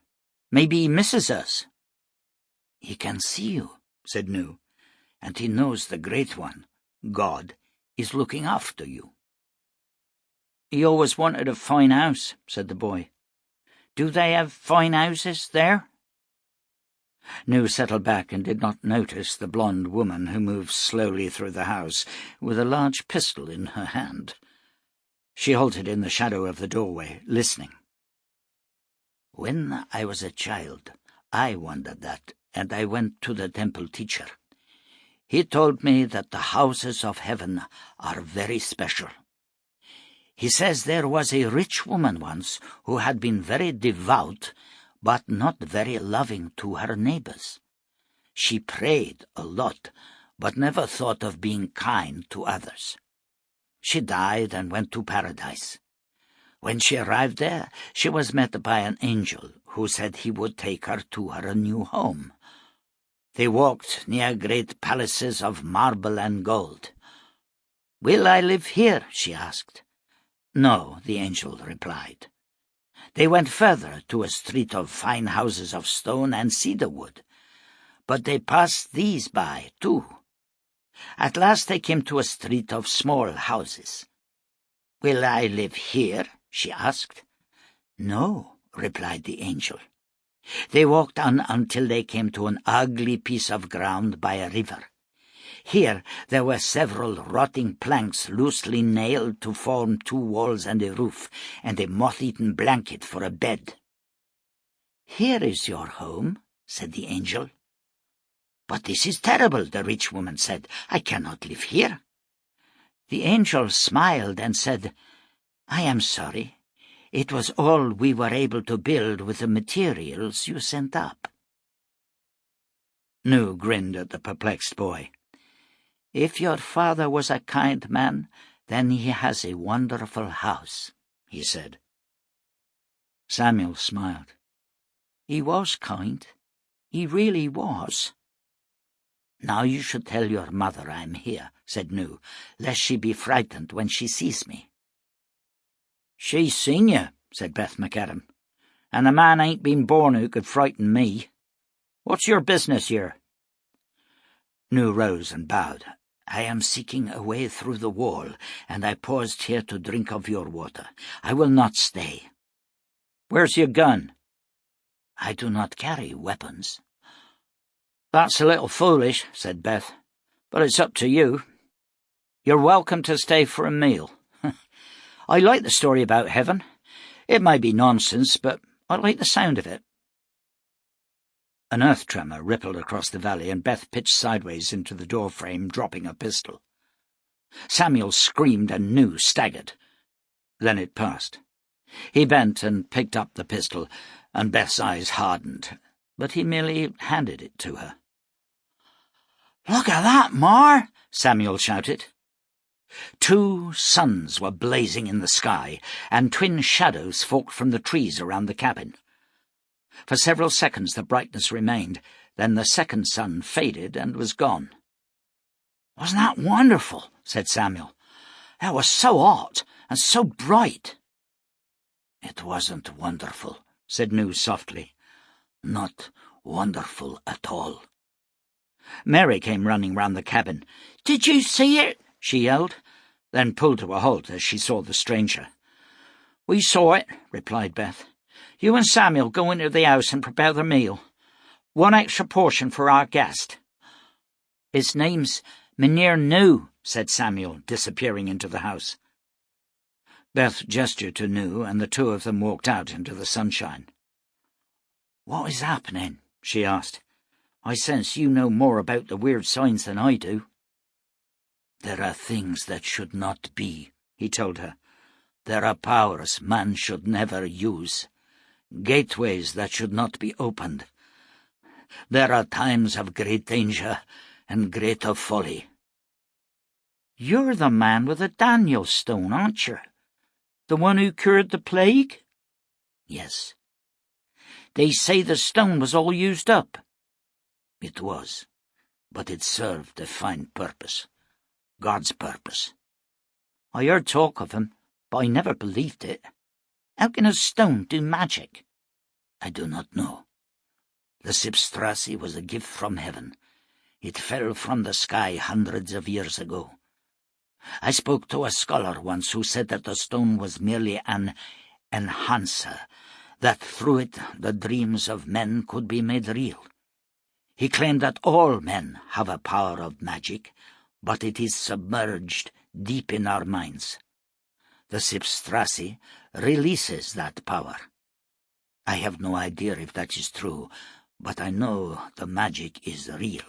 Maybe he misses us.
He can see you, said Nu, and he knows the Great One, God, is looking after you.
He always wanted a fine house, said the boy. Do they have fine houses there?
Nu settled back and did not notice the blonde woman who moved slowly through the house with a large pistol in her hand. She halted in the shadow of the doorway, listening.
When I was a child, I wondered that, and I went to the temple teacher. He told me that the houses of heaven are very special. He says there was a rich woman once who had been very devout, but not very loving to her neighbors. She prayed a lot, but never thought of being kind to others. She died and went to paradise. When she arrived there, she was met by an angel who said he would take her to her new home. They walked near great palaces of marble and gold. "Will I live here?" she asked. "No," the angel replied. They went further to a street of fine houses of stone and cedar wood, but they passed these by, too. At last they came to a street of small houses. "Will I live here?" she asked. "No," replied the angel. They walked on until they came to an ugly piece of ground by a river. Here there were several rotting planks loosely nailed to form 2 walls and a roof, and a moth-eaten blanket for a bed. "Here is your home," said the angel. "But this is terrible," the rich woman said. "I cannot live here." The angel smiled and said, "I am sorry. It was all we were able to build with the materials you sent up."
Nu grinned at the perplexed boy.
"If your father was a kind man, then he has a wonderful house," he said.
Samuel smiled.
"He was kind. He really was."
"Now you should tell your mother I am here," said Nu, "lest she be frightened when she sees me."
"She's seen you," said Beth McAdam, "and a man ain't been born who could frighten me. What's your business here?"
Nu rose and bowed. "I am seeking a way through the wall, and I paused here to drink of your water. I will not stay."
"Where's your gun?"
"I do not carry weapons."
"That's a little foolish," said Beth, "but it's up to you. You're welcome to stay for a meal. I like the story about heaven. It may be nonsense, but I like the sound of it." An earth tremor rippled across the valley, and Beth pitched sideways into the door frame, dropping a pistol. Samuel screamed, and Nu staggered. Then it passed. He bent and picked up the pistol, and Beth's eyes hardened, but he merely handed it to her.
"Look at that, Mar!"
Samuel shouted. 2 suns were blazing in the sky, and twin shadows forked from the trees around the cabin. For several seconds the brightness remained, then the second sun faded and was gone.
"Wasn't that wonderful?" said Samuel. "That was so hot and so bright."
"It wasn't wonderful," said Nu softly. "Not wonderful at all."
Mary came running round the cabin.
"Did you see it?"
she yelled, then pulled to a halt as she saw the stranger.
"We saw it," replied Beth. "You and Samuel go into the house and prepare the meal. 1 extra portion for our guest."
"His name's Mynheer Nu," said Samuel, disappearing into the house. Beth gestured to Nu, and the 2 of them walked out into the sunshine.
"What is happening?"
she asked. "I sense you know more about the weird signs than I do."
"There are things that should not be," he told her. "There are powers man should never use. Gateways that should not be opened. There are times of great danger and greater folly."
"You're the man with the Daniel stone, aren't you? The one who cured the plague?"
"Yes."
They say the stone was all used up.
It was, but it served a fine purpose. God's purpose.
I heard talk of him, but I never believed it. How can a stone do magic?
I do not know. The Sipstrasse was a gift from heaven. It fell from the sky hundreds of years ago. I spoke to a scholar once who said that the stone was merely an enhancer, that through it the dreams of men could be made real. He claimed that all men have a power of magic, but it is submerged deep in our minds. The Sipstrasse releases that power. I have no idea if that is true, but I know the magic is real.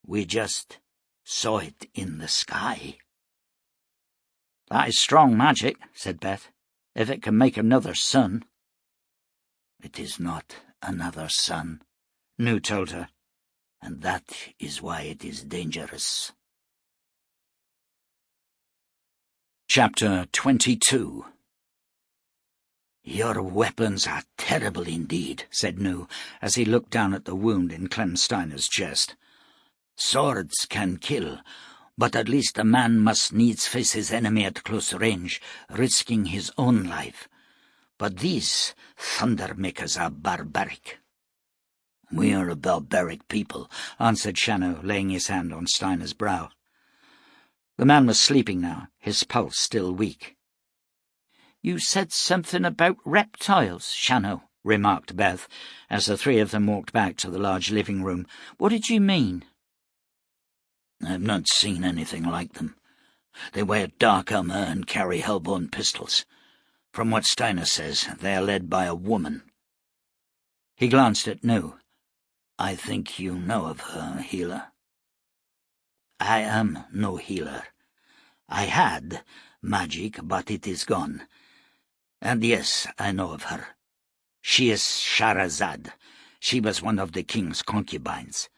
We just saw it in the sky.
That is strong magic, said Beth, if it can make another sun.
It is not another sun,
Nu told her.
And that is why it is dangerous.
Chapter 22.
Your weapons are terrible indeed, said Nu,
as he looked down at the wound in Clem Steiner's chest.
Swords can kill, but at least a man must needs face his enemy at close range, risking his own life. But these thunder-makers are barbaric.
We are a barbaric people, answered Shannow, laying his hand on Steiner's brow. The man was sleeping now, his pulse still weak.
You said something about reptiles, Shannow, remarked Beth, as the three of them walked back to the large living room. What did you mean?
I have not seen anything like them. They wear dark armor and carry hellborn pistols. From what Steiner says, they are led by a woman.
He glanced at Nu.
I think you know of her, healer. I am no healer. I had magic, but it is gone. And yes, I know of her. She is Shahrazad. She was one of the king's concubines.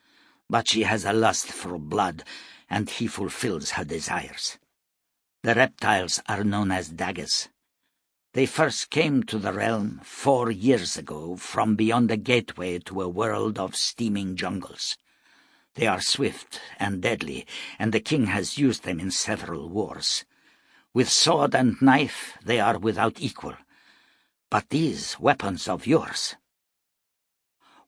But she has a lust for blood, and he fulfills her desires. The reptiles are known as daggers. They first came to the realm 4 years ago from beyond the gateway to a world of steaming jungles. They are swift and deadly, and the king has used them in several wars. With sword and knife they are without equal. But these weapons of yours—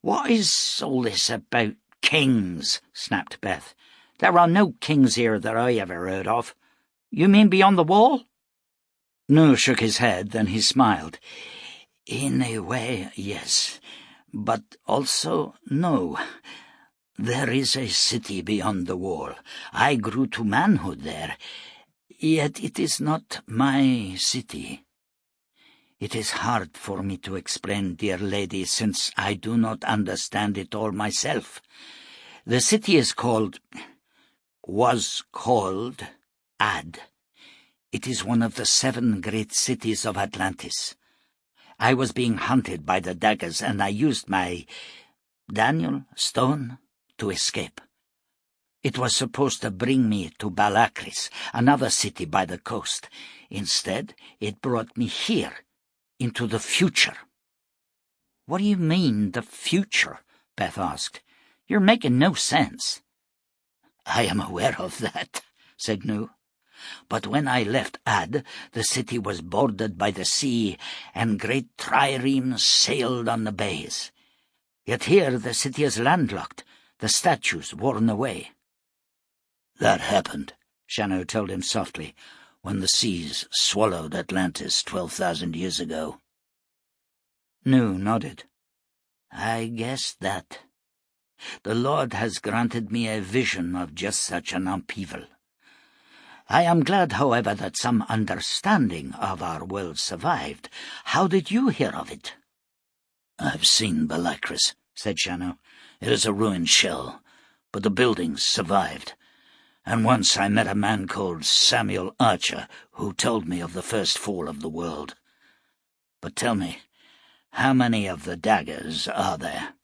What is all this about kings? Snapped Beth. There are no kings here that I ever heard of. You mean beyond the wall?
Nu shook his head, then he smiled.
In a way, yes, but also no. There is a city beyond the wall. I grew to manhood there, yet it is not my city. It is hard for me to explain, dear lady, since I do not understand it all myself. The city was called Ad. It is one of the 7 great cities of Atlantis. I was being hunted by the daggers, and I used my stone to escape. It was supposed to bring me to Balakris, another city by the coast. Instead, it brought me here, into the future.
What do you mean, the future? Beth asked. You're making no sense.
I am aware of that, said Nu. But when I left Ad, the city was bordered by the sea, and great triremes sailed on the bays. Yet here the city is landlocked, the statues worn away. That happened, Shannow told him softly, when the seas swallowed Atlantis 12,000 years ago.
Nu nodded.
I guessed that. The Lord has granted me a vision of just such an upheaval. I am glad, however, that some understanding of our world survived. How did you hear of it? I've seen Balakris, said Shannow. It is a ruined shell, but the buildings survived. And once I met a man called Samuel Archer, who told me of the first fall of the world. But tell me, how many of the daggers are there?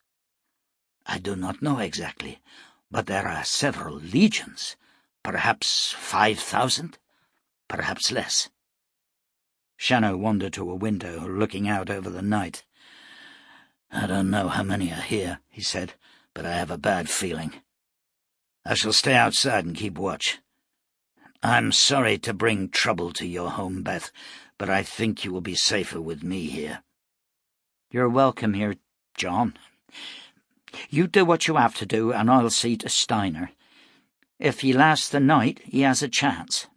I do not know exactly, but there are several legions. Perhaps 5,000, perhaps less.
Shannow wandered to a window, looking out over the night.
I don't know how many are here, he said, but I have a bad feeling. I shall stay outside and keep watch. I'm sorry to bring trouble to your home, Beth, but I think you will be safer with me here.
You're welcome here, John. You do what you have to do, and I'll see to Steiner. If he lasts the night, he has a chance.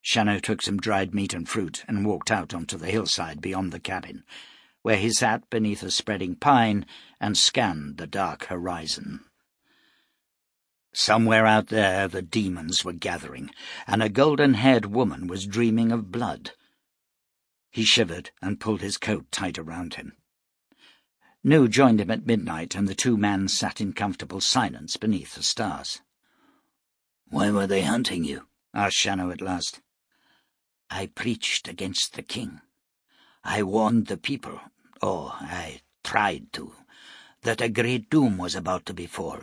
Shannow took some dried meat and fruit and walked out onto the hillside beyond the cabin, where he sat beneath a spreading pine and scanned the dark horizon. Somewhere out there the demons were gathering, and a golden-haired woman was dreaming of blood. He shivered and pulled his coat tight around him. Nu joined him at midnight, and the two men sat in comfortable silence beneath the stars.
"Why were they hunting you?"
asked Shannow at last.
"I preached against the king. I warned the people, or I tried to, that a great doom was about to befall.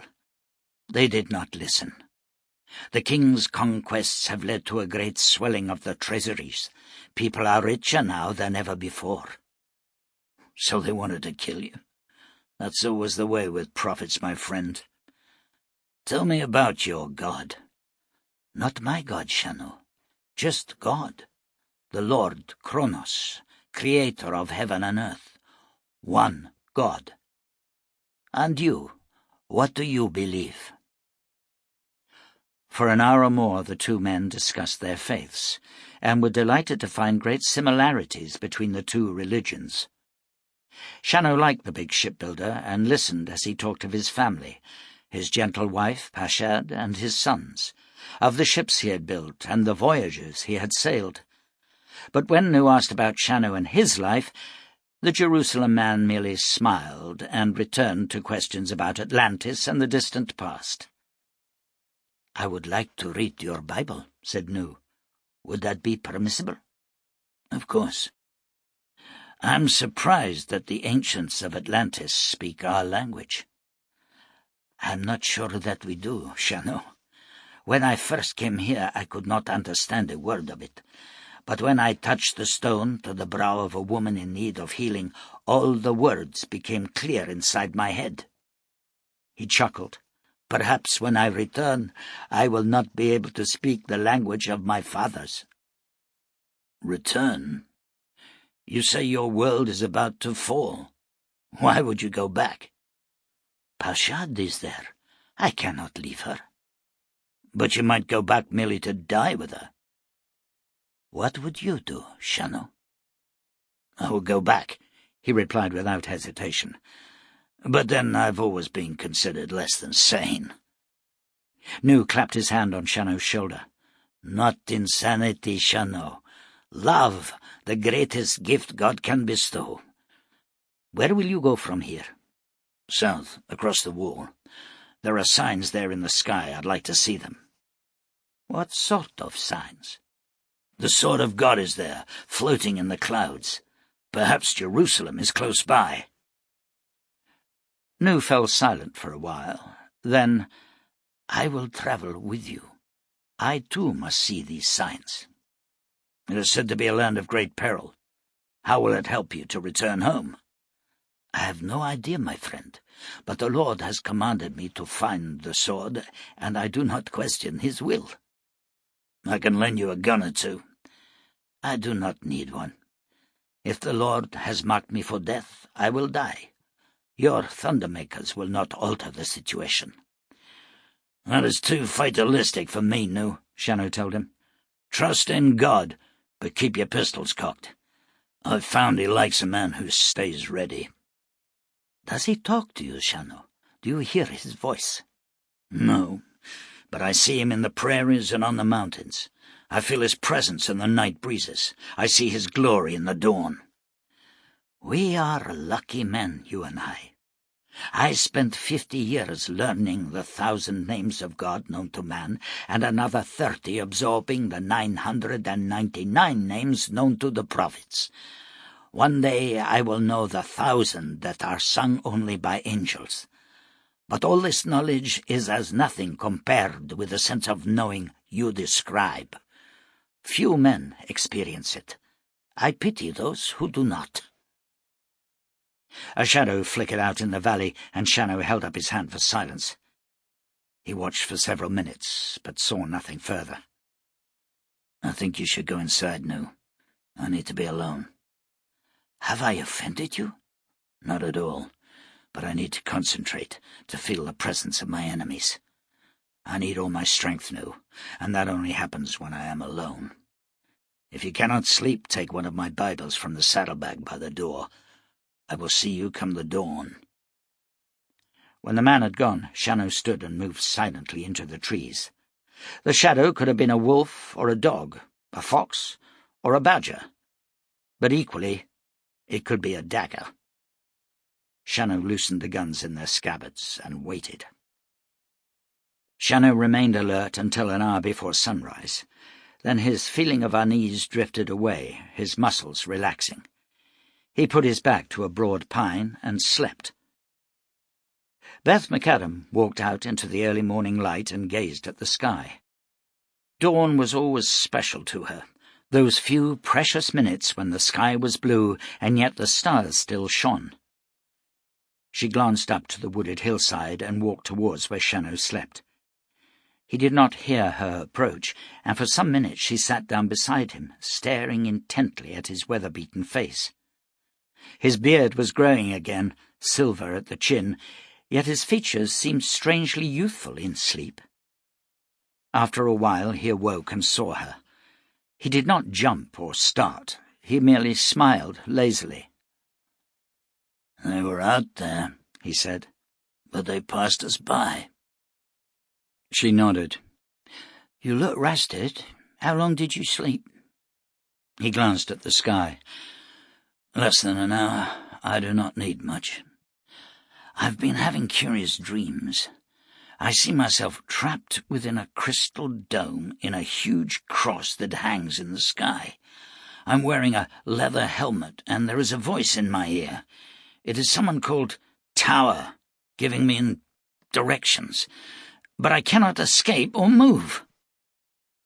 They did not listen. The king's conquests have led to a great swelling of the treasuries. People are richer now than ever before." "So they wanted to kill you? That's always the way with prophets, my friend. Tell me about your God." "Not my God, Shannow. Just God. The Lord Kronos, creator of heaven and earth. One God. And you, what do you believe?"
For an hour or more the two men discussed their faiths, and were delighted to find great similarities between the two religions. Shannow liked the big shipbuilder, and listened as he talked of his family, his gentle wife, Pashad, and his sons, of the ships he had built and the voyages he had sailed. But when Nu asked about Shannow and his life, the Jerusalem man merely smiled and returned to questions about Atlantis and the distant past.
"I would like to read your Bible," said Nu. "Would that be permissible?" "Of course. I'm surprised that the ancients of Atlantis speak our language." "I'm not sure that we do, Shannow. When I first came here I could not understand a word of it, but when I touched the stone to the brow of a woman in need of healing, all the words became clear inside my head." He chuckled. "Perhaps when I return I will not be able to speak the language of my fathers." "Return? You say your world is about to fall. Why would you go back?" "Pashad is there. I cannot leave her." "But you might go back merely to die with her." "What would you do, Shannow?" "I will go back," he replied without hesitation. "But then I've always been considered less than sane."
Nu clapped his hand on Shannow's shoulder.
"Not insanity, Shannow. Love, the greatest gift God can bestow.
Where will you go from here?"
"South, across the wall. There are signs there in the sky. I'd like to see them."
"What sort of signs?"
"The sword of God is there, floating in the clouds. Perhaps Jerusalem is close by."
Nu fell silent for a while. Then,
"I will travel with you. I too must see these signs."
It is said to be a land of great peril. How will it help you to return home?
I have no idea, my friend, but the Lord has commanded me to find the sword, and I do not question his will.
I can lend you a gun or two.
I do not need one. If the Lord has marked me for death, I will die. Your thundermakers will not alter the situation.
That is too fatalistic for me, Nu, Shannow told him. Trust in God, but keep your pistols cocked. I've found he likes a man who stays ready.
Does he talk to you, Shannow? Do you hear his voice?
No, but I see him in the prairies and on the mountains. I feel his presence in the night breezes. I see his glory in the dawn.
We are lucky men, you and I. I spent 50 years learning the 1,000 names of God known to man, and another 30 absorbing the 999 names known to the prophets. One day I will know the 1,000 that are sung only by angels. But all this knowledge is as nothing compared with the sense of knowing you describe. Few men experience it. I pity those who do not.
A shadow flickered out in the valley, and Shannow held up his hand for silence. He watched for several minutes, but saw nothing further.
"I think you should go inside, Nu. I need to be alone."
"Have I offended you?"
"Not at all, but I need to concentrate to feel the presence of my enemies. I need all my strength, Nu, and that only happens when I am alone. If you cannot sleep, take one of my Bibles from the saddlebag by the door. I will see you come the dawn."
When the man had gone, Shannow stood and moved silently into the trees. The shadow could have been a wolf or a dog, a fox or a badger, but equally it could be a dagger. Shannow loosened the guns in their scabbards and waited. Shannow remained alert until an hour before sunrise. Then his feeling of unease drifted away, his muscles relaxing. He put his back to a broad pine and slept. Beth McAdam walked out into the early morning light and gazed at the sky. Dawn was always special to her, those few precious minutes when the sky was blue and yet the stars still shone. She glanced up to the wooded hillside and walked towards where Shannow slept. He did not hear her approach, and for some minutes she sat down beside him, staring intently at his weather-beaten face. His beard was growing again, silver at the chin, yet his features seemed strangely youthful in sleep. After a while he awoke and saw her. He did not jump or start. He merely smiled lazily.
"They were out there," he said, "but they passed us by."
She nodded.
"You look rested. How long did you sleep?"
He glanced at the sky.
"Less than an hour. I do not need much. I've been having curious dreams. I see myself trapped within a crystal dome in a huge cross that hangs in the sky. I'm wearing a leather helmet, and there is a voice in my ear. It is someone called Tower, giving me directions, but I cannot escape or move."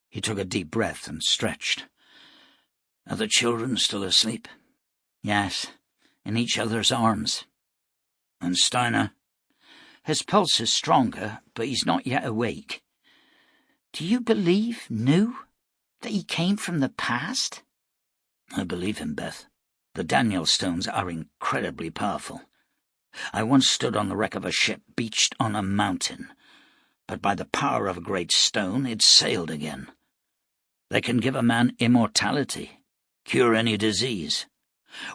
He took a deep breath and stretched.
"Are the children still asleep?"
"Yes, in each other's arms."
"And Steiner?"
"His pulse is stronger, but he's not yet awake." "Do you believe, Nu, that he came from the past?"
"I believe him, Beth. The Daniel stones are incredibly powerful. I once stood on the wreck of a ship beached on a mountain, but by the power of a great stone it sailed again. They can give a man immortality, cure any disease.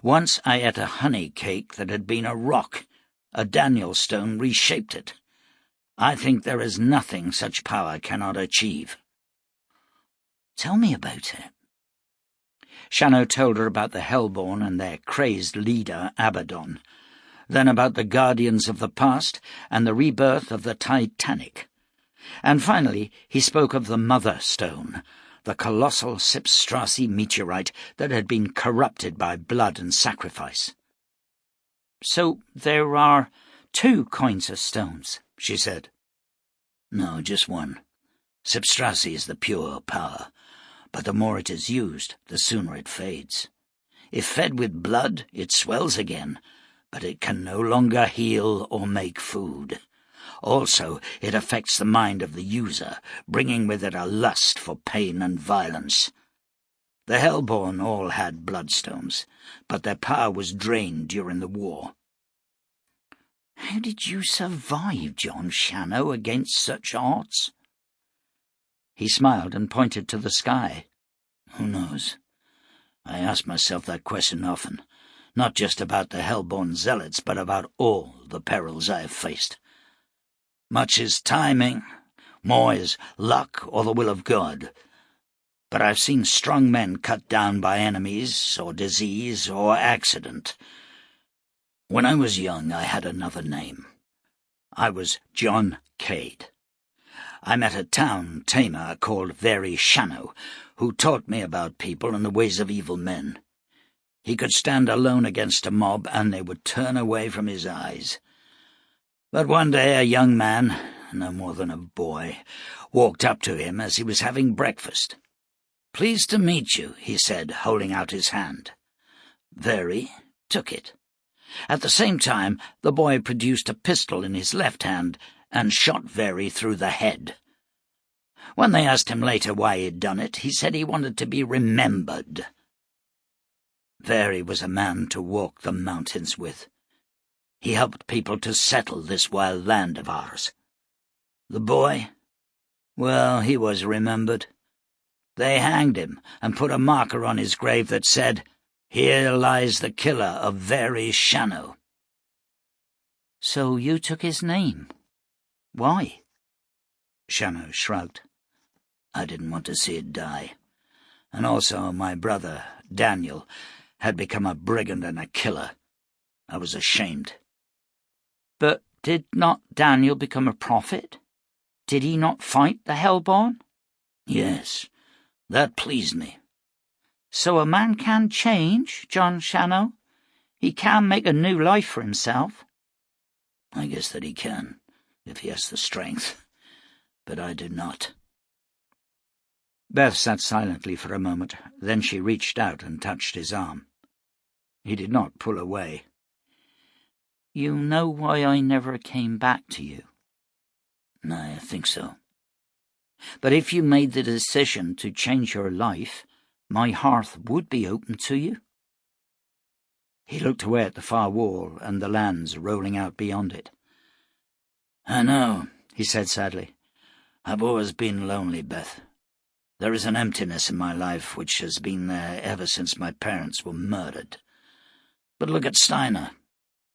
Once I ate a honey cake that had been a rock. A Daniel stone reshaped it. I think there is nothing such power cannot achieve."
"Tell me about it."
Shannow told her about the Hellborn and their crazed leader, Abaddon, then about the Guardians of the Past and the rebirth of the Titanic. And finally he spoke of the Mother Stone, the colossal Sipstrassi meteorite that had been corrupted by blood and sacrifice.
"So there are 2 coins of stones," she said.
"No, just one. Sipstrassi is the pure power, but the more it is used, the sooner it fades. If fed with blood, it swells again, but it can no longer heal or make food. Also, it affects the mind of the user, bringing with it a lust for pain and violence. The Hellborn all had bloodstones, but their power was drained during the war."
"How did you survive, John Shannow, against such odds?"
He smiled and pointed to the sky.
"Who knows? I ask myself that question often, not just about the Hellborn zealots, but about all the perils I have faced. Much is timing, more is luck or the will of God. But I've seen strong men cut down by enemies, or disease, or accident. When I was young, I had another name. I was John Cade. I met a town tamer called Very Shannow, who taught me about people and the ways of evil men. He could stand alone against a mob, and they would turn away from his eyes. But one day a young man, no more than a boy, walked up to him as he was having breakfast. "Pleased to meet you," he said, holding out his hand. Very took it. At the same time, the boy produced a pistol in his left hand and shot Very through the head. When they asked him later why he'd done it, he said he wanted to be remembered. Very was a man to walk the mountains with. He helped people to settle this wild land of ours. The boy, well, he was remembered. They hanged him and put a marker on his grave that said, "Here lies the killer of Very Shannow."
So you took his name. Why?
Shannow shrugged. I didn't want to see it die. And also my brother, Daniel, had become a brigand and a killer. I was ashamed.
But did not Daniel become a prophet? Did he not fight the Hellborn?
Yes, that pleased me.
So a man can change, John Shannow? He can make a new life for himself?
I guess that he can, if he has the strength. But I do not.
Beth sat silently for a moment, then she reached out and touched his arm. He did not pull away.
You know why I never came back to you?
I think so.
But if you made the decision to change your life, my hearth would be open to you.
He looked away at the far wall and the lands rolling out beyond it.
I know, he said sadly. I've always been lonely, Beth. There is an emptiness in my life which has been there ever since my parents were murdered. But look at Steiner.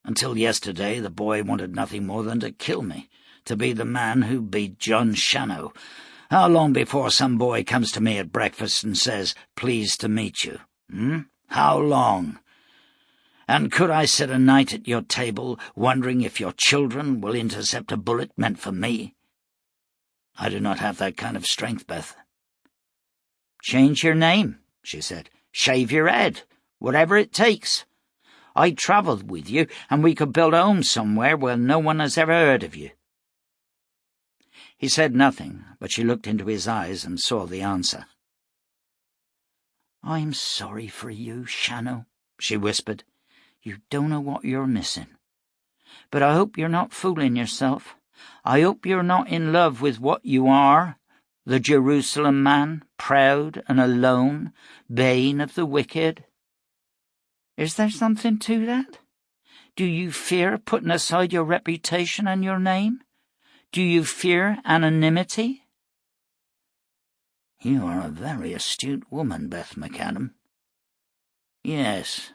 Until yesterday, the boy wanted nothing more than to kill me, to be the man who beat John Shannow. How long before some boy comes to me at breakfast and says, "Pleased to meet you"? How long? And could I sit a night at your table, wondering if your children will intercept a bullet meant for me? I do not have that kind of strength, Beth.
Change your name, she said. Shave your head, whatever it takes. I'd travel with you, and we could build a home somewhere where no one has ever heard of you.
He said nothing, but she looked into his eyes and saw the answer.
I'm sorry for you, Shannow, she whispered. You don't know what you're missing. But I hope you're not fooling yourself. I hope you're not in love with what you are, the Jerusalem man, proud and alone, bane of the wicked. Is there something to that? Do you fear putting aside your reputation and your name? Do you fear anonymity?
You are a very astute woman, Beth McAdam. Yes,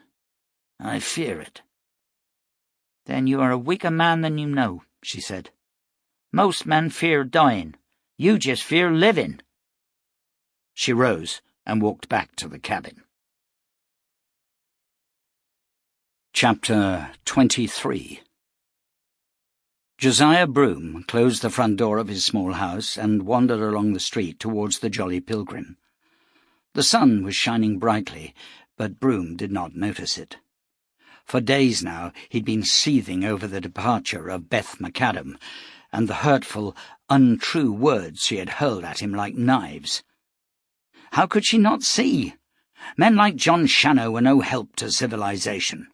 I fear it.
Then you are a weaker man than you know, she said. Most men fear dying. You just fear living.
She rose and walked back to the cabin. Chapter 23. Josiah Broom closed the front door of his small house and wandered along the street towards the Jolly Pilgrim. The sun was shining brightly, but Broom did not notice it. For days now he'd been seething over the departure of Beth McAdam and the hurtful, untrue words she had hurled at him like knives. How could she not see? Men like John Shannow were no help to civilization.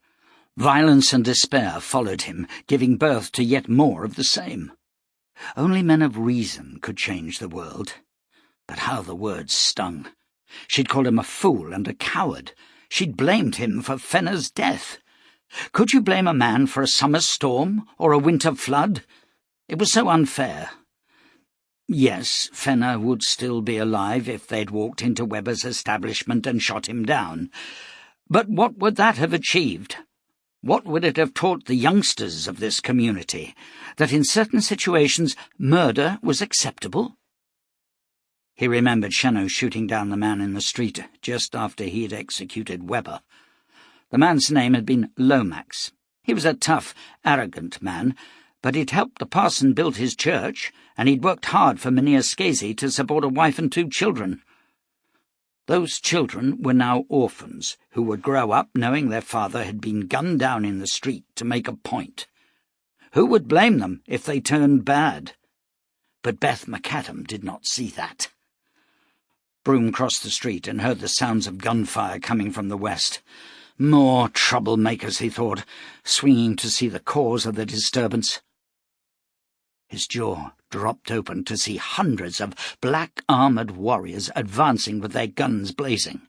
Violence and despair followed him, giving birth to yet more of the same. Only men of reason could change the world. But how the words stung! She'd called him a fool and a coward. She'd blamed him for Fenner's death. Could you blame a man for a summer storm or a winter flood? It was so unfair. Yes, Fenner would still be alive if they'd walked into Webber's establishment and shot him down. But what would that have achieved? What would it have taught the youngsters of this community? That in certain situations murder was acceptable? He remembered Shannow shooting down the man in the street just after he had executed Webber. The man's name had been Lomax. He was a tough, arrogant man, but he'd helped the parson build his church, and he'd worked hard for Mynheer Scasey to support a wife and 2 children. Those children were now orphans, who would grow up knowing their father had been gunned down in the street to make a point. Who would blame them if they turned bad? But Beth McAdam did not see that. Broom crossed the street and heard the sounds of gunfire coming from the west. More troublemakers, he thought, swinging to see the cause of the disturbance. His jaw dropped open to see hundreds of black-armoured warriors advancing with their guns blazing.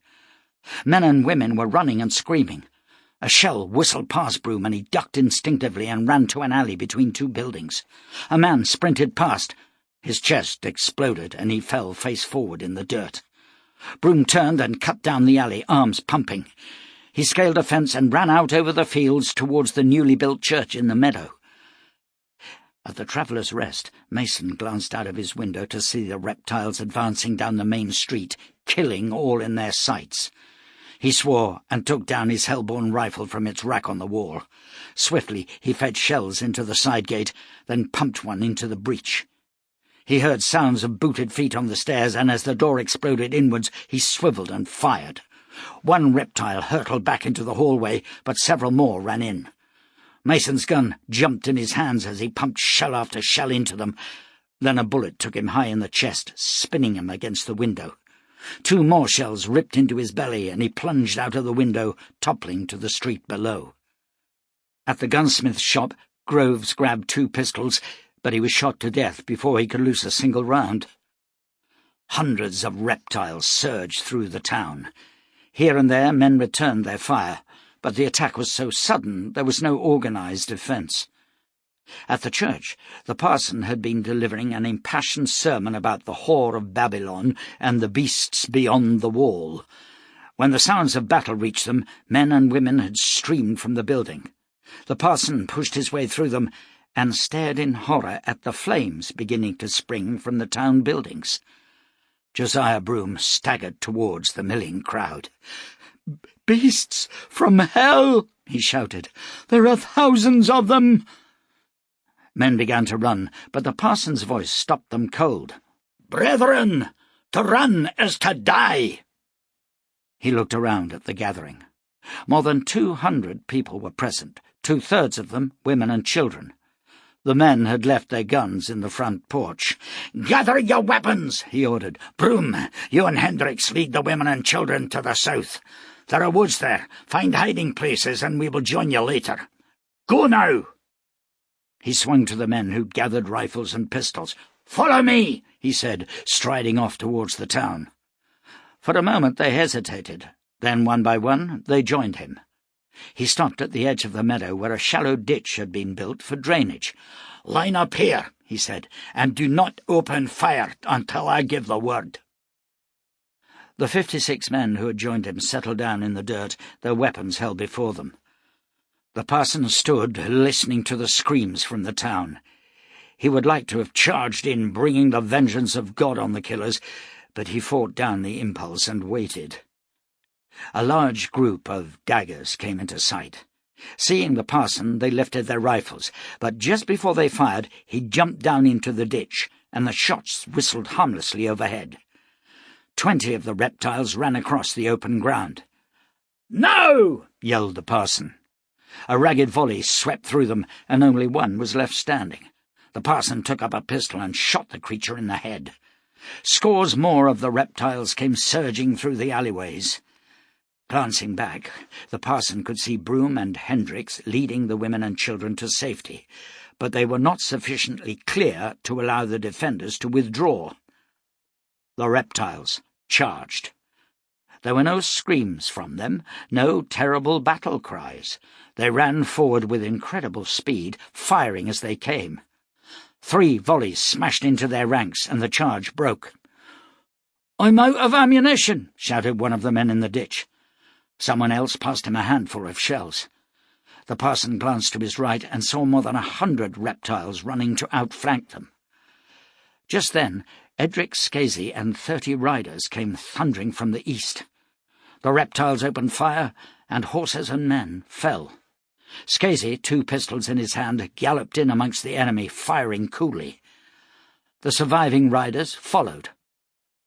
Men and women were running and screaming. A shell whistled past Broom, and he ducked instinctively and ran to an alley between two buildings. A man sprinted past. His chest exploded, and he fell face forward in the dirt. Broom turned and cut down the alley, arms pumping. He scaled a fence and ran out over the fields towards the newly built church in the meadow. At the Traveller's Rest, Mason glanced out of his window to see the reptiles advancing down the main street, killing all in their sights. He swore and took down his hellborn rifle from its rack on the wall. Swiftly he fed shells into the side gate, then pumped one into the breach. He heard sounds of booted feet on the stairs, and as the door exploded inwards, he swiveled and fired. One reptile hurtled back into the hallway, but several more ran in. Mason's gun jumped in his hands as he pumped shell after shell into them. Then a bullet took him high in the chest, spinning him against the window. Two more shells ripped into his belly, and he plunged out of the window, toppling to the street below. At the gunsmith's shop, Groves grabbed 2 pistols, but he was shot to death before he could loose a single round. Hundreds of reptiles surged through the town. Here and there men returned their fire, but the attack was so sudden there was no organized defense. At the church, the parson had been delivering an impassioned sermon about the whore of Babylon and the beasts beyond the wall. When the sounds of battle reached them, men and women had streamed from the building. The parson pushed his way through them and stared in horror at the flames beginning to spring from the town buildings. Josiah Broom staggered towards the milling crowd. "Beasts from hell!" he shouted. "There are thousands of them!" Men began to run, but the parson's voice stopped them cold.
"Brethren, to run is to die!"
He looked around at the gathering. More than 200 people were present, 2/3 of them women and children. The men had left their guns in the front porch.
"Gather your weapons," he ordered. "Broom, you and Hendricks lead the women and children to the south. There are woods there. Find hiding places, and we will join you later. Go now!"
He swung to the men who gathered rifles and pistols.
"Follow me,"
he said, striding off towards the town. For a moment they hesitated. Then, one by one, they joined him. He stopped at the edge of the meadow where a shallow ditch had been built for drainage.
"Line up here," he said, "and do not open fire until I give the word."
The 56 men who had joined him settled down in the dirt, their weapons held before them. The parson stood, listening to the screams from the town. He would like to have charged in, bringing the vengeance of God on the killers, but he fought down the impulse and waited. A large group of daggers came into sight. Seeing the parson, they lifted their rifles, but just before they fired, he jumped down into the ditch, and the shots whistled harmlessly overhead. 20 of the reptiles ran across the open ground.
"No!"
yelled the parson. A ragged volley swept through them, and only one was left standing. The parson took up a pistol and shot the creature in the head. Scores more of the reptiles came surging through the alleyways. Glancing back, the parson could see Broom and Hendricks leading the women and children to safety, but they were not sufficiently clear to allow the defenders to withdraw. The reptiles charged. There were no screams from them, no terrible battle cries. They ran forward with incredible speed, firing as they came. 3 volleys smashed into their ranks, and the charge broke. "I'm out of ammunition," shouted one of the men in the ditch. Someone else passed him a handful of shells. The parson glanced to his right and saw more than 100 reptiles running to outflank them. Just then, Edric Scasey and 30 riders came thundering from the east. The reptiles opened fire, and horses and men fell. Scasey, 2 pistols in his hand, galloped in amongst the enemy, firing coolly. The surviving riders followed.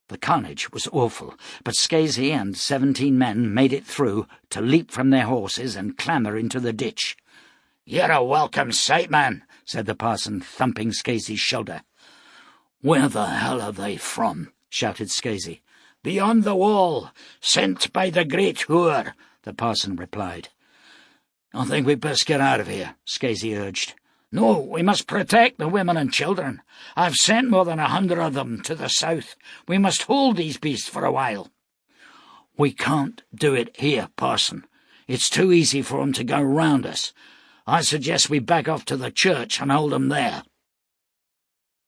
The carnage was awful, but Scasey and 17 men made it through to leap from their horses and clamber into the ditch.
"You're a welcome sight, man,"
said the parson, thumping Scasey's shoulder.
"Where the hell are they from?"
shouted Scasey.
"Beyond the wall, sent by the great whore.
the parson replied.
"I think we'd best get out of here," Scasey urged. "No, we must protect the women and children. I've sent more than 100 of them to the south. We must hold these beasts for a while." "We can't do it here, parson. It's too easy for 'em to go round us. I suggest we back off to the church and hold 'em there."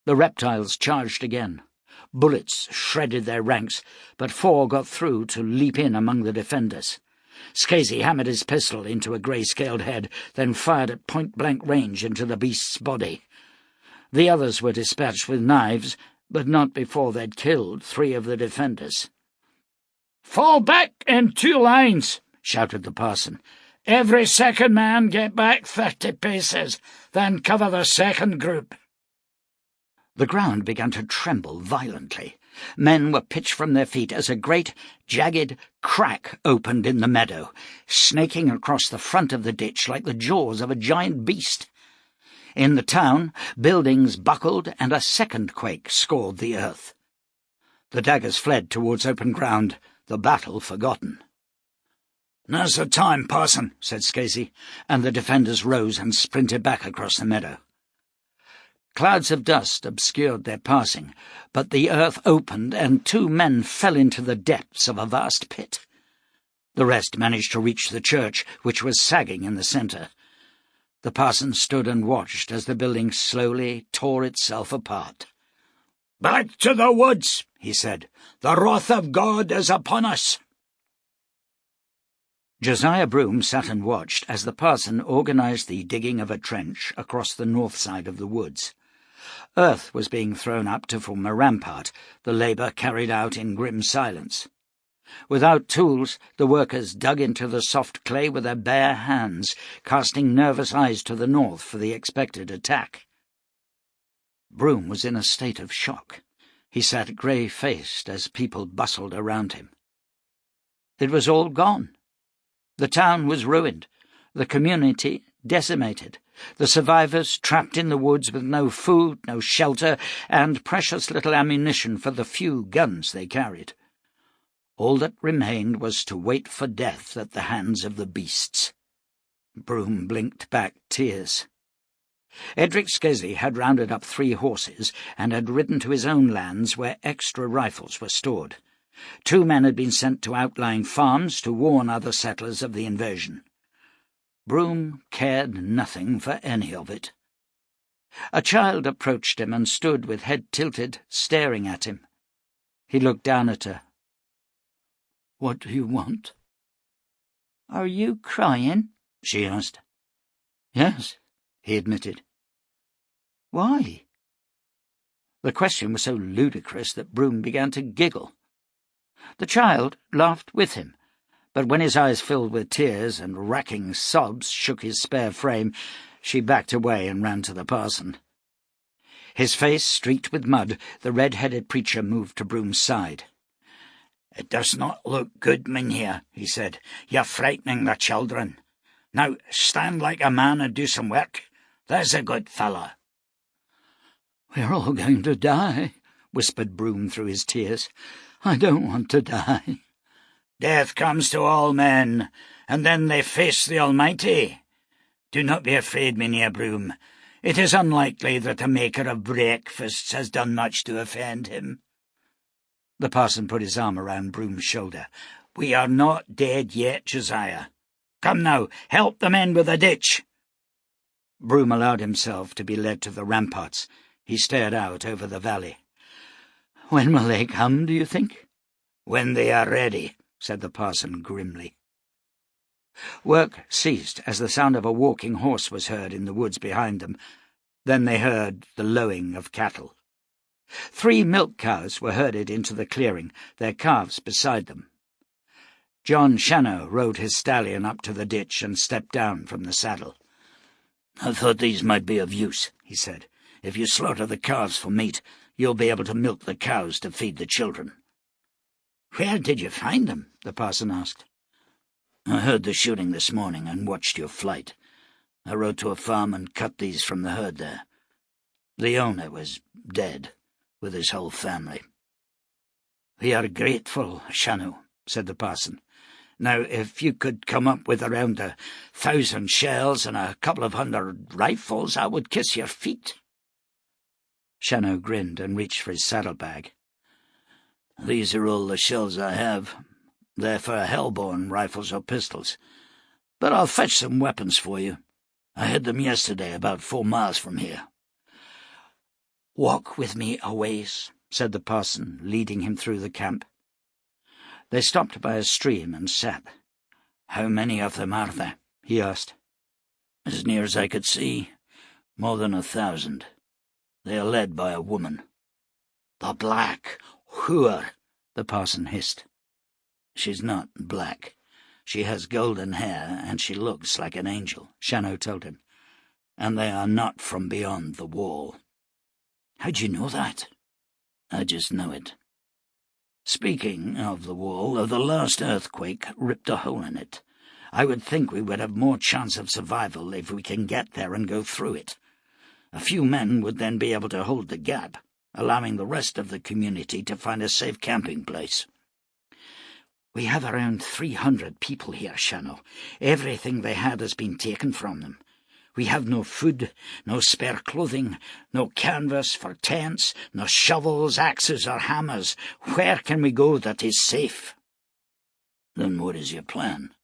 The reptiles charged again. Bullets shredded their ranks, but 4 got through to leap in among the defenders. Scasey hammered his pistol into a grey-scaled head, then fired at point-blank range into the beast's body. The others were dispatched with knives, but not before they'd killed 3 of the defenders.
"Fall back in 2 lines," shouted the parson. "Every second man get back 30 paces, then cover the second group."
The ground began to tremble violently. Men were pitched from their feet as a great, jagged crack opened in the meadow, snaking across the front of the ditch like the jaws of a giant beast. In the town, buildings buckled and a second quake scored the earth. The daggers fled towards open ground, the battle forgotten.
"Now's the time, parson,"
said Scasey, and the defenders rose and sprinted back across the meadow. Clouds of dust obscured their passing, but the earth opened and 2 men fell into the depths of a vast pit. The rest managed to reach the church, which was sagging in the centre. The parson stood and watched as the building slowly tore itself apart.
"Back to the woods," he said. "The wrath of God is upon us."
Josiah Broom sat and watched as the parson organised the digging of a trench across the north side of the woods. Earth was being thrown up to form a rampart, the labour carried out in grim silence. Without tools, the workers dug into the soft clay with their bare hands, casting nervous eyes to the north for the expected attack. Broom was in a state of shock. He sat grey-faced as people bustled around him. It was all gone. The town was ruined, the community decimated, the survivors trapped in the woods with no food, no shelter, and precious little ammunition for the few guns they carried. All that remained was to wait for death at the hands of the beasts. Broom blinked back tears. Edric Scasey had rounded up 3 horses and had ridden to his own lands where extra rifles were stored. 2 men had been sent to outlying farms to warn other settlers of the invasion. Broom cared nothing for any of it. A child approached him and stood with head tilted, staring at him. He looked down at her. "What do you want?"
"Are you crying?"
she asked. "Yes," he admitted.
"Why?"
The question was so ludicrous that Broom began to giggle. The child laughed with him, but when his eyes filled with tears and racking sobs shook his spare frame, she backed away and ran to the parson. His face streaked with mud, the red-headed preacher moved to Broom's side.
"It does not look good, Mynheer," he said. "You're frightening the children. Now stand like a man and do some work. There's a good fellow."
"We're all going to die," whispered Broom through his tears. "I don't want to die."
"Death comes to all men, and then they face the Almighty. Do not be afraid, Mynheer Broom. It is unlikely that the maker of breakfasts has done much to offend him."
The parson put his arm around Broom's shoulder.
"We are not dead yet, Josiah. Come now, help the men with the ditch."
Broom allowed himself to be led to the ramparts. He stared out over the valley. "When will they come, do you think?"
"When they are ready,"
said the parson grimly. Work ceased as the sound of a walking horse was heard in the woods behind them. Then they heard the lowing of cattle. 3 milk cows were herded into the clearing, their calves beside them. John Shannow rode his stallion up to the ditch and stepped down from the saddle.
"I thought these might be of use," he said. "If you slaughter the calves for meat, you'll be able to milk the cows to feed the children."
"Where did you find them?" the parson asked.
"I heard the shooting this morning and watched your flight. I rode to a farm and cut these from the herd there. The owner was dead, with his whole family."
"We are grateful, Shannow," said the parson.
Now, if you could come up with around 1,000 shells and a couple of 100 rifles, I would kiss your feet."
Shannow grinned and reached for his saddlebag.
"These are all the shells I have. They're for hellborn rifles or pistols. But I'll fetch some weapons for you. I had them yesterday, about 4 miles from here."
"Walk with me a ways," said the parson, leading him through the camp. They stopped by a stream and sat.
"How many of them are there?"
he asked.
"As near as I could see, more than 1,000. They are led by a woman."
"The black whore," the parson hissed.
"She's not black. She has golden hair, and she looks like an angel,"
Shannow told him.
"And they are not from beyond the wall."
"How'd you know that?"
"I just know it. Speaking of the wall, the last earthquake ripped a hole in it. I would think we would have more chance of survival if we can get there and go through it. A few men would then be able to hold the gap, allowing the rest of the community to find a safe camping place."
"We have around 300 people here, Shannow. Everything they had has been taken from them. We have no food, no spare clothing, no canvas for tents, no shovels, axes, or hammers. Where can we go that is safe?"
"Then what is your plan?"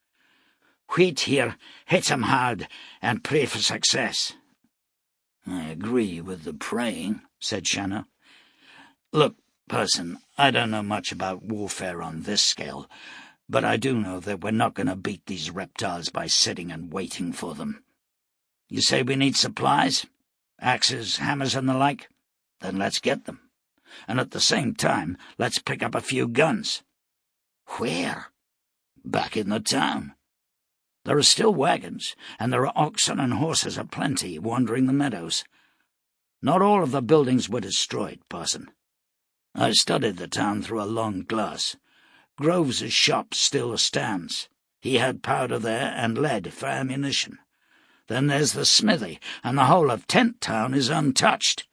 "Wait here, hit 'em hard, and pray for success."
"I agree with the praying,"
said Shannow.
"Look, parson, I don't know much about warfare on this scale, but I do know that we're not going to beat these reptiles by sitting and waiting for them. You say we need supplies? Axes, hammers, and the like? Then let's get them. And at the same time, let's pick up a few guns."
"Where?"
"Back in the town. There are still wagons, and there are oxen and horses aplenty wandering the meadows. Not all of the buildings were destroyed, parson. I studied the town through a long glass. Groves' shop still stands. He had powder there and lead for ammunition. Then there's the smithy, and the whole of Tent Town is untouched."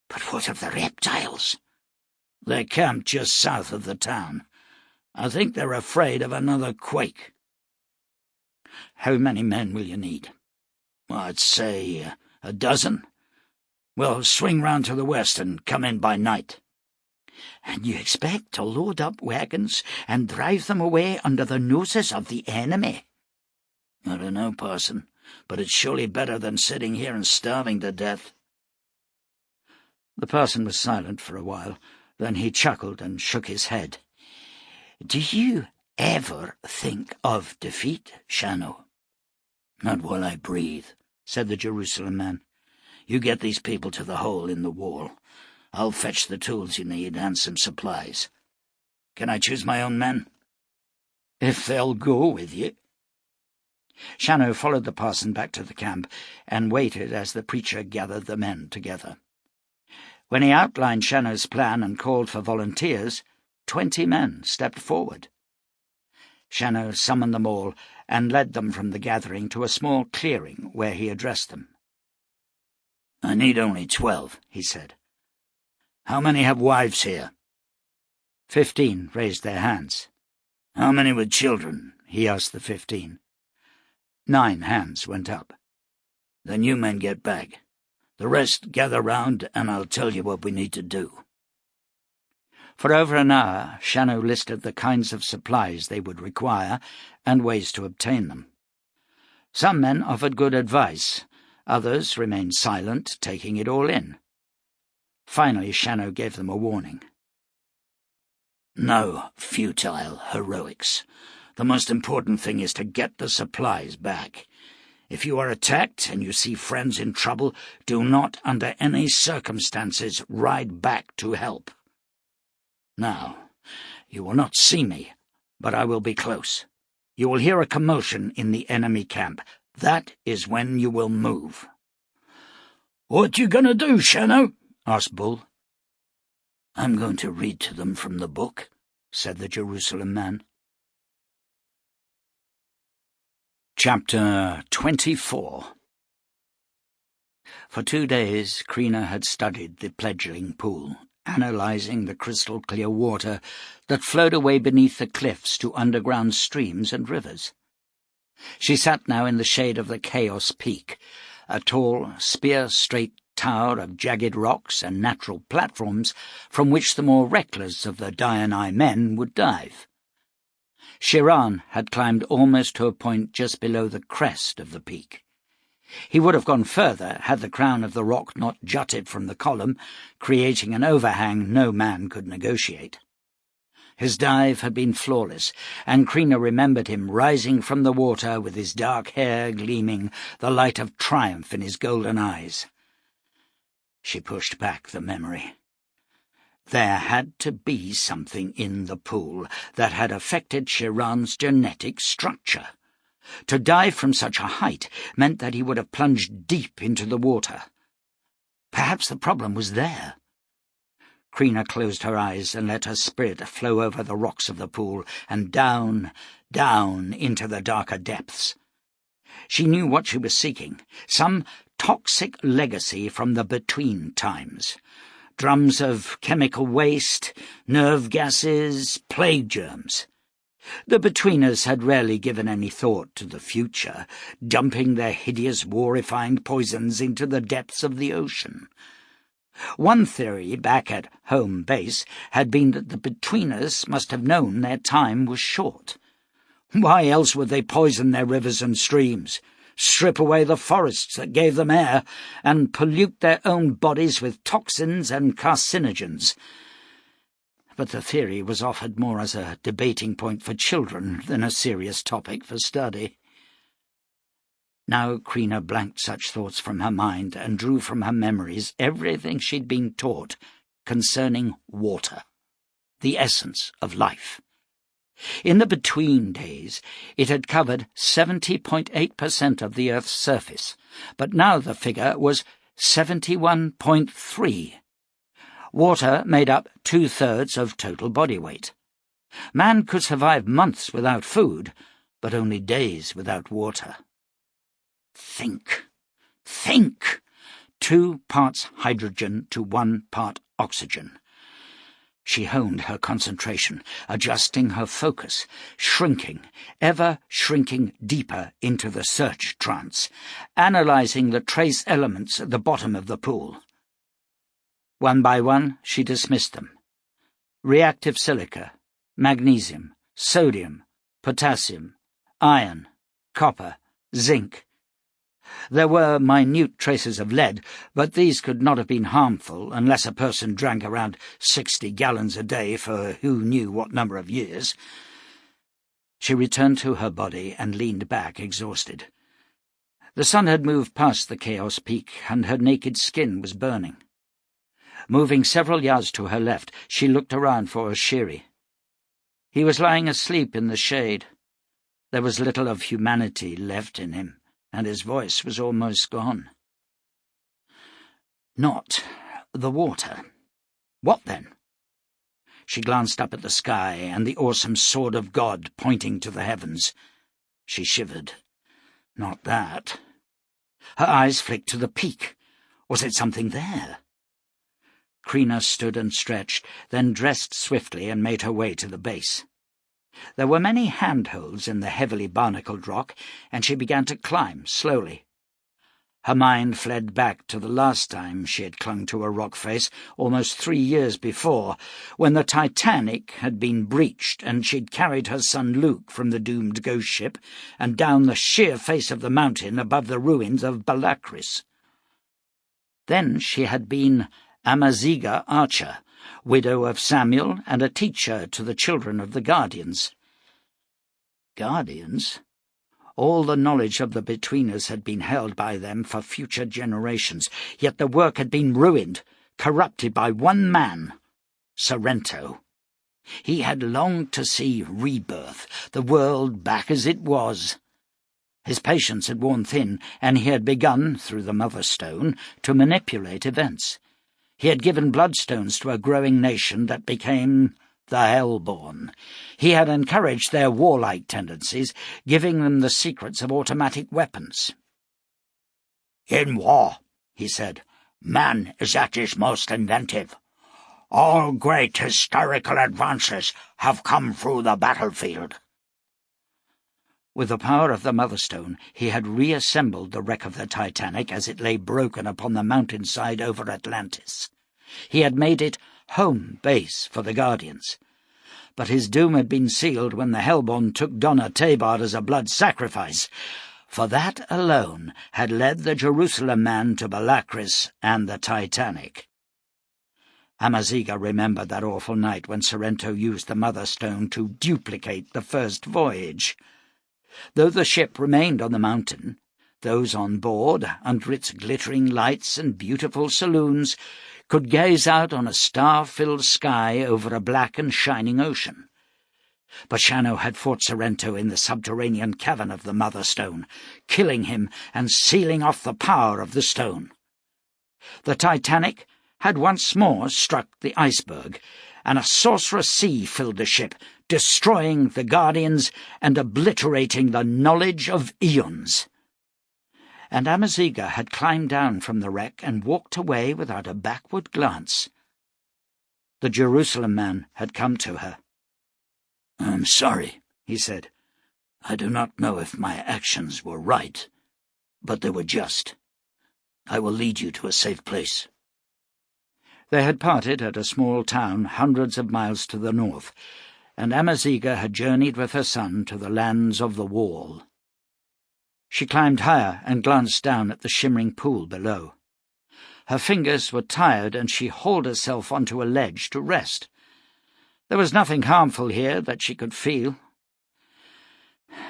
"But what of the reptiles?"
"They're camped just south of the town. I think they're afraid of another quake."
"How many men will you need?"
"I'd say a dozen. We'll swing round to the west and come in by night."
"And you expect to load up wagons and drive them away under the noses of the enemy?"
"I don't know, parson, but it's surely better than sitting here and starving to death."
The parson was silent for a while. Then he chuckled and shook his head. "Do you ever think of defeat, Shannow?"
"Not while I breathe," said the Jerusalem man. "You get these people to the hole in the wall. I'll fetch the tools you need and some supplies. Can I choose my own men?"
"If they'll go with you." Shannow followed the parson back to the camp and waited as the preacher gathered the men together. When he outlined Shannow's plan and called for volunteers, 20 men stepped forward. Shannow summoned them all and led them from the gathering to a small clearing where he addressed them.
"I need only 12, he said. "How many have wives here?"
15 raised their hands.
"How many with children?"
he asked the 15. 9 hands went up.
"Then you men get back. The rest gather round, and I'll tell you what we need to do."
For over an hour, Shannow listed the kinds of supplies they would require and ways to obtain them. Some men offered good advice, others remained silent, taking it all in. Finally, Shannow gave them a warning.
"No futile heroics. The most important thing is to get the supplies back. If you are attacked and you see friends in trouble, do not under any circumstances ride back to help. Now, you will not see me, but I will be close. You will hear a commotion in the enemy camp. That is when you will move." "What you gonna do, Shannow?" asked Bull.
"I'm going to read to them from the book," said the Jerusalem man.
Chapter 24. For 2 days, Creena had studied the fledgling pool analysing the crystal-clear water that flowed away beneath the cliffs to underground streams and rivers. She sat now in the shade of the Chaos Peak, a tall, spear-straight tower of jagged rocks and natural platforms from which the more reckless of the Diani men would dive. Shiran had climbed almost to a point just below the crest of the peak. He would have gone further had the crown of the rock not jutted from the column, creating an overhang no man could negotiate. His dive had been flawless, and Krina remembered him rising from the water with his dark hair gleaming, the light of triumph in his golden eyes. She pushed back the memory. There had to be something in the pool that had affected Shiran's genetic structure. To dive from such a height meant that he would have plunged deep into the water. Perhaps the problem was there. Krina closed her eyes and let her spirit flow over the rocks of the pool and down, down into the darker depths. She knew what she was seeking, some toxic legacy from the between times. Drums of chemical waste, nerve gases, plague germs. The betweeners had rarely given any thought to the future, dumping their hideous war-refined poisons into the depths of the ocean. One theory back at home base had been that the betweeners must have known their time was short. Why else would they poison their rivers and streams, strip away the forests that gave them air, and pollute their own bodies with toxins and carcinogens? But the theory was offered more as a debating point for children than a serious topic for study. Now Krina blanked such thoughts from her mind and drew from her memories everything she'd been taught concerning water, the essence of life. In the between days, it had covered 70.8% of the Earth's surface, but now the figure was 71.3%. Water made up 2/3 of total body weight. Man could survive months without food, but only days without water. Think. 2 parts hydrogen to 1 part oxygen. She honed her concentration, adjusting her focus, shrinking, ever shrinking deeper into the search trance, analysing the trace elements at the bottom of the pool. One by one, she dismissed them. Reactive silica, magnesium, sodium, potassium, iron, copper, zinc. There were minute traces of lead, but these could not have been harmful unless a person drank around 60 gallons a day for who knew what number of years. She returned to her body and leaned back, exhausted. The sun had moved past the Chaos Peak, and her naked skin was burning. Moving several yards to her left, she looked around for Oshiri. He was lying asleep in the shade. There was little of humanity left in him, and his voice was almost gone. Not the water. What then? She glanced up at the sky and the awesome sword of God pointing to the heavens. She shivered. Not that. Her eyes flicked to the peak. Was it something there? Krina stood and stretched, then dressed swiftly and made her way to the base. There were many handholds in the heavily barnacled rock, and she began to climb slowly. Her mind fled back to the last time she had clung to a rock face, almost 3 years before, when the Titanic had been breached and she'd carried her son Luke from the doomed ghost ship and down the sheer face of the mountain above the ruins of Balakris. Then she had been Amaziga Archer, widow of Samuel and a teacher to the children of the Guardians. Guardians? All the knowledge of the betweeners had been held by them for future generations, yet the work had been ruined, corrupted by one man, Sorrento. He had longed to see rebirth, the world back as it was. His patience had worn thin, and he had begun, through the Mother Stone, to manipulate events. He had given bloodstones to a growing nation that became the Hellborn. He had encouraged their warlike tendencies, giving them the secrets of automatic weapons.
"In war," he said, "man is at his most inventive. All great historical advances have come through the battlefield."
With the power of the Mother Stone, he had reassembled the wreck of the Titanic as it lay broken upon the mountainside over Atlantis. He had made it home base for the Guardians. But his doom had been sealed when the Hellborn took Donna Tabard as a blood sacrifice, for that alone had led the Jerusalem man to Balakris and the Titanic. Amaziga remembered that awful night when Sorrento used the Mother Stone to duplicate the first voyage. Though the ship remained on the mountain, those on board, under its glittering lights and beautiful saloons, could gaze out on a star-filled sky over a black and shining ocean. But Shannow had fought Sorrento in the subterranean cavern of the Mother Stone, killing him and sealing off the power of the stone. The Titanic had once more struck the iceberg, and a sorcerous sea filled the ship, destroying the Guardians and obliterating the knowledge of eons. And Amaziga had climbed down from the wreck and walked away without a backward glance. The Jerusalem man had come to her.
"I'm sorry," he said. "I do not know if my actions were right, but they were just. I will lead you to a safe place."
They had parted at a small town hundreds of miles to the north, and Amaziga had journeyed with her son to the lands of the Wall. She climbed higher and glanced down at the shimmering pool below. Her fingers were tired, and she hauled herself onto a ledge to rest. There was nothing harmful here that she could feel.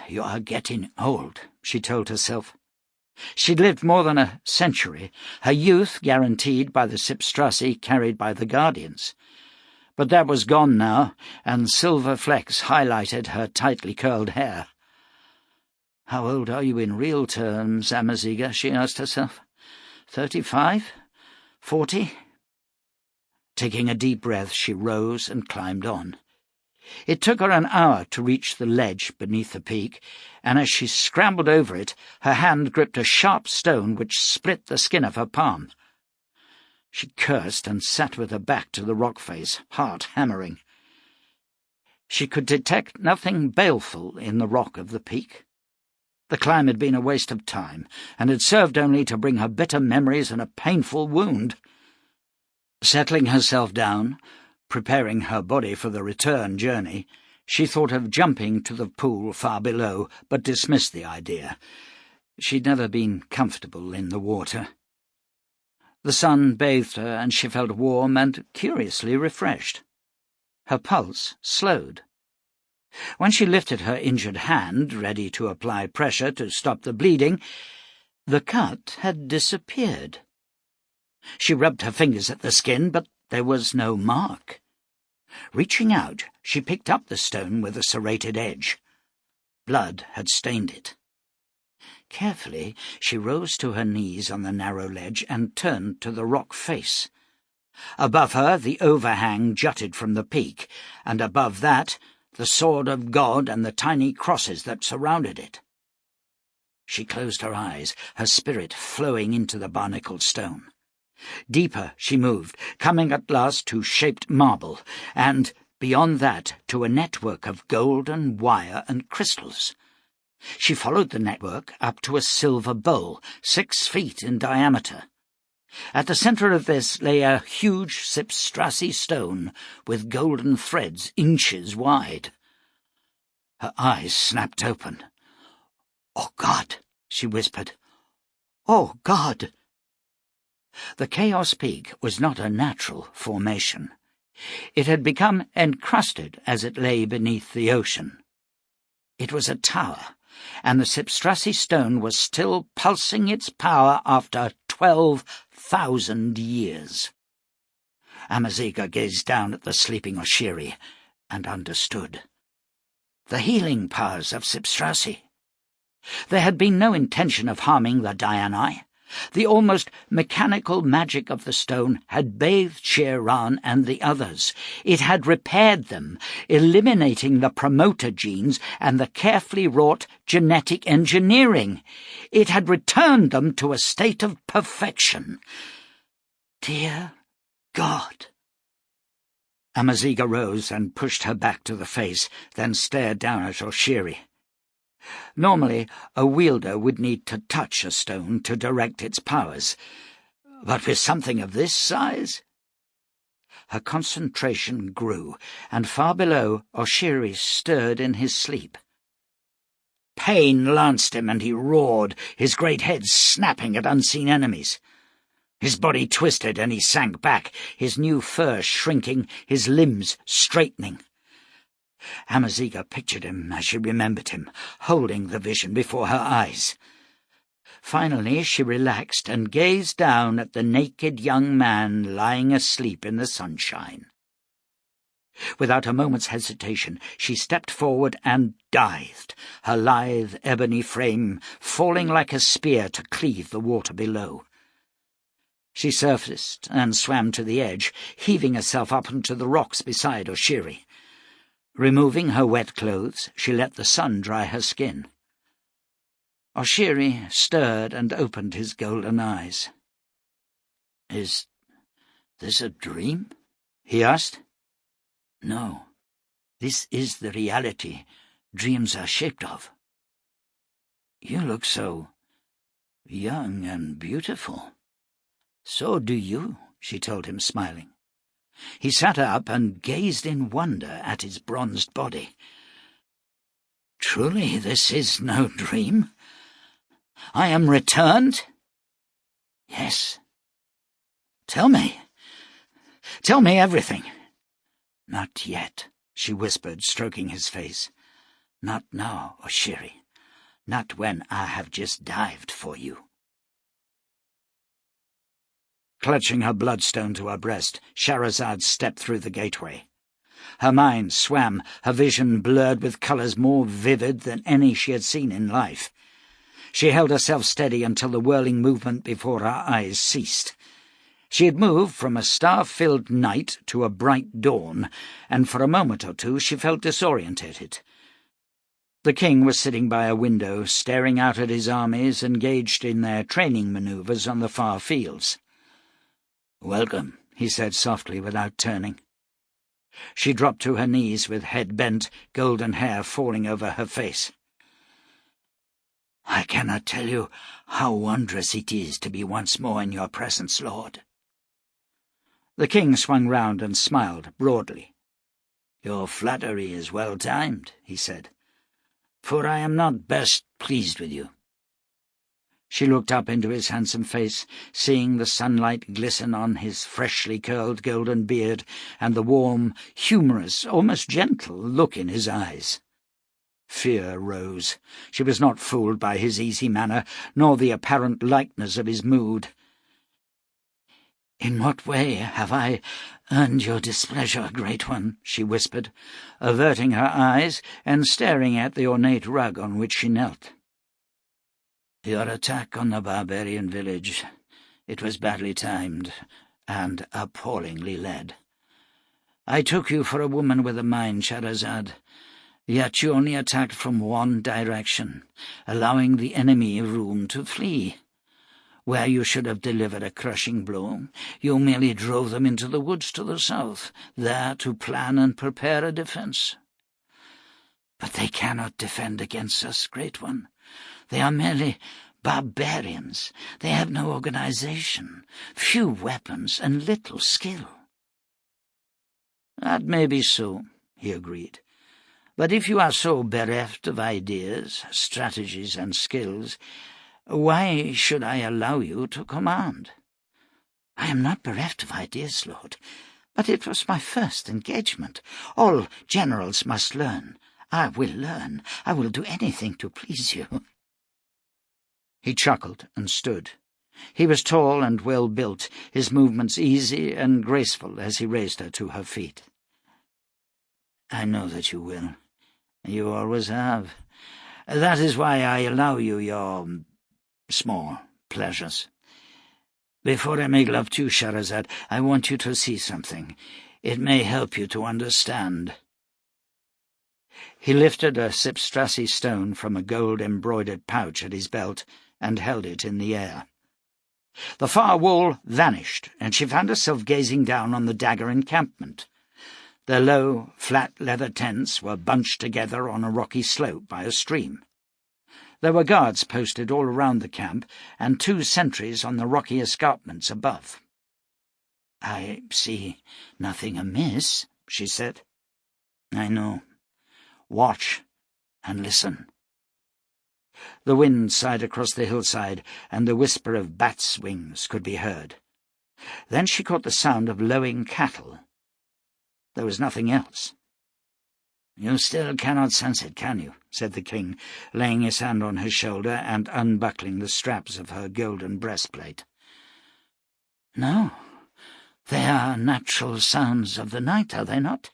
"You are getting old," she told herself.
She'd lived more than a century, her youth guaranteed by the Sipstrassi carried by the Guardians. But that was gone now, and silver flecks highlighted her tightly curled hair. "How old are you in real terms, Amaziga?" she asked herself. 35? 40? Taking a deep breath, she rose and climbed on. It took her an hour to reach the ledge beneath the peak, and as she scrambled over it, her hand gripped a sharp stone which split the skin of her palm. She cursed and sat with her back to the rock face, heart hammering. She could detect nothing baleful in the rock of the peak. The climb had been a waste of time, and had served only to bring her bitter memories and a painful wound. Settling herself down, preparing her body for the return journey, she thought of jumping to the pool far below, but dismissed the idea. She'd never been comfortable in the water. The sun bathed her, and she felt warm and curiously refreshed. Her pulse slowed. When she lifted her injured hand, ready to apply pressure to stop the bleeding, the cut had disappeared. She rubbed her fingers at the skin, but there was no mark. Reaching out, she picked up the stone with a serrated edge. Blood had stained it. Carefully, she rose to her knees on the narrow ledge and turned to the rock face. Above her, the overhang jutted from the peak, and above that, the sword of God and the tiny crosses that surrounded it. She closed her eyes, her spirit flowing into the barnacled stone. Deeper she moved, coming at last to shaped marble, and, beyond that, to a network of golden wire and crystals. She followed the network up to a silver bowl, 6 feet in diameter. At the centre of this lay a huge Sipstrassi stone with golden threads inches wide. Her eyes snapped open. "Oh, God!" she whispered. "Oh, God!" The Chaos Peak was not a natural formation. It had become encrusted as it lay beneath the ocean. It was a tower, and the Sipstrassi stone was still pulsing its power after 12,000 years. Amaziga gazed down at the sleeping Oshiri and understood. The healing powers of Sipstrassi. There had been no intention of harming the Diani. The almost mechanical magic of the stone had bathed Shere and the others. It had repaired them, eliminating the promoter genes and the carefully wrought genetic engineering. It had returned them to a state of perfection. Dear God! Amaziga rose and pushed her back to the face, then stared down at Oshiri. Normally, a wielder would need to touch a stone to direct its powers, but with something of this size? Her concentration grew, and far below, Oshiri stirred in his sleep. Pain lanced him, and he roared, his great head snapping at unseen enemies. His body twisted, and he sank back, his new fur shrinking, his limbs straightening. Amaziga pictured him as she remembered him, holding the vision before her eyes. Finally she relaxed and gazed down at the naked young man lying asleep in the sunshine. Without a moment's hesitation, she stepped forward and dived, her lithe ebony frame falling like a spear to cleave the water below. She surfaced and swam to the edge, heaving herself up onto the rocks beside Oshiri. Removing her wet clothes, she let the sun dry her skin. Oshiri stirred and opened his golden eyes.
"Is this a dream?"
he asked.
"No, this is the reality dreams are shaped of. You look so young and beautiful."
"So do you," she told him, smiling. He sat up and gazed in wonder at his bronzed body.
"Truly this is no dream?
I am returned?"
"Yes."
Tell me everything."
"Not yet," she whispered, stroking his face. "Not now, Oshiri. Not when I have just dived for you."
Clutching her bloodstone to her breast, Shahrazad stepped through the gateway. Her mind swam, her vision blurred with colours more vivid than any she had seen in life. She held herself steady until the whirling movement before her eyes ceased. She had moved from a star-filled night to a bright dawn, and for a moment or two she felt disorientated. The king was sitting by a window, staring out at his armies engaged in their training manoeuvres on the far fields.
"Welcome,"
he said softly, without turning. She dropped to her knees with head bent, golden hair falling over her face.
"I cannot tell you how wondrous it is to be once more in your presence, Lord."
The king swung round and smiled broadly.
"Your flattery is well timed," he said, "for I am not best pleased with you."
She looked up into his handsome face, seeing the sunlight glisten on his freshly curled golden beard and the warm, humorous, almost gentle look in his eyes. Fear rose. She was not fooled by his easy manner, nor the apparent lightness of his mood.
"In what way have I earned your displeasure, Great One?" she whispered, averting her eyes and staring at the ornate rug on which she knelt. "Your attack on the barbarian village, it was badly timed and appallingly led. I took you for a woman with a mind, Shahrazad, yet you only attacked from one direction, allowing the enemy room to flee. Where you should have delivered a crushing blow, you merely drove them into the woods to the south, there to plan and prepare a defence. But they cannot defend against us, Great One. They are merely barbarians. They have no organization, few weapons, and little skill."
"That may be so," he agreed. "But if you are so bereft of ideas, strategies, and skills, why should I allow you to command?"
"I am not bereft of ideas, Lord, but it was my first engagement. All generals must learn. I will learn. I will do anything to please you."
He chuckled and stood. He was tall and well-built, his movements easy and graceful as he raised her to her feet.
"I know that you will. You always have. That is why I allow you your small pleasures. Before I make love to you, Shahrazad, I want you to see something. It may help you to understand."
He lifted a Sipstrassi stone from a gold-embroidered pouch at his belt and held it in the air. The far wall vanished, and she found herself gazing down on the dagger encampment. Their low, flat leather tents were bunched together on a rocky slope by a stream. There were guards posted all around the camp, and 2 sentries on the rocky escarpments above.
"I see nothing amiss," she said.
"I know. Watch and listen." The wind sighed across the hillside, and the whisper of bats' wings could be heard. Then she caught the sound of lowing cattle. There was nothing else. "You still cannot sense it, can you?" said the king, laying his hand on her shoulder and unbuckling the straps of her golden breastplate.
"No. They are natural sounds of the night, are they not?"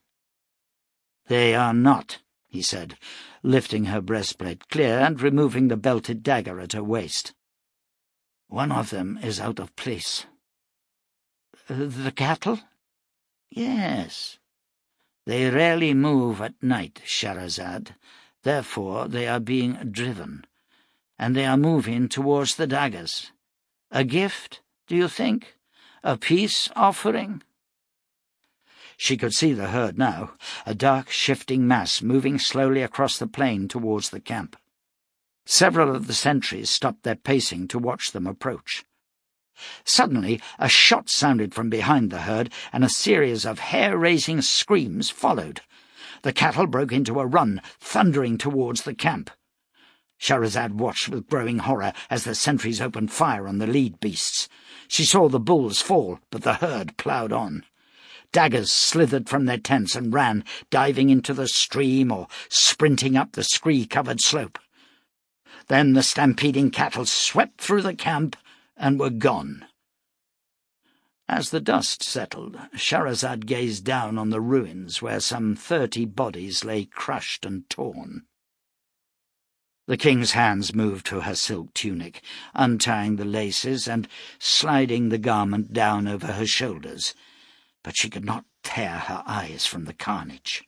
"They are not," he said, lifting her breastplate clear and removing the belted dagger at her waist.
"One of them is out of place."
"The cattle?"
"Yes. They rarely move at night, Shahrazad. Therefore they are being driven, and they are moving towards the daggers. A gift, do you think? A peace offering?"
She could see the herd now, a dark, shifting mass moving slowly across the plain towards the camp. Several of the sentries stopped their pacing to watch them approach. Suddenly, a shot sounded from behind the herd, and a series of hair-raising screams followed. The cattle broke into a run, thundering towards the camp. Shahrazad watched with growing horror as the sentries opened fire on the lead beasts. She saw the bulls fall, but the herd ploughed on. Daggers slithered from their tents and ran, diving into the stream or sprinting up the scree-covered slope. Then the stampeding cattle swept through the camp and were gone. As the dust settled, Shahrazad gazed down on the ruins where some 30 bodies lay crushed and torn. The king's hands moved to her silk tunic, untying the laces and sliding the garment down over her shoulders, but she could not tear her eyes from the carnage.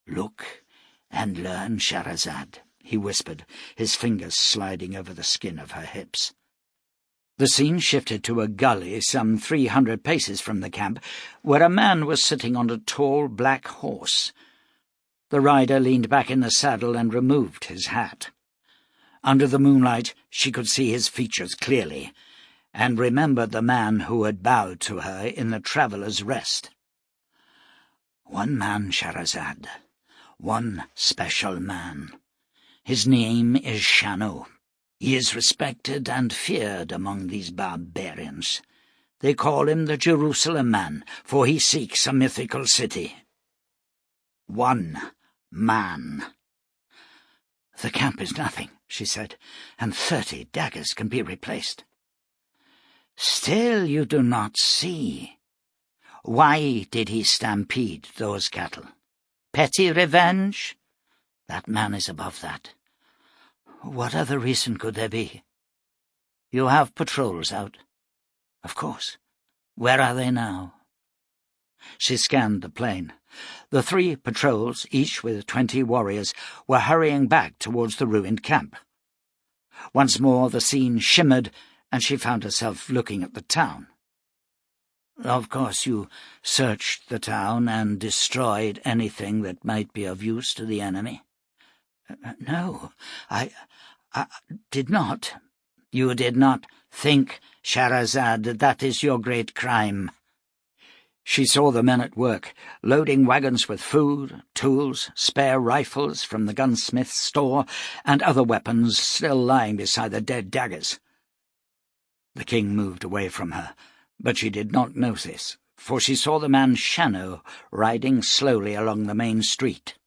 "Look and learn, Shahrazad,"
he whispered, his fingers sliding over the skin of her hips. The scene shifted to a gully some 300 paces from the camp, where a man was sitting on a tall black horse. The rider leaned back in the saddle and removed his hat. Under the moonlight she could see his features clearly, and remembered the man who had bowed to her in the Traveller's Rest.
"One man, Shahrazad, one special man. His name is Shannow. He is respected and feared among these barbarians. They call him the Jerusalem Man, for he seeks a mythical city."
"One man."
"The camp is nothing," she said, "and 30 daggers can be replaced." "Still you do not see. Why did he stampede those cattle? Petty revenge? That man is above that. What other reason could there be? You have patrols out?" "Of course. Where are they now?"
She scanned the plain. The 3 patrols, each with 20 warriors, were hurrying back towards the ruined camp. Once more the scene shimmered, and she found herself looking at the town.
"Of course you searched the town and destroyed anything that might be of use to the enemy?"
"No, I did not."
"You did not think, Shahrazad, that is your great crime."
She saw the men at work, loading wagons with food, tools, spare rifles from the gunsmith's store, and other weapons still lying beside the dead daggers. The king moved away from her, but she did not notice, for she saw the man Shannow riding slowly along the main street,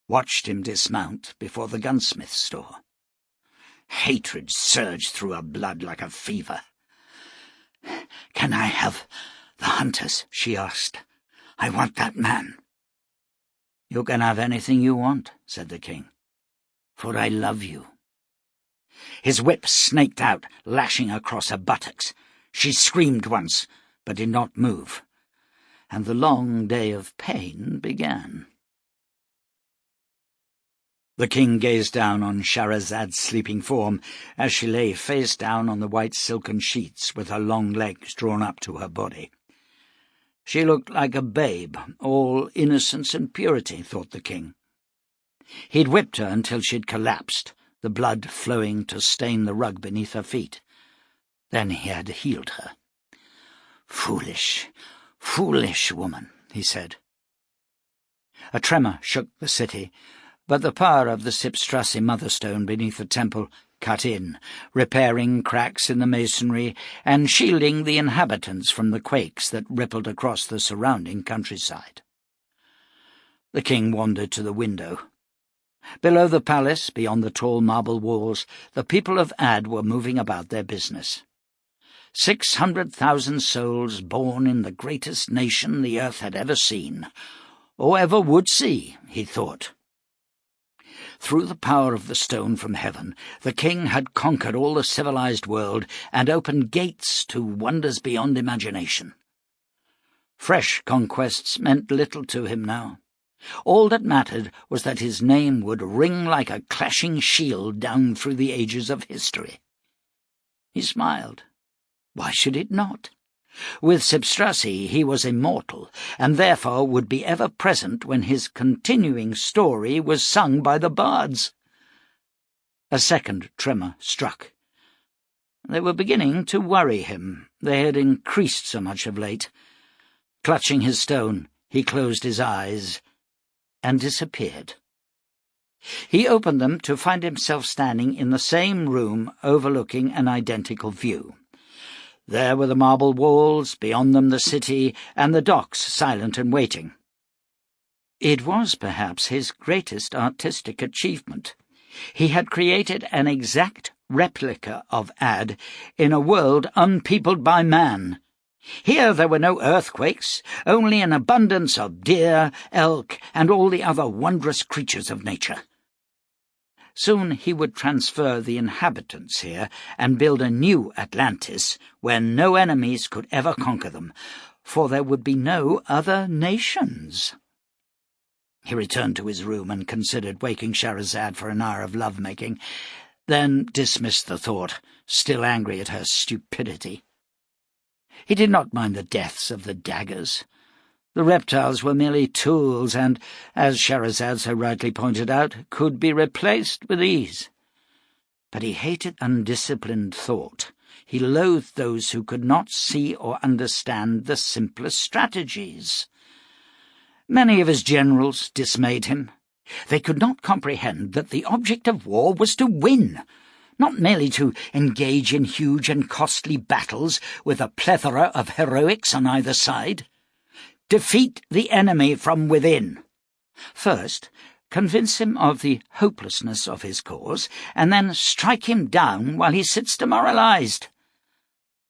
watched him dismount before the gunsmith's store. Hatred surged through her blood like a fever.
"Can I have the hunters?" she asked. "I want that man."
"You can have anything you want," said the king,
"for I love you."
His whip snaked out, lashing across her buttocks. She screamed once, but did not move, and the long day of pain began. The king gazed down on Shahrazad's sleeping form as she lay face down on the white silken sheets with her long legs drawn up to her body. She looked like a babe, all innocence and purity, thought the king. He'd whipped her until she'd collapsed, the blood flowing to stain the rug beneath her feet. Then he had healed her. "Foolish, foolish woman," he said. A tremor shook the city, but the power of the Sipstrassi motherstone beneath the temple cut in, repairing cracks in the masonry and shielding the inhabitants from the quakes that rippled across the surrounding countryside. The king wandered to the window. Below the palace, beyond the tall marble walls, the people of Ad were moving about their business. 600,000 souls born in the greatest nation the earth had ever seen, or ever would see, he thought. Through the power of the stone from heaven, the king had conquered all the civilized world and opened gates to wonders beyond imagination. Fresh conquests meant little to him now. All that mattered was that his name would ring like a clashing shield down through the ages of history. He smiled. Why should it not? With Sipstrassi he was immortal, and therefore would be ever present when his continuing story was sung by the bards. A second tremor struck. They were beginning to worry him. They had increased so much of late. Clutching his stone, he closed his eyes and disappeared. He opened them to find himself standing in the same room overlooking an identical view. There were the marble walls, beyond them the city, and the docks silent and waiting. It was perhaps his greatest artistic achievement. He had created an exact replica of Ad in a world unpeopled by man. Here there were no earthquakes, only an abundance of deer, elk, and all the other wondrous creatures of nature. Soon he would transfer the inhabitants here and build a new Atlantis where no enemies could ever conquer them, for there would be no other nations. He returned to his room and considered waking Shahrazad for an hour of love-making, then dismissed the thought, still angry at her stupidity. He did not mind the deaths of the daggers. The reptiles were merely tools and, as Shahrazad so rightly pointed out, could be replaced with ease. But he hated undisciplined thought. He loathed those who could not see or understand the simplest strategies. Many of his generals dismayed him. They could not comprehend that the object of war was to win, not merely to engage in huge and costly battles with a plethora of heroics on either side. Defeat the enemy from within. First, convince him of the hopelessness of his cause, and then strike him down while he sits demoralized.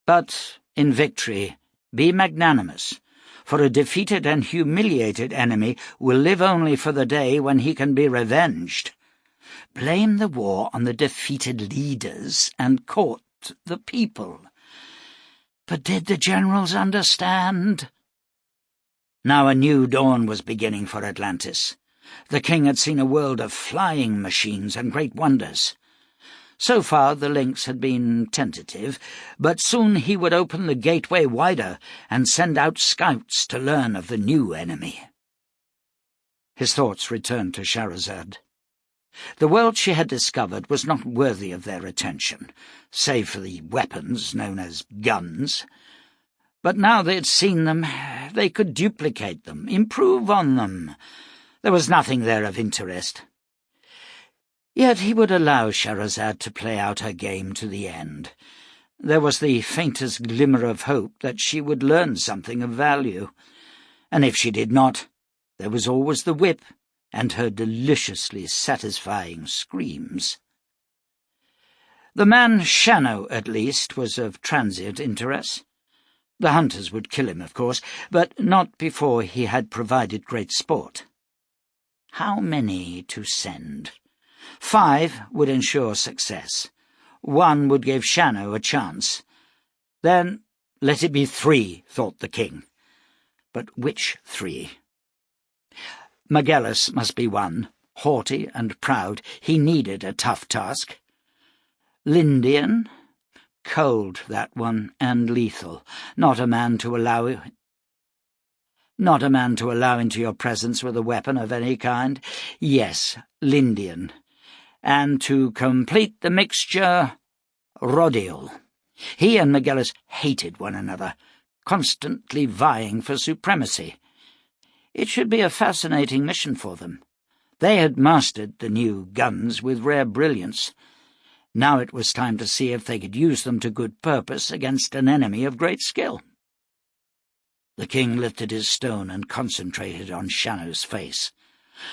But in victory, be magnanimous, for a defeated and humiliated enemy will live only for the day when he can be revenged. Blame the war on the defeated leaders and court the people. But did the generals understand? Now a new dawn was beginning for Atlantis. The king had seen a world of flying machines and great wonders. So far the links had been tentative, but soon he would open the gateway wider and send out scouts to learn of the new enemy. His thoughts returned to Shahrazad. The world she had discovered was not worthy of their attention, save for the weapons known as guns. But now they had seen them, they could duplicate them, improve on them. There was nothing there of interest. Yet he would allow Shahrazad to play out her game to the end. There was the faintest glimmer of hope that she would learn something of value. And if she did not, there was always the whip and her deliciously satisfying screams. The man Shannow, at least, was of transient interest. The hunters would kill him, of course, but not before he had provided great sport. How many to send? 5 would ensure success. 1 would give Shannow a chance. Then let it be 3, thought the king. But which 3? Magellas must be one. Haughty and proud, he needed a tough task. Lindian? Cold, that one, and lethal. Not a man to allow Not a man to allow into your presence with a weapon of any kind? Yes, Lindian. And to complete the mixture, Rodial. He and Megellus hated one another, constantly vying for supremacy. It should be a fascinating mission for them. They had mastered the new guns with rare brilliance. Now it was time to see if they could use them to good purpose against an enemy of great skill. The king lifted his stone and concentrated on Shannow's face.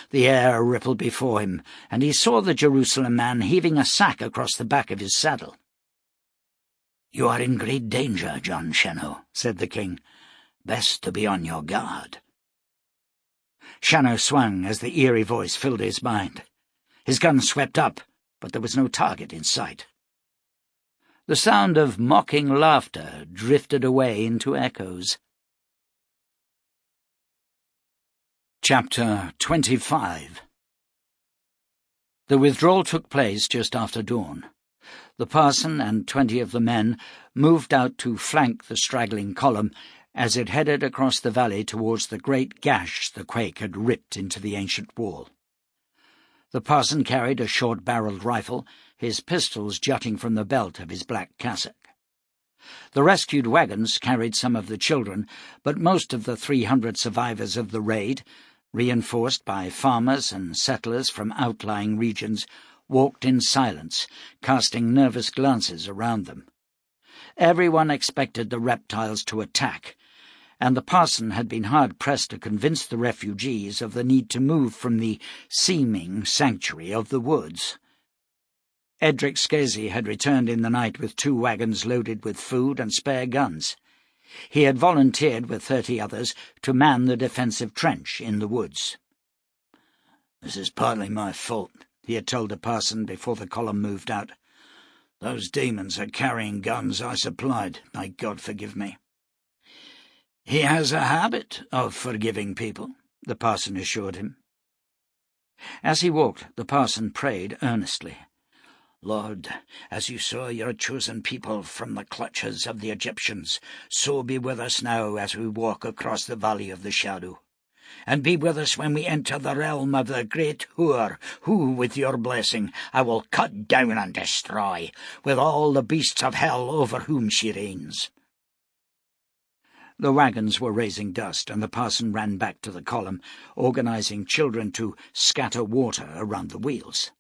The air rippled before him, and he saw the Jerusalem man heaving a sack across the back of his saddle. "You are in great danger, John Shannow," said the king. "Best to be on your guard." Shannow swung as the eerie voice filled his mind. His gun swept up, but there was no target in sight. The sound of mocking laughter drifted away into echoes. Chapter 25. The withdrawal took place just after dawn. The parson and 20 of the men moved out to flank the straggling column as it headed across the valley towards the great gash the quake had ripped into the ancient wall. The parson carried a short-barrelled rifle, his pistols jutting from the belt of his black cassock. The rescued wagons carried some of the children, but most of the 300 survivors of the raid, reinforced by farmers and settlers from outlying regions, walked in silence, casting nervous glances around them. Everyone expected the reptiles to attack, and the parson had been hard-pressed to convince the refugees of the need to move from the seeming sanctuary of the woods. Edric Scasey had returned in the night with 2 wagons loaded with food and spare guns. He had volunteered with 30 others to man the defensive trench in the woods.
"This is partly my fault," he had told the parson before the column moved out. "Those demons are carrying guns I supplied. May God forgive me." "He has a habit of forgiving people," the parson assured him. As he walked, the parson prayed earnestly. "Lord, as you saw your chosen people from the clutches of the Egyptians, so be with us now as we walk across the valley of the shadow. And be with us when we enter the realm of the great Hur, who, with your blessing, I will cut down and destroy, with all the beasts of hell over whom she reigns." The wagons were raising dust, and the parson ran back to the column, organizing children to scatter water around the wheels.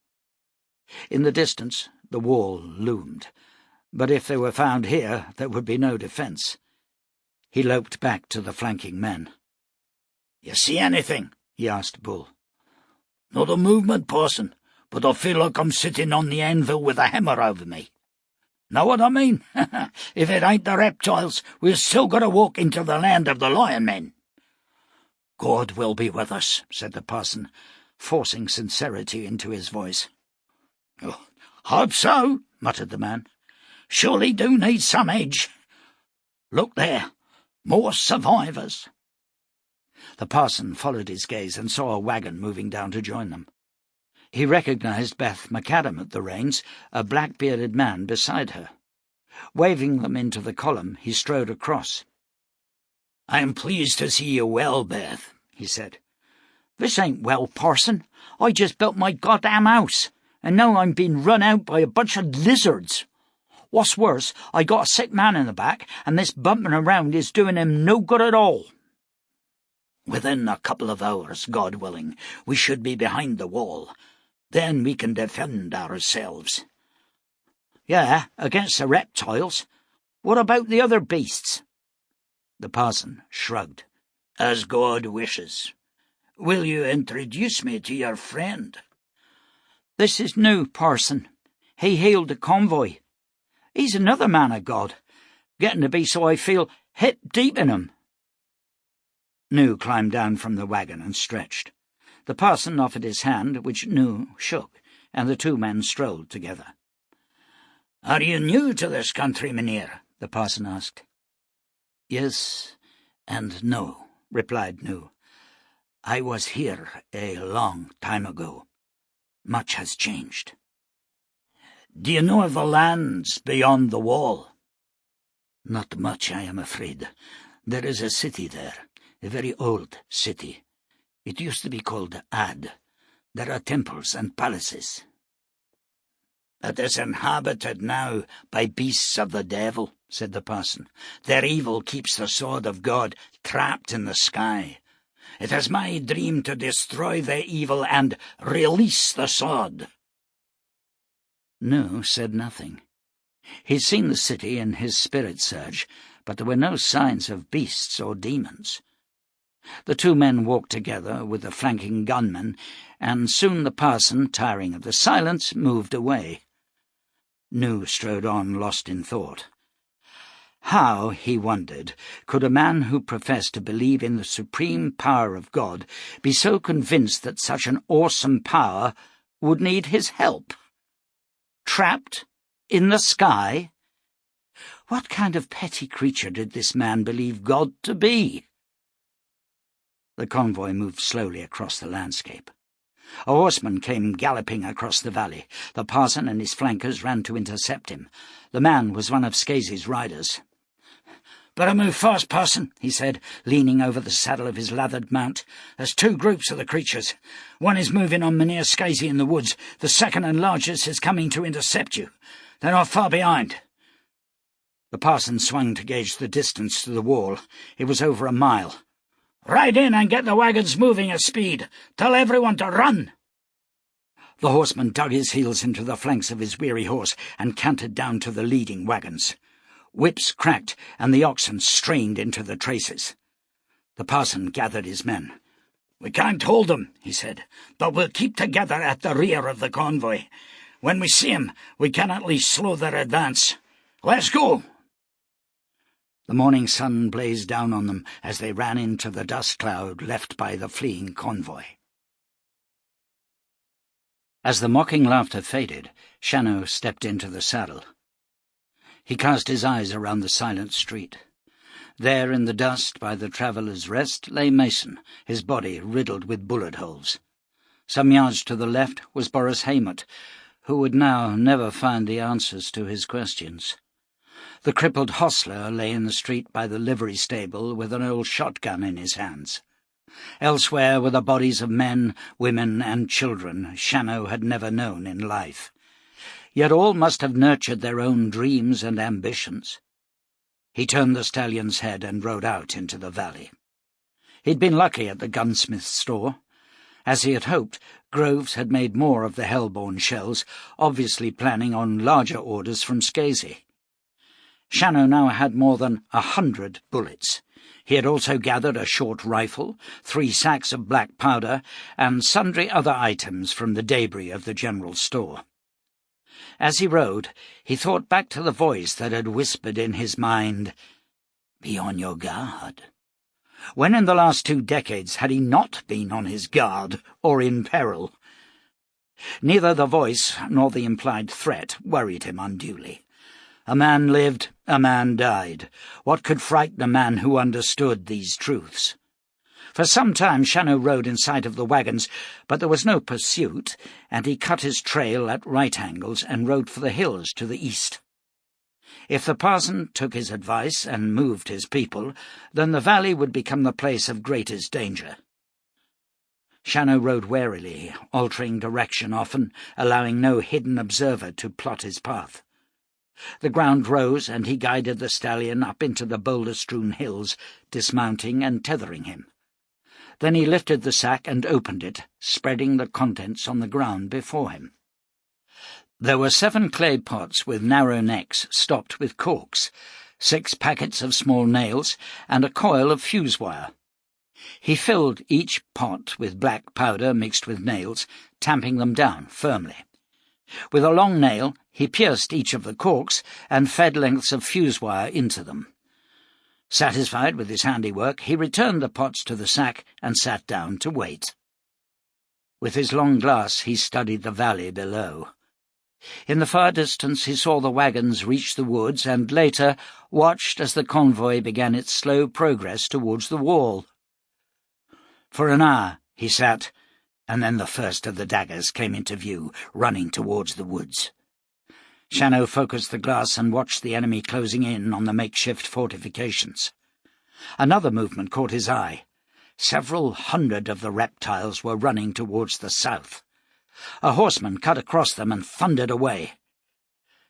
In the distance, the wall loomed, but if they were found here, there would be no defence. He loped back to the flanking men.
"You see anything?"
he asked Bull.
"Not a movement, parson, but I feel like I'm sitting on the anvil with a hammer over me. Know what I mean? If it ain't the reptiles, we've still got to walk into the land of the lion men."
"God will be with us," said the parson, forcing sincerity into his voice.
"Oh, hope so," muttered the man. "Surely do need some edge. Look there, more survivors."
The parson followed his gaze and saw a wagon moving down to join them. He recognized Beth McAdam at the reins, a black-bearded man beside her. Waving them into the column, he strode across.
"I am pleased to see you well, Beth," he said.
"This ain't well, parson. I just built my goddamn house, and now I'm being run out by a bunch of lizards. What's worse, I got a sick man in the back, and this bumping around is doing him no good at all."
"Within a couple of hours, God willing, we should be behind the wall. Then we can defend ourselves."
"Yeah, against the reptiles. What about the other beasts?"
The parson shrugged.
"As God wishes. Will you introduce me to your friend?"
"This is New, parson. He hailed the convoy. He's another man of God, getting to be so I feel hip deep in him."
New climbed down from the wagon and stretched. The parson offered his hand, which New shook, and the 2 men strolled together.
"Are you new to this country, mynheer?"
the parson asked. "Yes and no," replied New. "I was here a long time ago. Much has changed."
"Do you know of the lands beyond the wall?"
"Not much, I am afraid. There is a city there,
a very old city. It used to be called Ad. There are temples and palaces.
It is inhabited now by beasts of the devil, said the parson. Their evil keeps the sword of God trapped in the sky. It is my dream to destroy their evil and release the sword.
No said nothing. He'd seen the city in his spirit surge, but there were no signs of beasts or demons. The two men walked together with the flanking gunmen, and soon the parson, tiring of the silence, moved away. Nu strode on, lost in thought. How, he wondered, could a man who professed to believe in the supreme power of God be so convinced that such an awesome power would need his help? Trapped in the sky? What kind of petty creature did this man believe God to be? The convoy moved slowly across the landscape. A horseman came galloping across the valley. The parson and his flankers ran to intercept him. The man was one of Scasey's riders. "Better move fast, parson," he said, leaning over the saddle of his lathered mount. "There's two groups of the creatures. One is moving on Mynheer Scasey in the woods. The second and largest is coming to intercept you. They're not far behind." The parson swung to gauge the distance to the wall. It was over a mile. "Ride in and get the wagons moving at speed. Tell everyone to run." The horseman dug his heels into the flanks of his weary horse and cantered down to the leading wagons. Whips cracked, and the oxen strained into the traces. The parson gathered his men. "We can't hold them," he said, "but we'll keep together at the rear of the convoy. When we see 'em, we can at least slow their advance. Let's go!" The morning sun blazed down on them as they ran into the dust cloud left by the fleeing convoy. As the mocking laughter faded, Shannow stepped into the saddle. He cast his eyes around the silent street. There in the dust by the traveller's rest lay Mason, his body riddled with bullet holes. Some yards to the left was Boris Haymut, who would now never find the answers to his questions. The crippled hostler lay in the street by the livery stable with an old shotgun in his hands. Elsewhere were the bodies of men, women, and children Shannow had never known in life. Yet all must have nurtured their own dreams and ambitions. He turned the stallion's head and rode out into the valley. He'd been lucky at the gunsmith's store. As he had hoped, Groves had made more of the hellborn shells, obviously planning on larger orders from Scasey. Shannow now had more than 100 bullets. He had also gathered a short rifle, 3 sacks of black powder, and sundry other items from the debris of the general store. As he rode, he thought back to the voice that had whispered in his mind, "Be on your guard." When in the last 2 decades had he not been on his guard or in peril? Neither the voice nor the implied threat worried him unduly. A man lived, a man died. What could frighten a man who understood these truths? For some time Shannow rode in sight of the wagons, but there was no pursuit, and he cut his trail at right angles and rode for the hills to the east. If the parson took his advice and moved his people, then the valley would become the place of greatest danger. Shannow rode warily, altering direction often, allowing no hidden observer to plot his path. The ground rose, and he guided the stallion up into the boulder-strewn hills, dismounting and tethering him. Then he lifted the sack and opened it, spreading the contents on the ground before him. There were 7 clay pots with narrow necks stopped with corks, 6 packets of small nails, and a coil of fuse wire. He filled each pot with black powder mixed with nails, tamping them down firmly. With a long nail, he pierced each of the corks and fed lengths of fuse wire into them. Satisfied with his handiwork, he returned the pots to the sack and sat down to wait. With his long glass he studied the valley below. In the far distance he saw the wagons reach the woods and later watched as the convoy began its slow progress towards the wall. For an hour he sat, and then the first of the daggers came into view, running towards the woods. Shannow focused the glass and watched the enemy closing in on the makeshift fortifications. Another movement caught his eye.
Several hundred of the reptiles were running towards the south. A horseman cut across them and thundered away.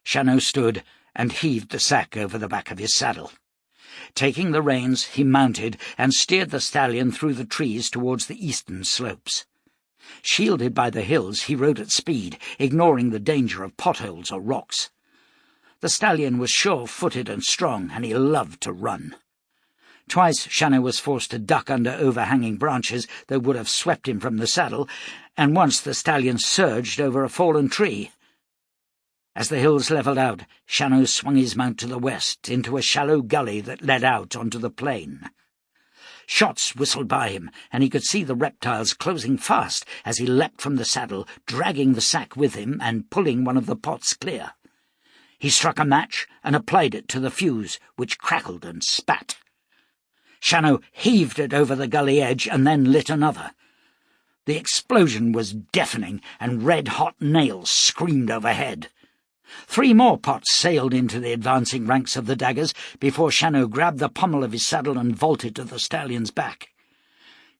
Shannow stood and heaved the sack over the back of his saddle. Taking the reins, he mounted and steered the stallion through the trees towards the eastern slopes. Shielded by the hills, he rode at speed, ignoring the danger of potholes or rocks. The stallion was sure-footed and strong, and he loved to run. Twice Shannow was forced to duck under overhanging branches that would have swept him from the saddle, and once the stallion surged over a fallen tree. As the hills levelled out, Shannow swung his mount to the west into a shallow gully that led out onto the plain. Shots whistled by him, and he could see the reptiles closing fast as he leapt from the saddle, dragging the sack with him and pulling one of the pots clear. He struck a match and applied it to the fuse, which crackled and spat. Shannow heaved it over the gully edge and then lit another. The explosion was deafening, and red-hot nails screamed overhead. 3 more pots sailed into the advancing ranks of the daggers before Shannow grabbed the pommel of his saddle and vaulted to the stallion's back.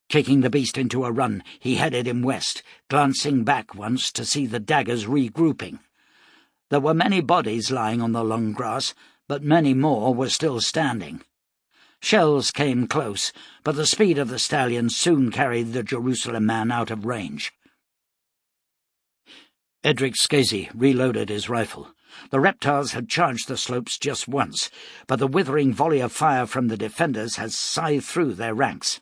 Kicking the beast into a run, he headed him west, glancing back once to see the daggers regrouping. There were many bodies lying on the long grass, but many more were still standing. Shells came close, but the speed of the stallion soon carried the Jerusalem man out of range. Edric Scasey reloaded his rifle. The reptiles had charged the slopes just once, but the withering volley of fire from the defenders had scythed through their ranks.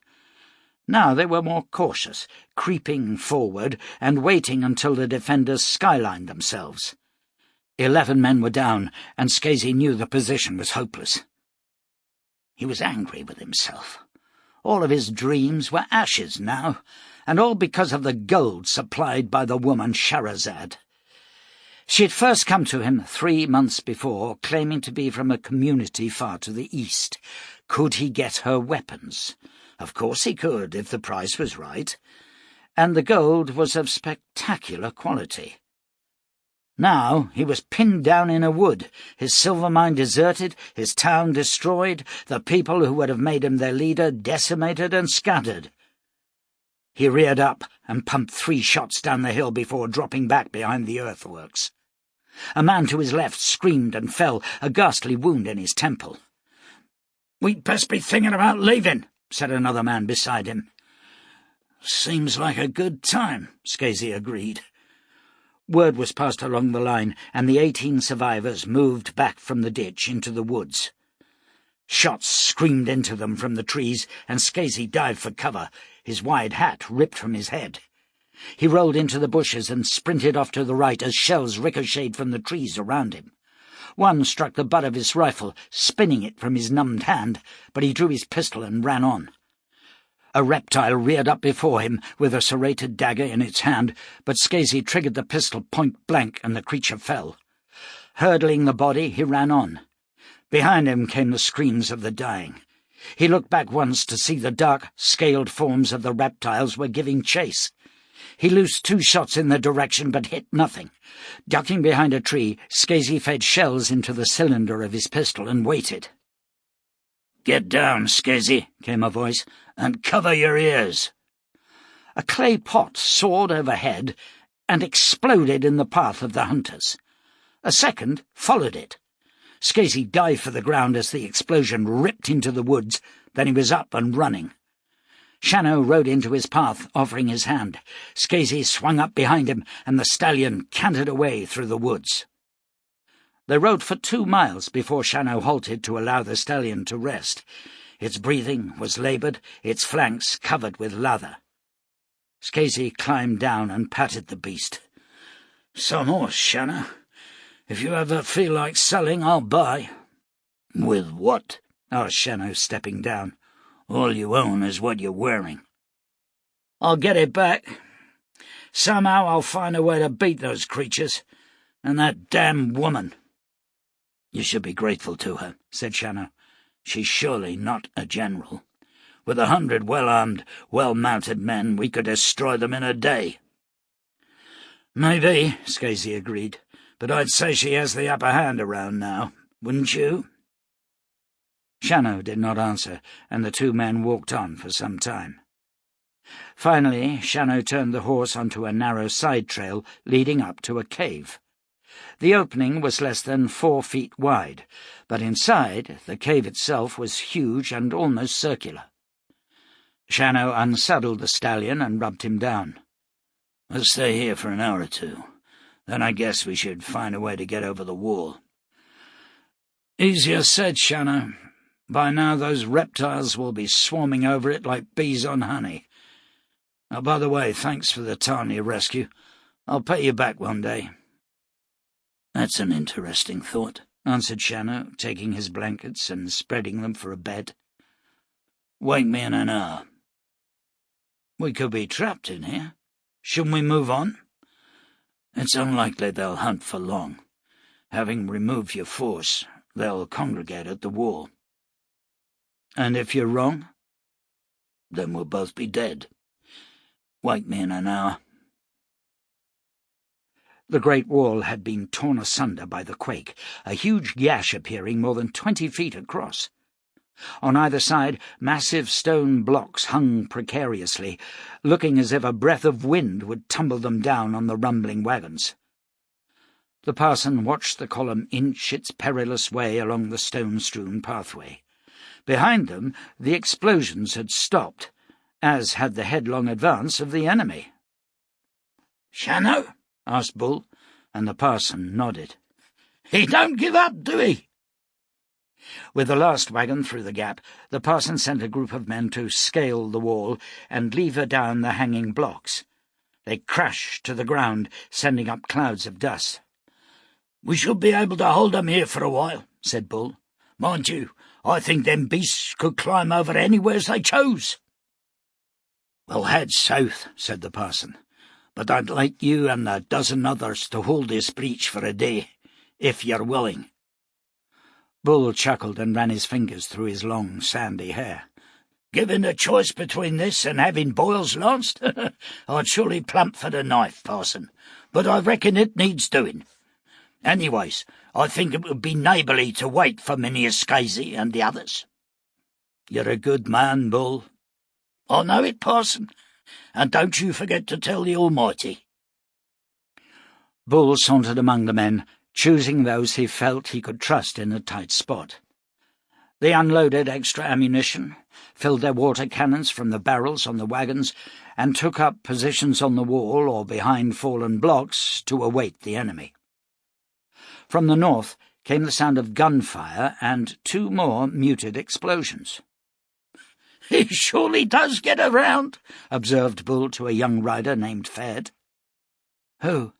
Now they were more cautious, creeping forward and waiting until the defenders skylined themselves. 11 men were down, and Scasey knew the position was hopeless. He was angry with himself. All of his dreams were ashes now, and all because of the gold supplied by the woman Shahrazad. She had first come to him 3 months before, claiming to be from a community far to the east. Could he get her weapons? Of course he could, if the price was right. And the gold was of spectacular quality. Now he was pinned down in a wood, his silver mine deserted, his town destroyed, the people who would have made him their leader decimated and scattered. He reared up and pumped 3 shots down the hill before dropping back behind the earthworks. A man to his left screamed and fell, a ghastly wound in his temple. "We'd best be thinking about leaving," said another man beside him. "Seems like a good time," Scasey agreed. Word was passed along the line, and the 18 survivors moved back from the ditch into the woods. Shots screamed into them from the trees, and Scasey dived for cover, his wide hat ripped from his head. He rolled into the bushes and sprinted off to the right as shells ricocheted from the trees around him. One struck the butt of his rifle, spinning it from his numbed hand, but he drew his pistol and ran on. A reptile reared up before him with a serrated dagger in its hand, but Scasey triggered the pistol point-blank and the creature fell. Hurdling the body, he ran on. Behind him came the screams of the dying. He looked back once to see the dark, scaled forms of the reptiles were giving chase. He loosed 2 shots in their direction, but hit nothing. Ducking behind a tree, Scasey fed shells into the cylinder of his pistol and waited. "Get down, Scasey," came a voice, "and cover your ears." A clay pot soared overhead and exploded in the path of the hunters. A second followed it. Scasey dived for the ground as the explosion ripped into the woods, then he was up and running. Shannow rode into his path, offering his hand. Scasey swung up behind him, and the stallion cantered away through the woods. They rode for 2 miles before Shannow halted to allow the stallion to rest. Its breathing was laboured, its flanks covered with lather. Scasey climbed down and patted the beast. "Some horse, Shannow. If you ever feel like selling, I'll buy." "With what?" asked Shannow, stepping down. "All you own is what you're wearing." "I'll get it back. Somehow I'll find a way to beat those creatures. And that damn woman." "You should be grateful to her," said Shannow. "She's surely not a general. With 100 well-armed, well-mounted men, we could destroy them in a day." "Maybe," Scasey agreed, "but I'd say she has the upper hand around now, wouldn't you?" Shannow did not answer, and the 2 men walked on for some time. Finally, Shannow turned the horse onto a narrow side trail leading up to a cave. The opening was less than 4 feet wide, but inside, the cave itself was huge and almost circular. Shannow unsaddled the stallion and rubbed him down.
"We'll stay here for an hour or two. Then I guess we should find a way to get over the wall."
"Easier said, Shannow. By now those reptiles will be swarming over it like bees on honey. Oh, by the way, thanks for the tiny rescue. I'll pay you back one day."
"That's an interesting thought,"
answered Shannow, taking his blankets and spreading them for a bed.
"Wake me in an hour."
"We could be trapped in here. Shouldn't we move on?"
"It's unlikely they'll hunt for long. Having removed your force, they'll congregate at the wall."
"And if you're wrong?"
"Then we'll both be dead. Wake me in an hour."
The great wall had been torn asunder by the quake, a huge gash appearing more than 20 feet across. On either side, massive stone blocks hung precariously, looking as if a breath of wind would tumble them down on the rumbling wagons. The parson watched the column inch its perilous way along the stone-strewn pathway. Behind them, the explosions had stopped, as had the headlong advance of the enemy.
"Shannow?" asked Bull, and the parson nodded. "He don't give up, do he?" With the last wagon through the gap, the parson sent a group of men to scale the wall and lever down the hanging blocks. They crashed to the ground, sending up clouds of dust. "We should be able to hold 'em here for a while," said Bull. "Mind you, I think them beasts could climb over anywheres they chose." "We'll head south," said the parson, "but I'd like you and a dozen others to hold this breach for a day, if you're willing." Bull chuckled and ran his fingers through his long, sandy hair. "Given a choice between this and having boils lanced, I'd surely plump for the knife, parson, but I reckon it needs doing. Anyways, I think it would be neighbourly to wait for Mynheer Scasey and the others." "You're a good man, Bull." "I know it, parson, and don't you forget to tell the Almighty." Bull sauntered among the men, choosing those he felt he could trust in a tight spot. They unloaded extra ammunition, filled their water cannons from the barrels on the wagons, and took up positions on the wall or behind fallen blocks to await the enemy. From the north came the sound of gunfire and 2 more muted explosions. "He surely does get around," observed Bull to a young rider named Fed. "Who?"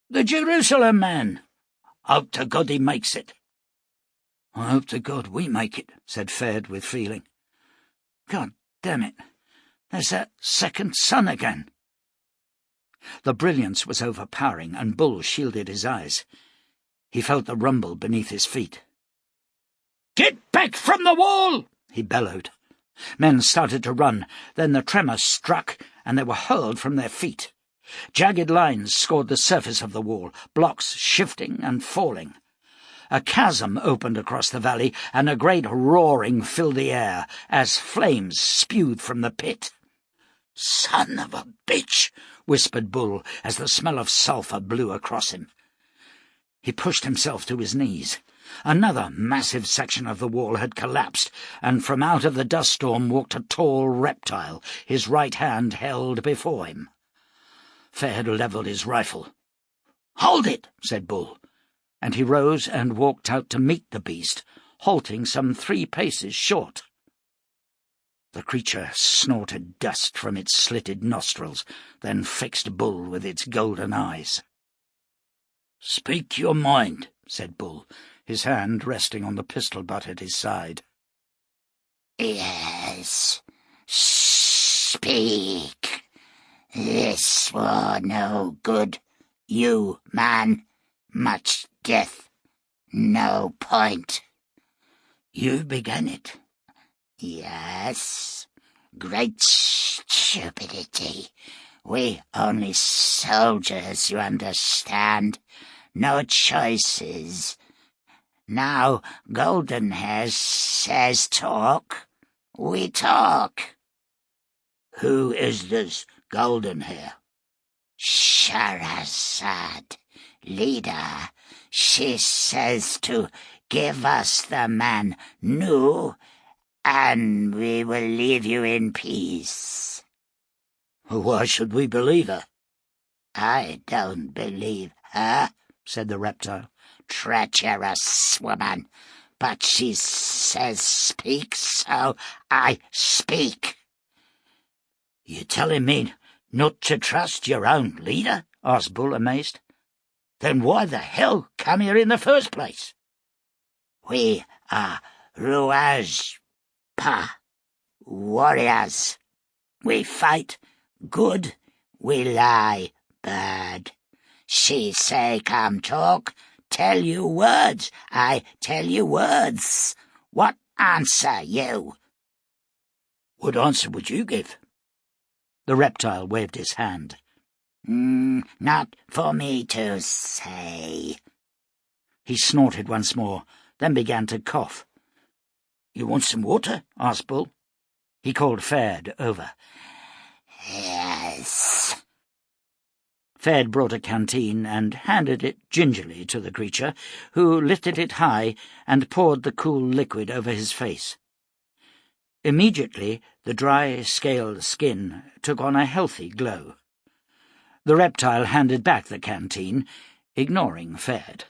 "The Jerusalem man. Hope to God he makes it." "I hope to God we make it," said Fed with feeling. "God damn it, there's that second sun again." The brilliance was overpowering, and Bull shielded his eyes. He felt the rumble beneath his feet. "Get back from the wall!" he bellowed. Men started to run, then the tremor struck, and they were hurled from their feet. Jagged lines scored the surface of the wall, blocks shifting and falling. A chasm opened across the valley, and a great roaring filled the air, as flames spewed from the pit. "Son of a bitch!" whispered Bull, as the smell of sulphur blew across him. He pushed himself to his knees. Another massive section of the wall had collapsed, and from out of the dust storm walked a tall reptile, his right hand held before him. Fed levelled his rifle. "Hold it," said Bull, and he rose and walked out to meet the beast, halting some 3 paces short. The creature snorted dust from its slitted nostrils, then fixed Bull with its golden eyes. "Speak your mind," said Bull, his hand resting on the pistol butt at his side.
"Yes, speak. This war no good. You, man, much death, no point." "You began it." "Yes, great stupidity. We only soldiers, you understand. No choices. Now Goldenhair says talk, we talk."
Who is this golden hair?
Shahrazad, leader. She says to give us the man Nu, and we will leave you in peace.
Why should we believe her?
I don't believe her, said the reptile. Treacherous woman. But she says speak, so I speak.
You telling me not to trust your own leader? Asked Bull, amazed. Then why the hell come here in the first place?
We are Ruajpa, warriors. We fight good, we lie bad. She say come talk, tell you words, I tell you words. What answer you?
What answer would you give?
The reptile waved his hand.
Not for me to say.
He snorted once more, then began to cough.
You want some water? Asked Bull.
He called Ferd over.
Yes.
Ferd brought a canteen and handed it gingerly to the creature, who lifted it high and poured the cool liquid over his face. Immediately the dry, scaled skin took on a healthy glow. The reptile handed back the canteen, ignoring Ferd.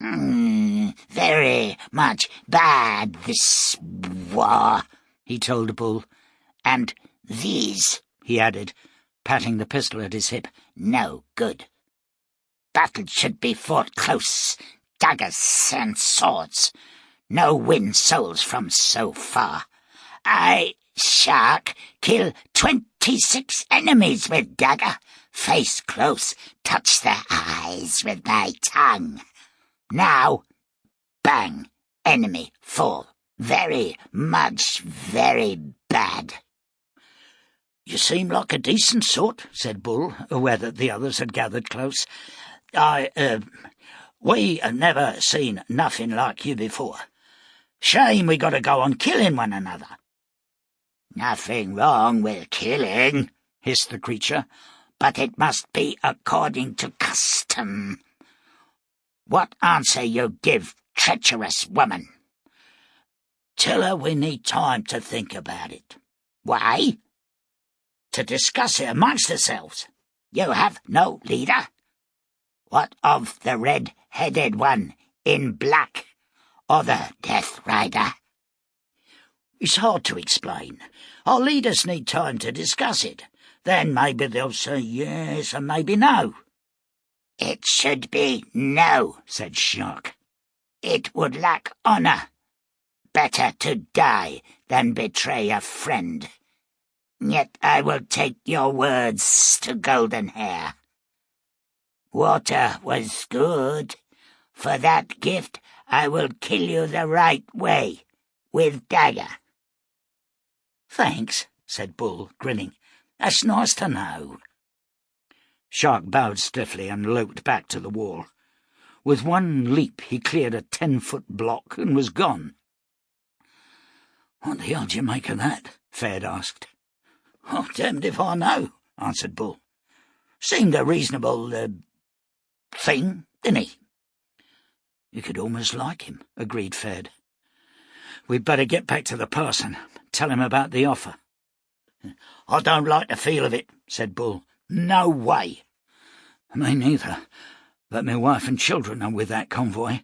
Very much bad, this war, he told Bull. And these, he added, patting the pistol at his hip, no good. Battle should be fought close, daggers and swords. No win souls from so far. I, Shark, kill 26 enemies with dagger, face close, touch their eyes with my tongue. Now, bang, enemy fall. Very much, very bad.
You seem like a decent sort, said Bull, aware that the others had gathered close. We never seen nothing like you before. Shame we got to go on killing one another.
Nothing wrong with killing, hissed the creature, but it must be according to custom. What answer you give, treacherous woman?
Tell her we need time to think about it.
Why?
To discuss it amongst ourselves.
You have no leader? What of the red-headed one in black, or the Death Rider?
It's hard to explain. Our leaders need time to discuss it. Then maybe they'll say yes and maybe no.
It should be no, said Shark. It would lack honor. Better to die than betray a friend. Yet I will take your words to Golden Hair. Water was good. For that gift I will kill you the right way, with dagger.
Thanks, said Bull, grinning. That's nice to know.
Shark bowed stiffly and loped back to the wall. With one leap he cleared a 10-foot block and was gone.
What the hell do you make of that? Ferd asked.
Oh, damned if I know, answered Bull. Seemed a reasonable, thing, didn't he?
You could almost like him, agreed Ferd.
We'd better get back to the parson, tell him about the offer.
I don't like the feel of it, said Bull. No way.
Me neither, but my wife and children are with that convoy,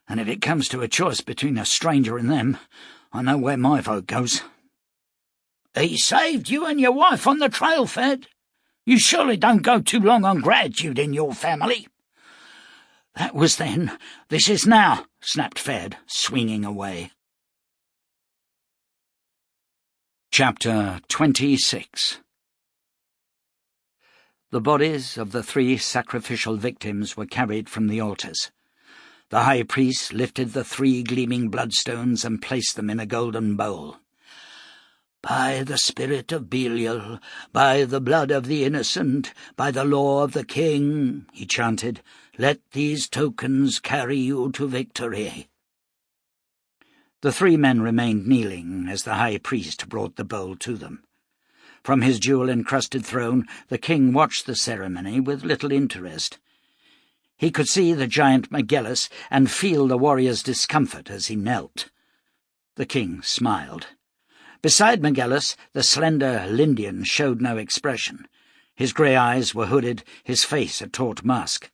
and if it comes to a choice between a stranger and them, I know where my vote goes.
He saved you and your wife on the trail, Fed. You surely don't go too long on gratitude in your family.
That was then. This is now, snapped Fed, swinging away. Chapter 26. The bodies of the 3 sacrificial victims were carried from the altars. The high priest lifted the 3 gleaming bloodstones and placed them in a golden bowl.
By the spirit of Belial, by the blood of the innocent, by the law of the king, he chanted, let these tokens carry you to victory.
The 3 men remained kneeling as the high priest brought the bowl to them. From his jewel-encrusted throne, the king watched the ceremony with little interest. He could see the giant Megellus and feel the warrior's discomfort as he knelt. The king smiled. Beside Megellus, the slender Lindian showed no expression. His grey eyes were hooded, his face a taut mask.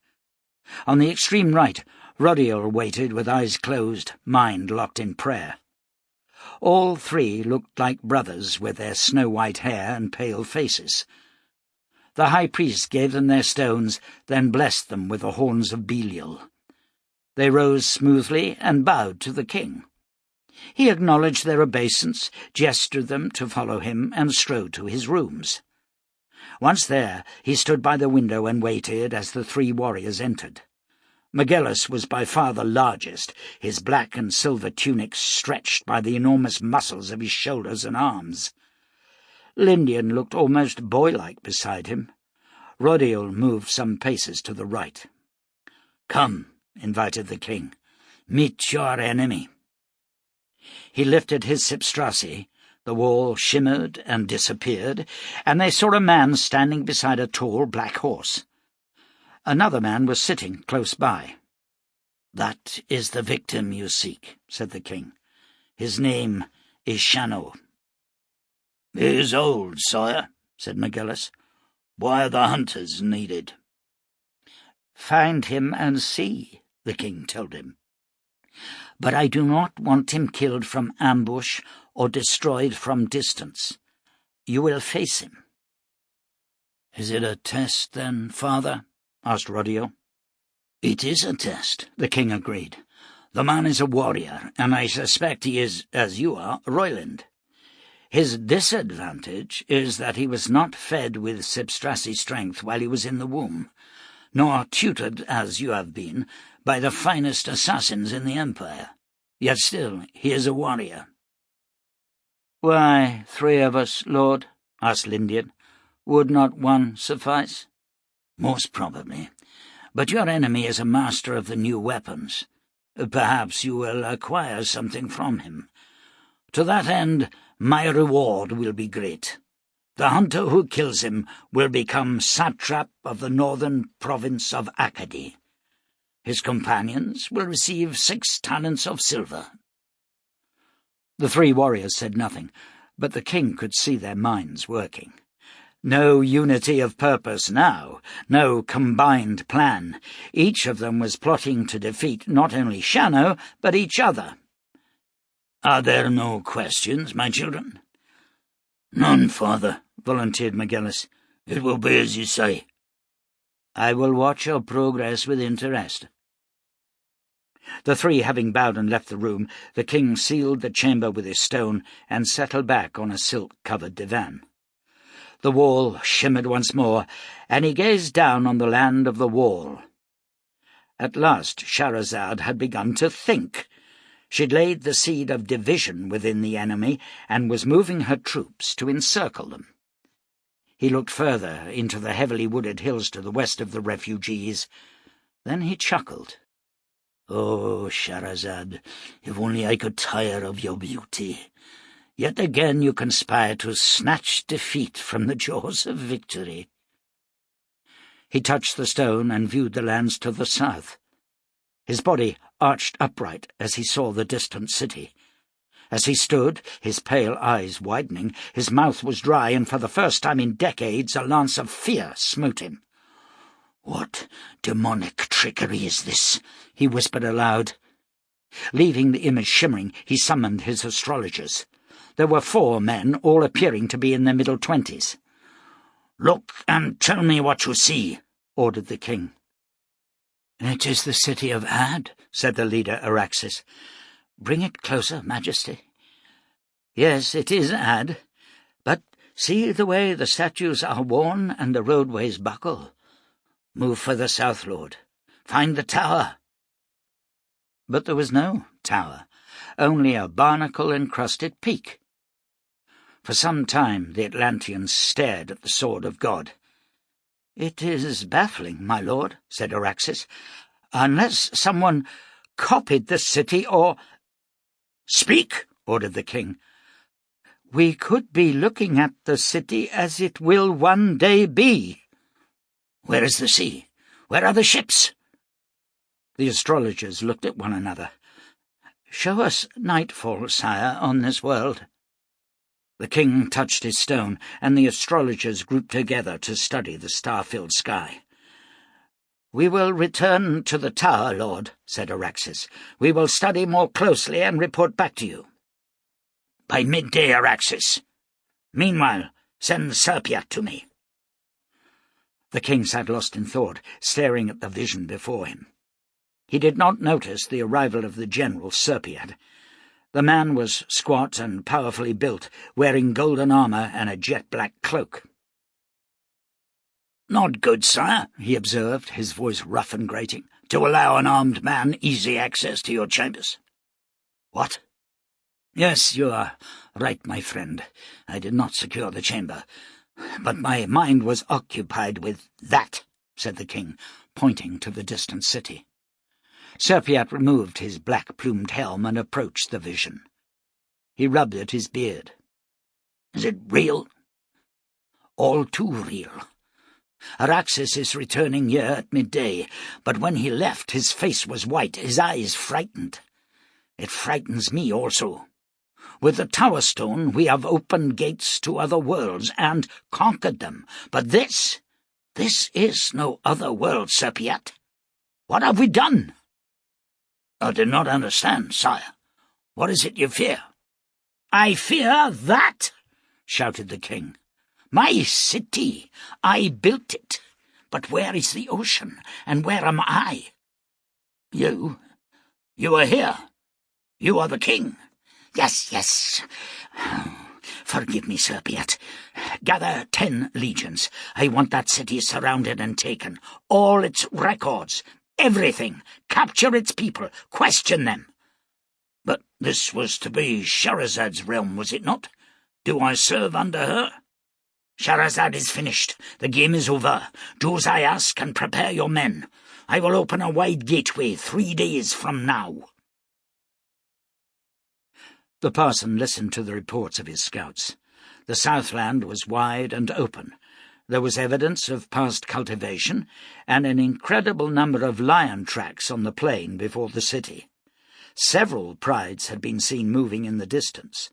On the extreme right, Rodiel waited with eyes closed, mind locked in prayer. All three looked like brothers with their snow-white hair and pale faces. The high priest gave them their stones, then blessed them with the horns of Belial. They rose smoothly and bowed to the king. He acknowledged their obeisance, gestured them to follow him, and strode to his rooms. Once there, he stood by the window and waited as the three warriors entered. Megellus was by far the largest, his black and silver tunic stretched by the enormous muscles of his shoulders and arms. Lindian looked almost boy-like beside him. Rodiel moved some paces to the right. "Come," invited the king. "Meet your enemy." He lifted his sipstrassi. The wall shimmered and disappeared, and they saw a man standing beside a tall black horse. Another man was sitting close by. "That is the victim you seek," said the king. "His name is Shannow."
"He is old, sire," said Megellus. "Why are the hunters needed?"
"Find him and see," the king told him. "But I do not want him killed from ambush or destroyed from distance. You will face him."
"Is it a test, then, father?"
asked Rodiel.
"It is a test," the king agreed. "The man is a warrior, and I suspect he is, as you are, a Royland. His disadvantage is that he was not fed with sipstrassi strength while he was in the womb, nor tutored, as you have been, by the finest assassins in the Empire. Yet still he is a warrior."
"Why 3 of us, Lord?" asked Lindian. "Would not 1 suffice?"
"Most probably. But your enemy is a master of the new weapons. Perhaps you will acquire something from him. To that end, my reward will be great. The hunter who kills him will become satrap of the northern province of Acady. His companions will receive 6 talents of silver."
The 3 warriors said nothing, but the king could see their minds working. No unity of purpose now, no combined plan. Each of them was plotting to defeat not only Shannow, but each other.
"Are there no questions, my children?"
"None, father," volunteered Megellus. "It will be as you say."
"I will watch your progress with interest." The 3 having bowed and left the room, the king sealed the chamber with his stone and settled back on a silk-covered divan. The wall shimmered once more, and he gazed down on the land of the wall. At last Shahrazad had begun to think. She'd laid the seed of division within the enemy, and was moving her troops to encircle them. He looked further into the heavily wooded hills to the west of the refugees. Then he chuckled.
"Oh, Shahrazad, if only I could tire of your beauty. Yet again you conspire to snatch defeat from the jaws of victory."
He touched the stone and viewed the lands to the south. His body arched upright as he saw the distant city. As he stood, his pale eyes widening, his mouth was dry, and for the first time in decades a lance of fear smote him.
"What demonic trickery is this?"
he whispered aloud. Leaving the image shimmering, he summoned his astrologers. There were 4 men, all appearing to be in their middle 20s.
"Look and tell me what you see,"
ordered the king.
"It is the city of Ad," said the leader, Araxes.
"Bring it closer, Majesty." "Yes, it is Ad. But see the way the statues are worn and the roadways buckle. Move further south, Lord. Find the tower." But there was no tower, only a barnacle-encrusted peak. For some time the Atlanteans stared at the sword of God. "It is baffling, my lord," said Araxes, "unless someone copied the city or—"
"Speak," ordered the king.
We could be looking at the city as it will one day be.
Where is the sea? Where are the ships?
The astrologers looked at one another. Show us nightfall, sire, on this world. The king touched his stone, and the astrologers grouped together to study the star-filled sky. We will return to the tower, Lord, said Araxes. We will study more closely and report back to you.
By midday, Araxes. Meanwhile, send Serpiat to me.
The king sat lost in thought, staring at the vision before him. He did not notice the arrival of the general, Serpiat. The man was squat and powerfully built, wearing golden armour and a jet-black cloak.
Not good, sire, he observed, his voice rough and grating, to allow an armed man easy access to your chambers.
What? Yes, you are right, my friend. I did not secure the chamber, but my mind was occupied with that, said the king, pointing to the distant city. Serpiat removed his black-plumed helm and approached the vision. He rubbed at his beard.
Is it real?
All too real. Araxes is returning here at midday, but when he left his face was white, his eyes frightened. It frightens me also. With the Tower Stone we have opened gates to other worlds and conquered them, but this is no other world, Serpiat. What have we done?
I do not understand, sire. What is it you fear?
I fear that, shouted the king. My city, I built it, but where is the ocean, and where am I?
You are here. You are the king.
Yes. Forgive me, Serpiat. Gather 10 legions. I want that city surrounded and taken. All its records. Everything. Capture its people. Question them.
But this was to be Shahrazad's realm, was it not? Do I serve under her?
Shahrazad is finished. The game is over. Do as I ask and prepare your men. I will open a wide gateway 3 days from now. The parson listened to the reports of his scouts. The Southland was wide and open. There was evidence of past cultivation, and an incredible number of lion tracks on the plain before the city. Several prides had been seen moving in the distance.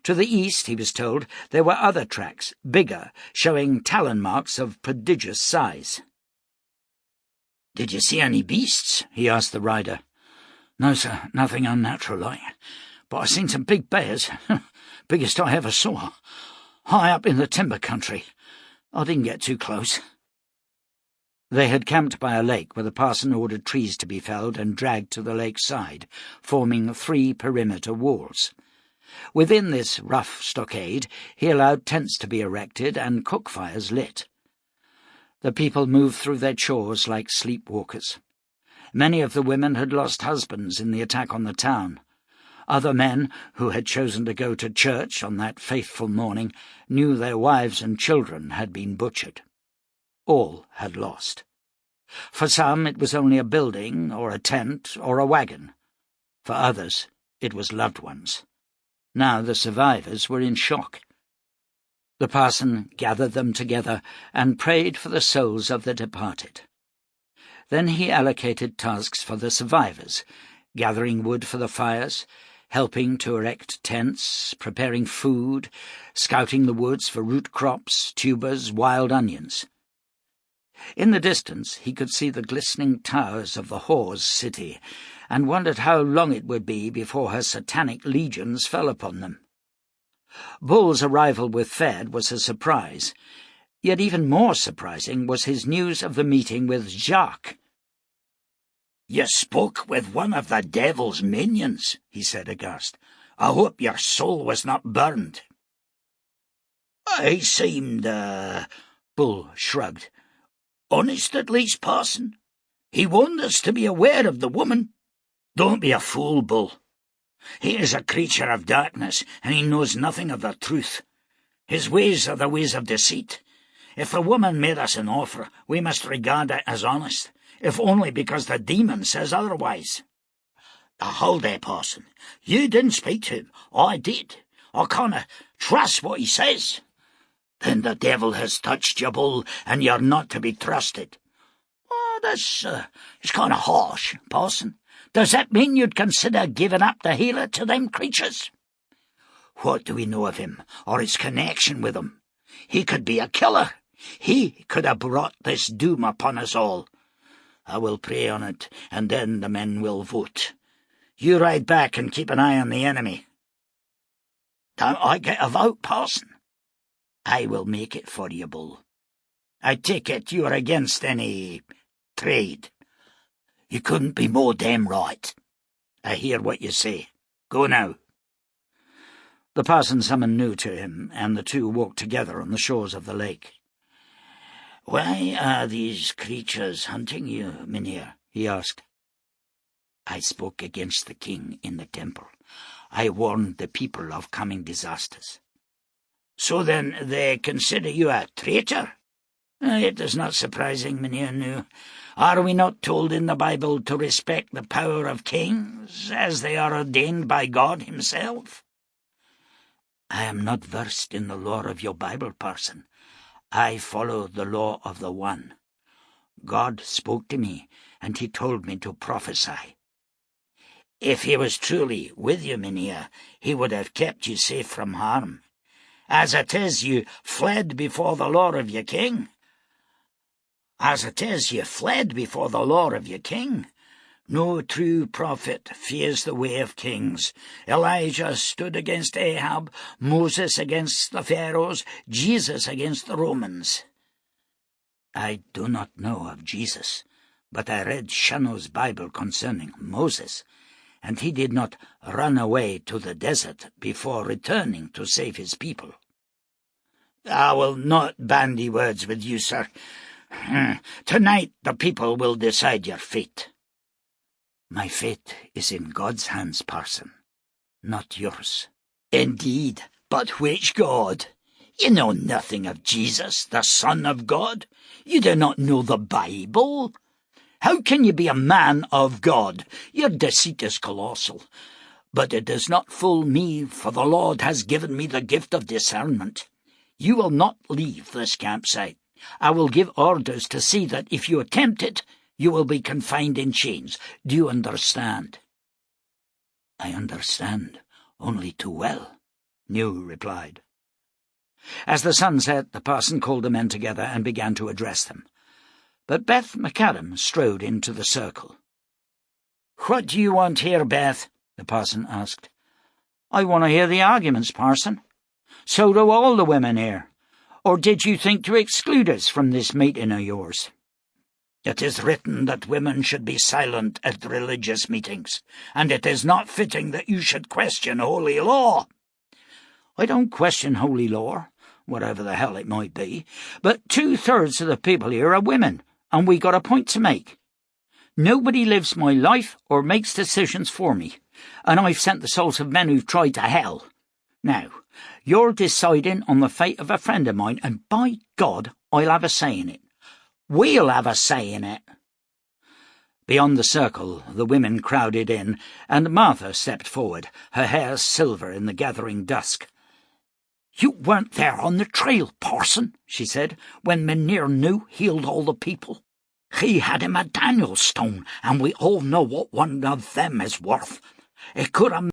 To the east, he was told, there were other tracks, bigger, showing talon marks of prodigious size.
"Did you see any beasts?"
he asked the rider.
"No, sir, nothing unnatural like. But I seen some big bears, biggest I ever saw, high up in the timber country. I didn't get too close."
They had camped by a lake where the parson ordered trees to be felled and dragged to the lake's side, forming 3 perimeter walls. Within this rough stockade he allowed tents to be erected and cook fires lit. The people moved through their chores like sleepwalkers. Many of the women had lost husbands in the attack on the town. Other men, who had chosen to go to church on that faithful morning, knew their wives and children had been butchered. All had lost. For some it was only a building, or a tent, or a wagon. For others it was loved ones. Now the survivors were in shock. The parson gathered them together and prayed for the souls of the departed. Then he allocated tasks for the survivors, gathering wood for the fires, helping to erect tents, preparing food, scouting the woods for root crops, tubers, wild onions. In the distance he could see the glistening towers of the whore's city, and wondered how long it would be before her satanic legions fell upon them. Bull's arrival with Fed was a surprise, yet even more surprising was his news of the meeting with Jacques.
"You spoke with one of the devil's minions," he said aghast. "I hope your soul was not burned."
"I seemed,
Bull shrugged.
"Honest at least, parson. He warned us to be aware of the woman."
"Don't be a fool, Bull. He is a creature of darkness, and he knows nothing of the truth. His ways are the ways of deceit. If the woman made us an offer, we must regard it as honest, if only because the demon says otherwise."
"Hold there, parson. You didn't speak to him. I did. I canna trust what he says." "Then the devil has touched you, Bull, and you're not to be trusted." "Oh, that's it's kind of harsh, Parson. Does that mean you'd consider giving up the healer to them creatures?" "What do we know of him, or his connection with them? He could be a killer. He could have brought this doom upon us all. I will pray on it, and then the men will vote. You ride back and keep an eye on the enemy." "Don't I get a vote, Parson?" "I will make it for you, Bull. I take it you are against any trade." "You couldn't be more damn right." "I hear what you say. Go now."
The parson summoned New to him, and the two walked together on the shores of the lake.
"Why are these creatures hunting you, Mynheer?" he asked.
"I spoke against the king in the temple. I warned the people of coming disasters."
"So then they consider you a traitor?" "It is not surprising, Mynheer New. Are we not told in the Bible to respect the power of kings, as they are ordained by God himself?"
"I am not versed in the law of your Bible, Parson. I follow the law of the One. God spoke to me, and he told me to prophesy."
"If he was truly with you, Mynheer, he would have kept you safe from harm. As it is, you fled before the law of your king. No true prophet fears the way of kings. Elijah stood against Ahab, Moses against the Pharaohs, Jesus against the Romans."
"I do not know of Jesus, but I read Shannow's Bible concerning Moses, and he did not run away to the desert before returning to save his people."
"I will not bandy words with you, sir. Tonight the people will decide your fate."
"My fate is in God's hands, Parson, not yours."
"Indeed, but which God? You know nothing of Jesus, the Son of God. You do not know the Bible. How can you be a man of God? Your deceit is colossal. But it does not fool me, for the Lord has given me the gift of discernment. You will not leave this campsite. I will give orders to see that if you attempt it, you will be confined in chains. Do you understand?"
"I understand, only too well,"
New replied. As the sun set, the parson called the men together and began to address them. But Beth McAdam strode into the circle.
"What do you want here, Beth?" the parson asked.
"I want to hear the arguments, Parson. So do all the women here. Or did you think to exclude us from this meeting of yours?"
"It is written that women should be silent at religious meetings, and it is not fitting that you should question holy law."
"I don't question holy law, whatever the hell it might be, but 2/3 of the people here are women, and we got a point to make. Nobody lives my life or makes decisions for me, and I've sent the souls of men who've tried to hell. Now, you're deciding on the fate of a friend of mine, and by God, I'll have a say in it. We'll have a say in it."
Beyond the circle, the women crowded in, and Martha stepped forward, her hair silver in the gathering dusk.
"You weren't there on the trail, Parson," she said, "when Mynheer New healed all the people. He had him a Daniel stone, and we all know what one of them is worth. It could have